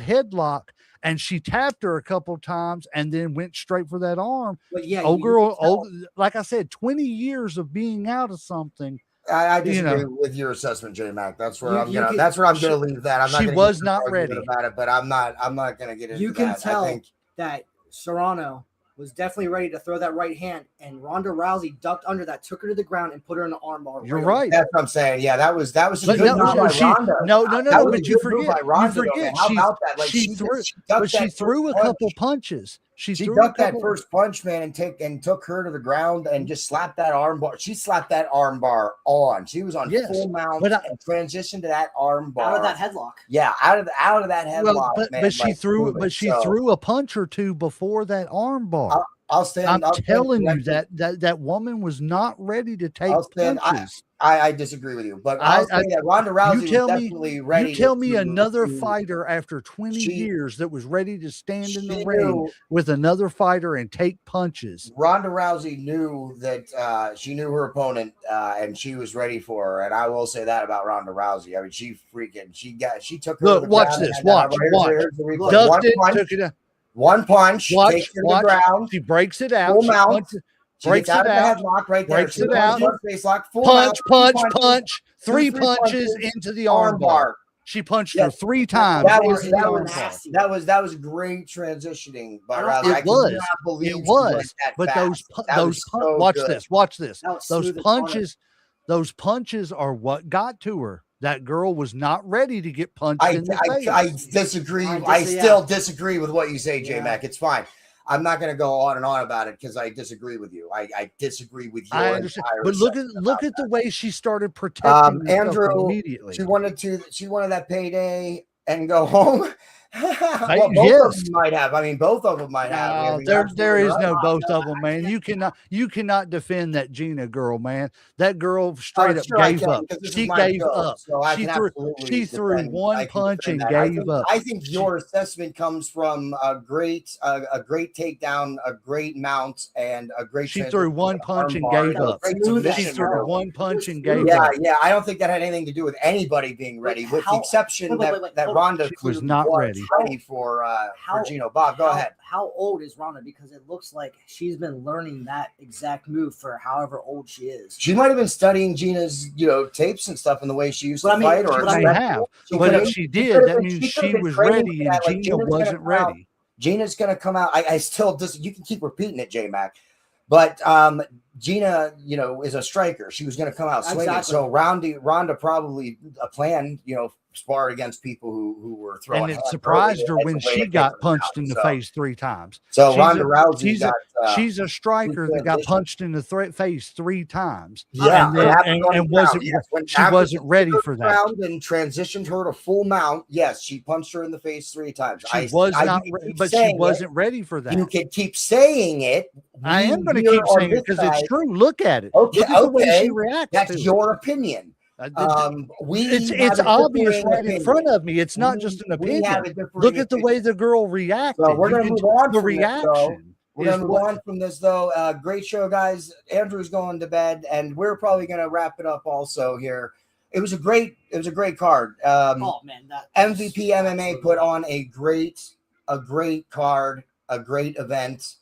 headlock, and she tapped her a couple times, and then went straight for that arm. But yeah, Old you girl, can tell- like I said, 20 years of being out of something. I you disagree know. with your assessment, J Mac. That's where You- I'm you gonna. can- That's where I'm she- gonna leave that. I'm not. she gonna was get not into an argument ready. about it, but I'm not. I'm not gonna get into You can that. tell I think that Serrano was definitely ready to throw that right hand, and Ronda Rousey ducked under that, took her to the ground, and put her in an armbar. You're on- right. that's what I'm saying. Yeah, that was a But good no, move by she- Ronda. no, That no. was a But you good move forget. by Ronda, You though, forget. man. How about that? Like she threw. ducked But she that threw first a couple punch. punches. She She threw a ducked that couple- first punch, man, and took her to the ground and just slapped that arm bar. She slapped that arm bar on. She was on Yes, full mount but and transitioned to that arm bar. out of that headlock. Yeah, out of that headlock, Well, man. but she like, threw. moving. But she So, threw a punch or two before that arm bar. I'll stand. I'm I'll stand telling you corrected. that woman was not ready to take I'll stand. punches. I disagree with you, but I'll say that Ronda Rousey was definitely ready. You tell me to- another to- fighter after 20 she- years that was ready to stand in the she ring knew- with another fighter and take punches. Ronda Rousey knew that she knew her opponent and she was ready for her. And I will say that about Ronda Rousey. I mean, she took her. Look, to the watch ground this, and watch. here's the replay. Dusted, One punch, took it out. one punch, Watch, takes her to watch. the ground. She breaks it out. Full She mount. punches- She breaks gets out it of out, the headlock right there. breaks She it punches out. her face lock, full punch, mount, punch, three punch. Three three punches punches, into the arm bar. She punched her 3 times. That into was the arm bar. nasty. that was great transitioning by Rousey. It I could was. not believe It she was. went that But fast. That was so watch good. this. Watch this. That was Those smooth as punches, those punches are what got to her. That girl was not ready to get punched in the face. I disagree. I Still disagree with what you say, J Yeah. Mac. It's fine. I'm not going to go on and on about it because I disagree with you. I disagree with your I understand, entire but look assessment at about the way she started protecting herself Andrew, immediately. She wanted that payday and go home. Well, both yes. of them might have. I mean, both of them might have. I No, mean, there absolutely is right. no both of them, man. You cannot defend that Gina girl, man. That girl straight up Sure I gave can, up. 'cause this is She my gave show, up. so I She can threw absolutely one defend- I can punch defend and that. gave up. I think your assessment comes from a great takedown, a great mount, and a great. She threw one punch and armbar, gave a up. great She submission threw move. one punch and gave Yeah, up. yeah. I don't think that had anything to do with anybody being ready, with the how- exception wait, that hold on. Ronda She was clearly not ready. for Gino. Bob, go ahead. How old is Ronda? Because it looks like she's been learning that exact move for however old she is. She might have been studying Gina's, tapes and stuff, and the way she used But to I mean, fight. Or but I She mean- may have, She but could've- if she she did, could've that been- means she could've she been was training ready for and that, like, Gina Gina's gonna wasn't come out. ready. Gina's gonna come out. I still you can keep repeating it, J Mac, but Gina, is a striker. She was gonna come out swinging. Exactly. So Ronda probably a plan, sparred against people who were throwing. And it hands surprised early her as a when way to she take got them punched out. in the So- face 3 times. So She's Ronda a- Rousey she's a- got. She's a striker that got transition. punched in the face 3 times. Yeah, and then- after and- going and down, wasn't- yes. When- she after wasn't she ready took for her that. ground and transitioned her to full mount. Yes, she punched her in the face 3 times. She was not, you can keep but she saying wasn't ready for it. that. You can keep saying it. I am going to We keep here on saying it this because side, it's true. Look at it. Okay, Look at the way okay. she reacts. That's to your opinion. it. It's It's obvious right in front of me. It's not just an opinion. Look at the way the girl reacted. So we're You gonna can- move on the from this, though. reaction. We're is gonna move what- on from this though. Great show, guys. Andrew's going to bed, and we're probably gonna wrap it up also here. It was a great card. Oh man, that MVP MMA put on a great card, a great event.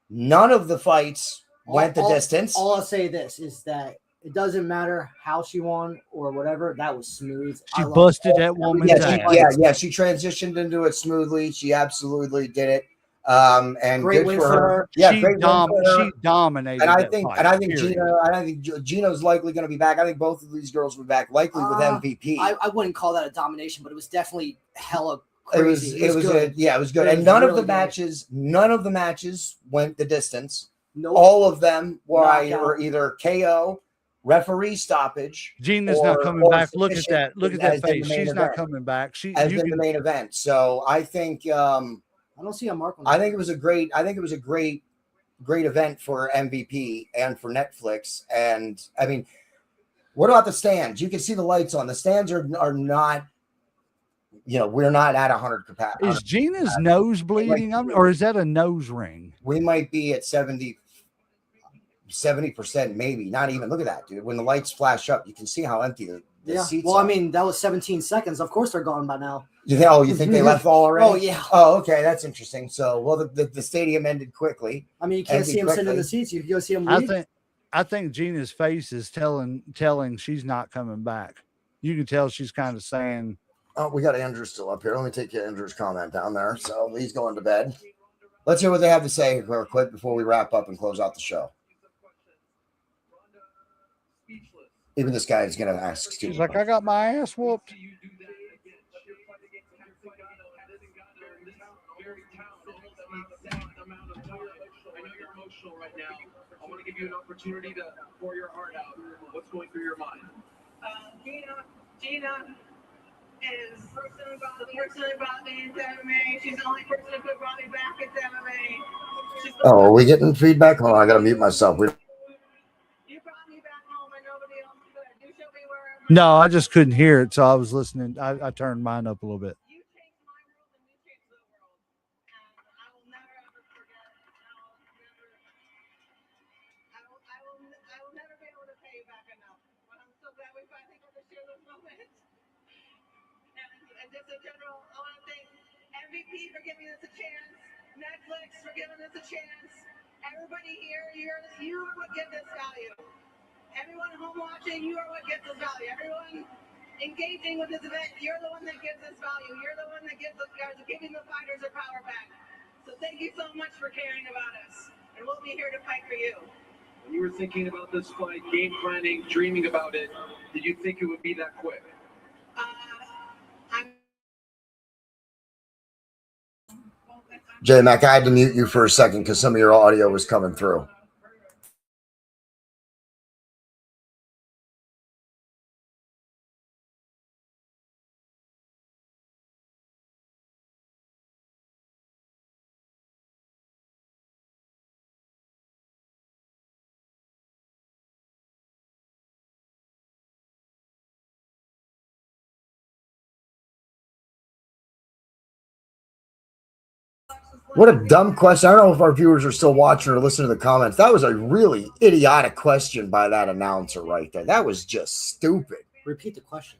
None of the fights went the distance. All I'll say this is that it doesn't matter how she won or whatever. That was smooth. She I love busted all- that woman's Yeah, ass. she transitioned into it smoothly. She absolutely did it. And Great good win for for her. her. Yeah, she, great win for her. she dominated. And I that think, fight, period. Gino's likely going to be back. I think both of these girls will be back, likely with MVP. I wouldn't call that a domination, but it was definitely hella It was crazy. good. It was good. It And was none of really the good. matches went the distance. Nope. All of them Knockout. were either KO, referee stoppage, Gina's or- not coming or back. Look at submission that. Look at as that in the face. main She's not event. coming back. as in the main event. So I think I don't see a mark on. I think it was a great event for MVP and for Netflix. And I mean, what about the stands? You can see the lights on. The stands are not, we're not at 100 capacity. Is Gina's nose bleeding, or is that a nose ring? We might be at 70%, maybe. Not even. Look at that, dude. When the lights flash up, you can see how empty the seats Well, are. I mean, that was 17 seconds. Of course, they're gone by now. You think they left already? Oh, yeah. Oh, okay. That's interesting. So, well, the stadium ended quickly. I mean, you can't see them sitting in the seats. You can go see them leave. I think Gina's face is telling she's not coming back. You can tell she's kind of saying, "Oh, we got Andrew still up here. Let me take Andrew's comment down there." So he's going to bed. Let's hear what they have to say real quick before we wrap up and close out the show. Even this guy is going to ask. He's like, "I got my ass whooped." Right now, I want to give you an opportunity to pour your heart out. What's going through your mind? Gina is the person who brought me into MMA. She's the only person who brought me back into MMA. Oh, are we getting feedback? Hold on, I got to mute myself. You brought me back home and nobody else could. You showed me where. No, I just couldn't hear it, so I was listening. I turned mine up a little bit. You changed my world and you changed the world. And I will never ever forget. I will never be able to pay you back enough. But I'm so glad we finally got to share this moment. And just in general, I want to thank MVP for giving us a chance. Netflix for giving us a chance. Everybody here, you are what gives us value. Everyone home watching, you are what gives us value. Everyone engaging with this event, you're the one that gives us value. You're the one that gives us guys, giving the fighters their power back. So thank you so much for caring about us. And we'll be here to fight for you. When you were thinking about this fight, game planning, dreaming about it, did you think it would be that quick? J Mac, I had to mute you for a second because some of your audio was coming through. What a dumb question. I don't know if our viewers are still watching or listening to the comments. That was a really idiotic question by that announcer right there. That was just stupid. Repeat the question.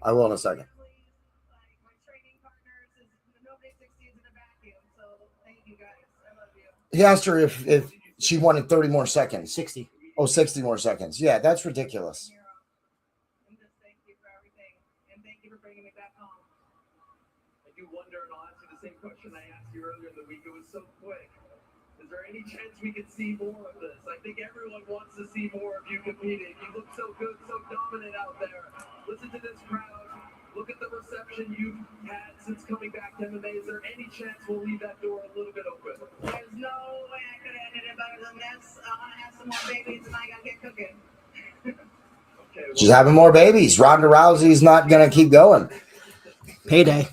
I will in a second. He asked her if she wanted 30 more seconds. 60. Oh, 60 more seconds. Yeah, that's ridiculous. Same question I asked you earlier in the week. It was so quick. Is there any chance we could see more of this? I think everyone wants to see more of you competing. You look so good, so dominant out there. Listen to this crowd. Look at the reception you've had since coming back to MMA. Is there any chance we'll leave that door a little bit open? There's no way I could have ended it better than this. I want to have some more babies and I got to get cooking. Okay, She's having more babies. Ronda Rousey's not going to keep going. Payday.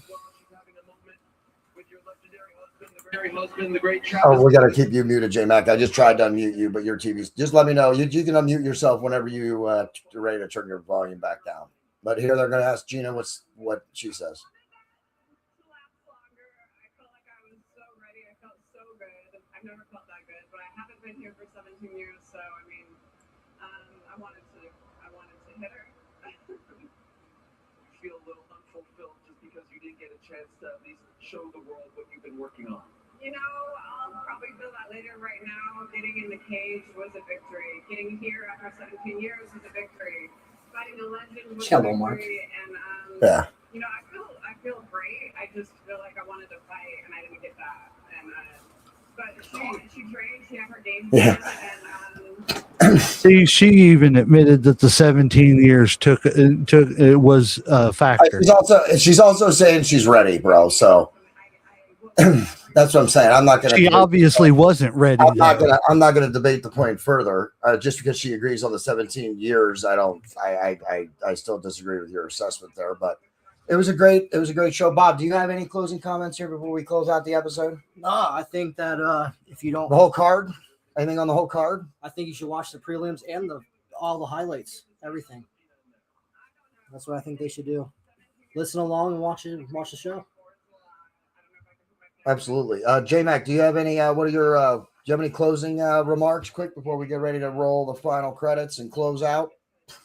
Husband, the great Oh, we got to keep you muted, J Mac. I just tried to unmute you, but your TV's just let me know. You can unmute yourself whenever you are ready to turn your volume back down. But here they're going to ask Gina what she says. I felt like I was so ready. I felt so good. I've never felt that good, but I haven't been here for 17 years, so I mean, I wanted to hit her. Feel a little unfulfilled just because you didn't get a chance to at least show the world what you've been working on. You know, I'll probably feel that later. Right now, getting in the cage was a victory. Getting here after 17 years was a victory. Fighting a legend was a Hello, Mark. victory. And Yeah. you know, I feel great. I just feel like I wanted to fight, and I didn't get that. And but she trained. She had her game plan, and See, she even admitted that the 17 years took it was a factor. She's also saying she's ready, bro. So that's what I'm saying. I'm not going to. She obviously wasn't ready. I'm not going to debate the point further. Just because she agrees on the 17 years, I still disagree with your assessment there. But It was a great show. Bob, do you have any closing comments here before we close out the episode? No, I think that if you don't, The whole card? Anything on the whole card? I think you should watch the prelims and all the highlights, everything. That's what I think they should do. Listen along and watch the show. Absolutely. J-Mac, do you have any, do you have any closing remarks quick before we get ready to roll the final credits and close out?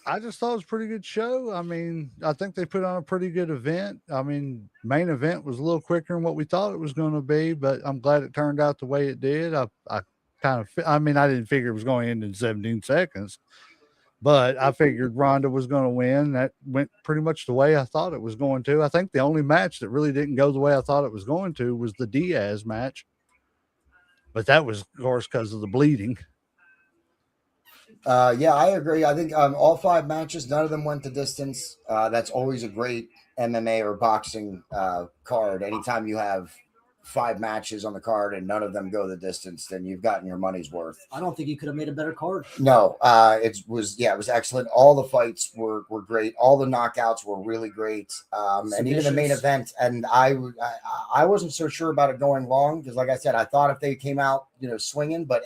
I just thought it was a pretty good show. I mean, I think they put on a pretty good event. I mean, main event was a little quicker than what we thought it was going to be, but I'm glad it turned out the way it did. I didn't figure it was going to end in 17 seconds, but I figured Ronda was going to win. That went pretty much the way I thought it was going to. I think the only match that really didn't go the way I thought it was going to was the Diaz match, but that was, of course, because of the bleeding. Yeah, I agree. I think all 5 matches, none of them went the distance. That's always a great MMA or boxing card. Anytime you have 5 matches on the card and none of them go the distance, then you've gotten your money's worth. I don't think you could have made a better card. No, it was excellent. All the fights were great. All the knockouts were really great. And even the main event. And I wasn't so sure about it going long because, like I said, I thought if they came out, swinging, but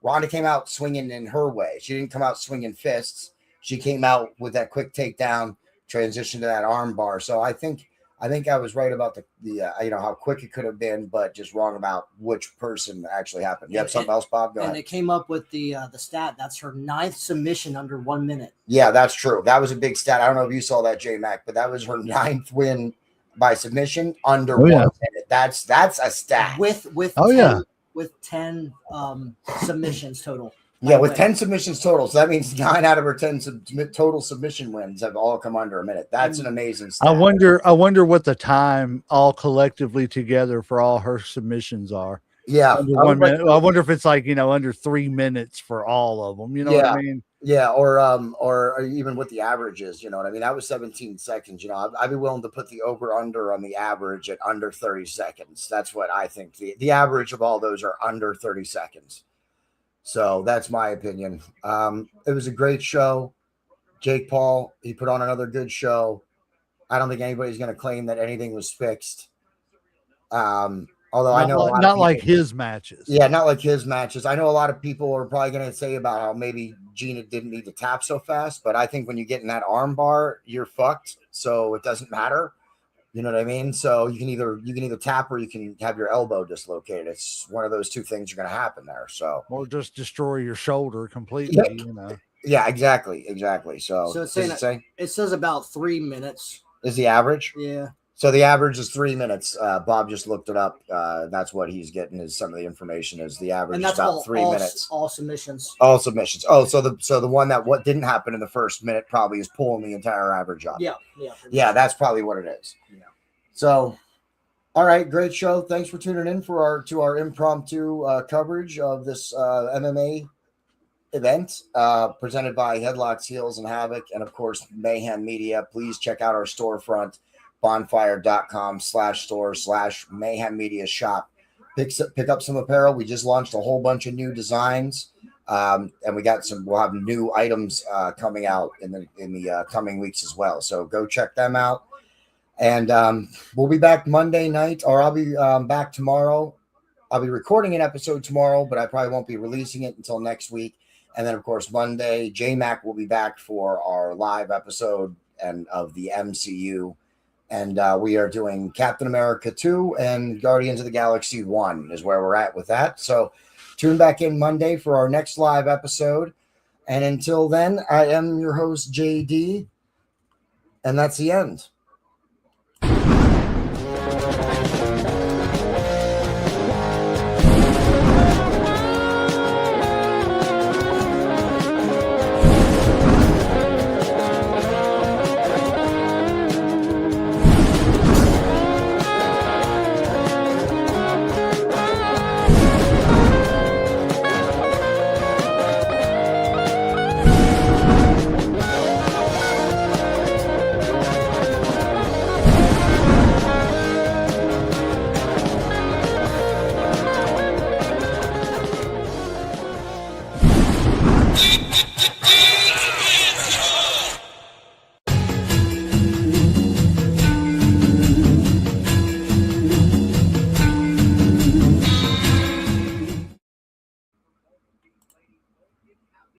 Ronda came out swinging in her way. She didn't come out swinging fists. She came out with that quick takedown, transition to that arm bar. So I think I was right about the how quick it could have been, but just wrong about which person actually happened. You have something else, Bob? Go ahead. And it came up with the stat. That's her 9th submission under 1 minute. Yeah, that's true. That was a big stat. I don't know if you saw that, J-Mac, but that was her 9th win by submission under 1 minute. That's a stat. With 10 submissions total. Yeah, with 10 submissions total. So that means 9 out of her 10 total submission wins have all come under a minute. That's an amazing stat. I wonder what the time all collectively together for all her submissions are. Yeah. Under 1 minute. I wonder if it's like, under 3 minutes for all of them. You know what I mean? Yeah, or even what the average is, you know what I mean? That was 17 seconds. I'd be willing to put the over-under on the average at under 30 seconds. That's what I think. The average of all those are under 30 seconds. So that's my opinion. It was a great show. Jake Paul, he put on another good show. I don't think anybody's going to claim that anything was fixed. Although I know not like his matches. Yeah, not like his matches. I know a lot of people are probably going to say about how maybe Gina didn't need to tap so fast, but I think when you get in that arm bar, you're fucked. So it doesn't matter. You know what I mean? So you can either tap or you can have your elbow dislocated. It's one of those two things are going to happen there. So or just destroy your shoulder completely. Yep. Yeah, exactly. So it says about 3 minutes is the average. Yeah. So the average is 3 minutes. Bob just looked it up. That's what he's getting is some of the information is the average is about 3 minutes. All submissions. All submissions. Oh, so the one that what didn't happen in the first minute probably is pulling the entire average up. Yeah. That's probably what it is. Yeah. So, all right, great show. Thanks for tuning in for our impromptu coverage of this MMA event presented by Headlocks, Heels, and Havoc, and of course Mayhem Media. Please check out our storefront. Bonfire.com/store/Mayhem Media Shop. Pick up some apparel. We just launched a whole bunch of new designs, and we'll have new items coming out in the coming weeks as well. So go check them out. And we'll be back Monday night, or I'll be back tomorrow. I'll be recording an episode tomorrow, but I probably won't be releasing it until next week. And then, of course, Monday, J-Mac will be back for our live episode and of the MCU. And we are doing Captain America 2 and Guardians of the Galaxy 1 is where we're at with that. So tune back in Monday for our next live episode. And until then, I am your host, JD. And that's the end.